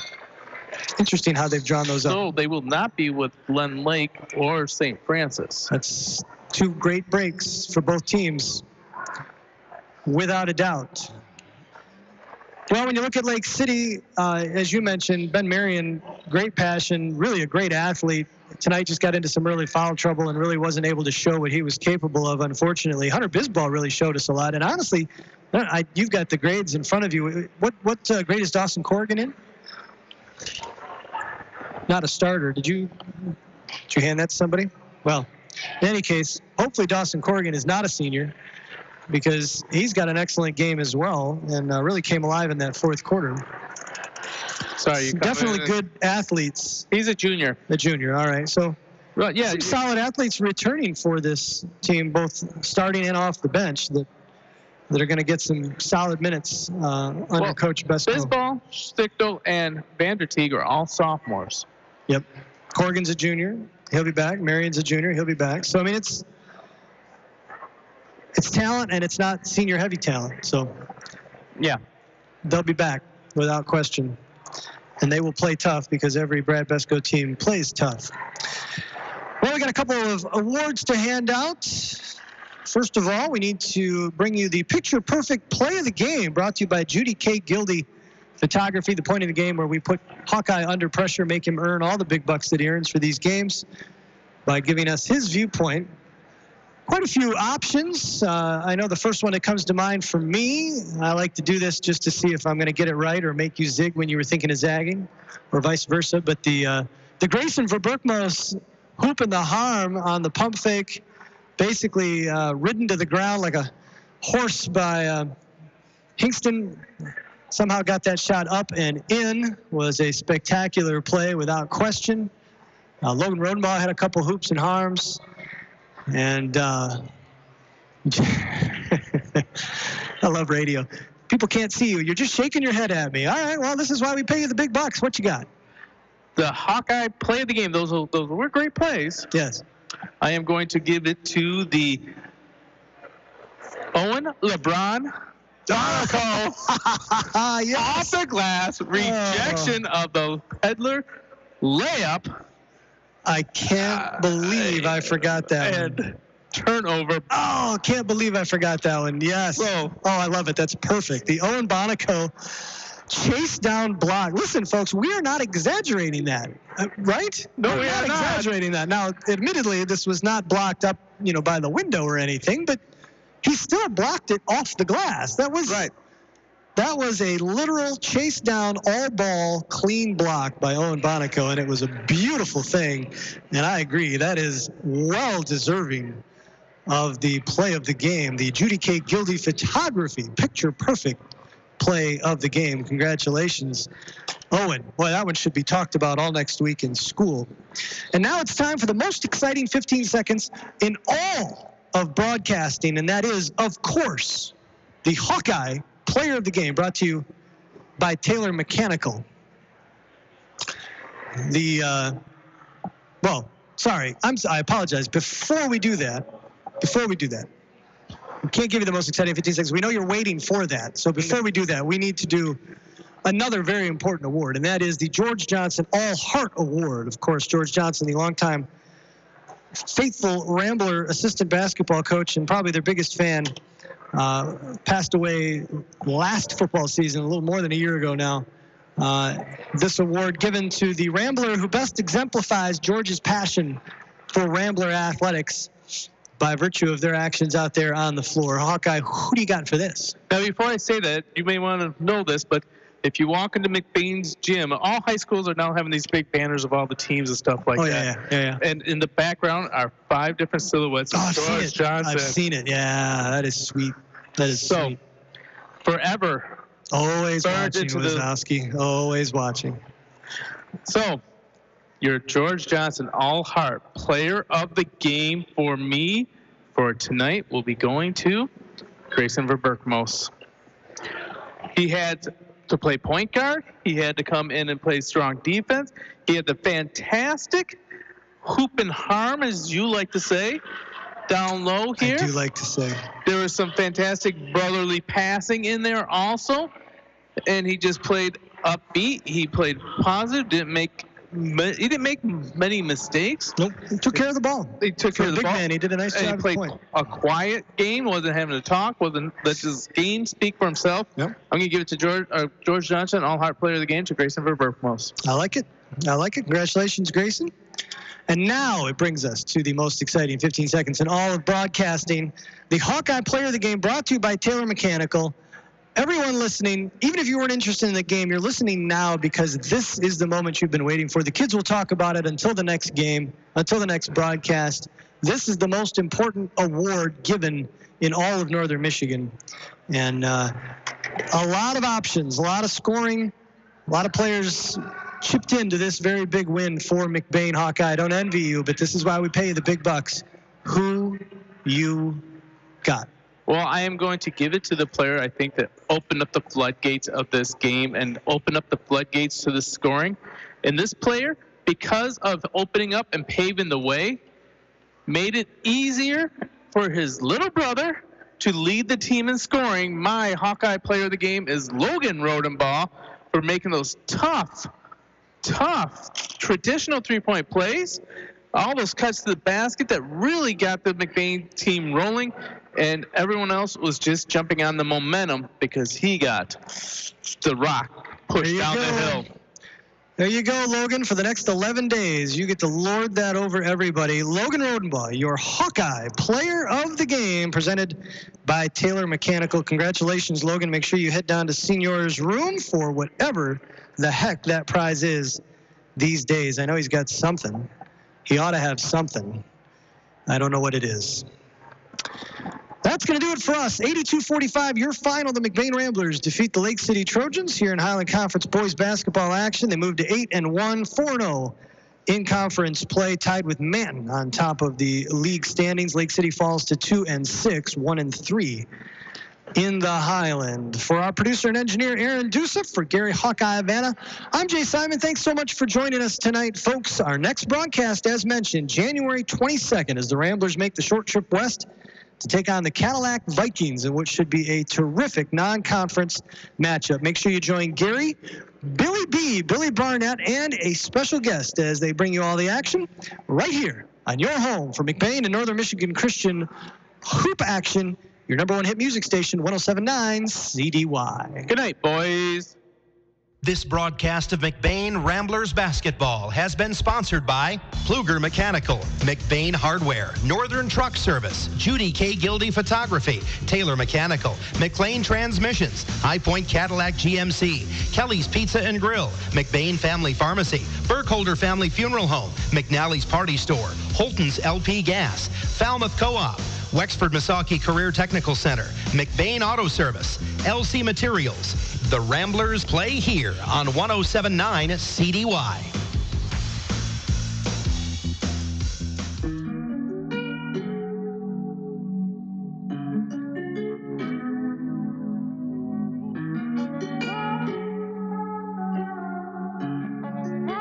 Interesting how they've drawn those up. So they will not be with Glen Lake or St. Francis. That's two great breaks for both teams, without a doubt. Well, when you look at Lake City, as you mentioned, Ben Marion, great passion, really a great athlete. Tonight just got into some early foul trouble and really wasn't able to show what he was capable of, unfortunately. Hunter Bisbal really showed us a lot. And honestly, you've got the grades in front of you. What grade is Dawson Corrigan in? Not a starter. Did you hand that to somebody? Well, in any case, hopefully Dawson Corrigan is not a senior, because he's got an excellent game as well and really came alive in that fourth quarter. Sorry, definitely good athletes. He's a junior. A junior, all right. So right, yeah, some solid athletes returning for this team, both starting and off the bench, that are going to get some solid minutes under Coach Besko. Bisbal, Stichtel, and Vanderteeg are all sophomores. Yep. Corrigan's a junior. He'll be back. Marion's a junior. He'll be back. So, I mean, it's talent, and it's not senior-heavy talent. So, yeah, they'll be back without question. And they will play tough, because every Brad Besko team plays tough. Well, we got a couple of awards to hand out. First of all, we need to bring you the Picture Perfect Play of the Game, brought to you by Judy K. Gildy Photography, the point of the game where we put Hawkeye under pressure, make him earn all the big bucks that he earns for these games by giving us his viewpoint. Quite a few options. I know the first one that comes to mind for me, I like to do this just to see if I'm going to get it right or make you zig when you were thinking of zagging, or vice versa. But the Grayson Verberkmos hoop and the harm on the pump fake, basically ridden to the ground like a horse by Hingston. Somehow got that shot up and in. Was a spectacular play without question. Logan Rodenbaugh had a couple hoops and harms. And I love radio. People can't see you. You're just shaking your head at me. All right, well, this is why we pay you the big bucks. What you got? The Hawkeye Play of the Game. Those were great plays. Yes. I am going to give it to the Owen LeBron Darko off the glass rejection of the Peddler layup. I can't believe I forgot that one. Turnover. Oh, can't believe I forgot that one. Yes. Oh, I love it. That's perfect. The Owen Bonico chase down block. Listen, folks, we are not exaggerating that, right? No, we are not exaggerating that. Now, admittedly, this was not blocked up, by the window or anything, but he still blocked it off the glass. That was right. That was a literal chase down, all ball, clean block by Owen Bonico, and it was a beautiful thing. And I agree, that is well deserving of the play of the game. The Judy K. Gildy Photography Picture Perfect Play of the Game. Congratulations, Owen. Boy, that one should be talked about all next week in school. And now it's time for the most exciting 15 seconds in all of broadcasting, and that is, of course, the Hawkeye Player of the Game, brought to you by Taylor Mechanical. I apologize. Before we do that, we can't give you the most exciting 15 seconds. We know you're waiting for that. So before we do that, we need to do another very important award, and that is the George Johnson All Heart Award. Of course, George Johnson, the longtime faithful Rambler assistant basketball coach and probably their biggest fan, passed away last football season, a little more than a year ago now. This award given to the Rambler who best exemplifies George's passion for Rambler athletics. by virtue of their actions out there on the floor. Hawkeye, who do you got for this? Now, before I say that, you may want to know this, but if you walk into McBain's gym, all high schools are now having these big banners of all the teams and stuff like that. Yeah. And in the background are 5 different silhouettes of George Johnson. I've seen it. Yeah, that is sweet. That is sweet. Forever. Always watching, Wazowski. Always watching. So, your George Johnson All-Heart Player of the Game for me for tonight will be going to Grayson Verberkmos. He had to play point guard. He had to come in and play strong defense. He had the fantastic hoop and harm, as you like to say, down low here. I do like to say. There was some fantastic brotherly passing in there also. And he just played upbeat. He played positive. He didn't make many mistakes. Nope. He took care of the ball. He took care of the ball. Man, he did a nice job. He played a quiet game. Wasn't having to talk. Wasn't let his game speak for himself. Yep. I'm gonna give it to George Johnson, All-Heart Player of the Game, to Grayson Verberkmos. I like it. Congratulations, Grayson. And now it brings us to the most exciting 15 seconds in all of broadcasting. The Hawkeye Player of the Game, brought to you by Taylor Mechanical. Everyone listening, even if you weren't interested in the game, you're listening now because this is the moment you've been waiting for. The kids will talk about it until the next game, until the next broadcast. This is the most important award given in all of Northern Michigan. And a lot of options, a lot of scoring, a lot of players chipped into this very big win for McBain Hawkeye. I don't envy you, but this is why we pay you the big bucks. Who you got? Well, I am going to give it to the player, I think, that opened up the floodgates of this game and opened up the floodgates to the scoring. And this player, because of opening up and paving the way, made it easier for his little brother to lead the team in scoring. My Hawkeye Player of the Game is Logan Rodenbaugh for making those tough, traditional three-point plays. All those cuts to the basket that really got the McBain team rolling, and everyone else was just jumping on the momentum because he got the rock pushed down the hill. There you go, Logan. For the next 11 days, you get to lord that over everybody. Logan Rodenbaugh, your Hawkeye Player of the Game, presented by Taylor Mechanical. Congratulations, Logan. Make sure you head down to Senior's room for whatever the heck that prize is these days. I know he's got something. He ought to have something. I don't know what it is. That's going to do it for us. 82-45, your final. The McBain Ramblers defeat the Lake City Trojans here in Highland Conference boys basketball action. They moved to 8-1, 4-0 in conference play, tied with Manton on top of the league standings. Lake City falls to 2-6, 1-3 in the Highland. For our producer and engineer, Aaron Dusif, for Gary Hawkeye Havana, I'm Jay Simon. Thanks so much for joining us tonight, folks. Our next broadcast, as mentioned, January 22nd, as the Ramblers make the short trip west to take on the Cadillac Vikings, in which should be a terrific non-conference matchup. Make sure you join Gary, Billy B, Billy Barnett, and a special guest as they bring you all the action right here on your home for McBain and Northern Michigan Christian hoop action. Your number one hit music station, 107.9 CDY. Good night, boys. This broadcast of McBain Ramblers basketball has been sponsored by Pfluger Mechanical, McBain Hardware, Northern Truck Service, Judy K. Gildy Photography, Taylor Mechanical, McLean Transmissions, High Point Cadillac GMC, Kelly's Pizza and Grill, McBain Family Pharmacy, Burkholder Family Funeral Home, McNally's Party Store, Holton's LP Gas, Falmouth Co-op, Wexford Misaki Career Technical Center, McBain Auto Service, LC Materials. The Ramblers play here on 107.9 CDY.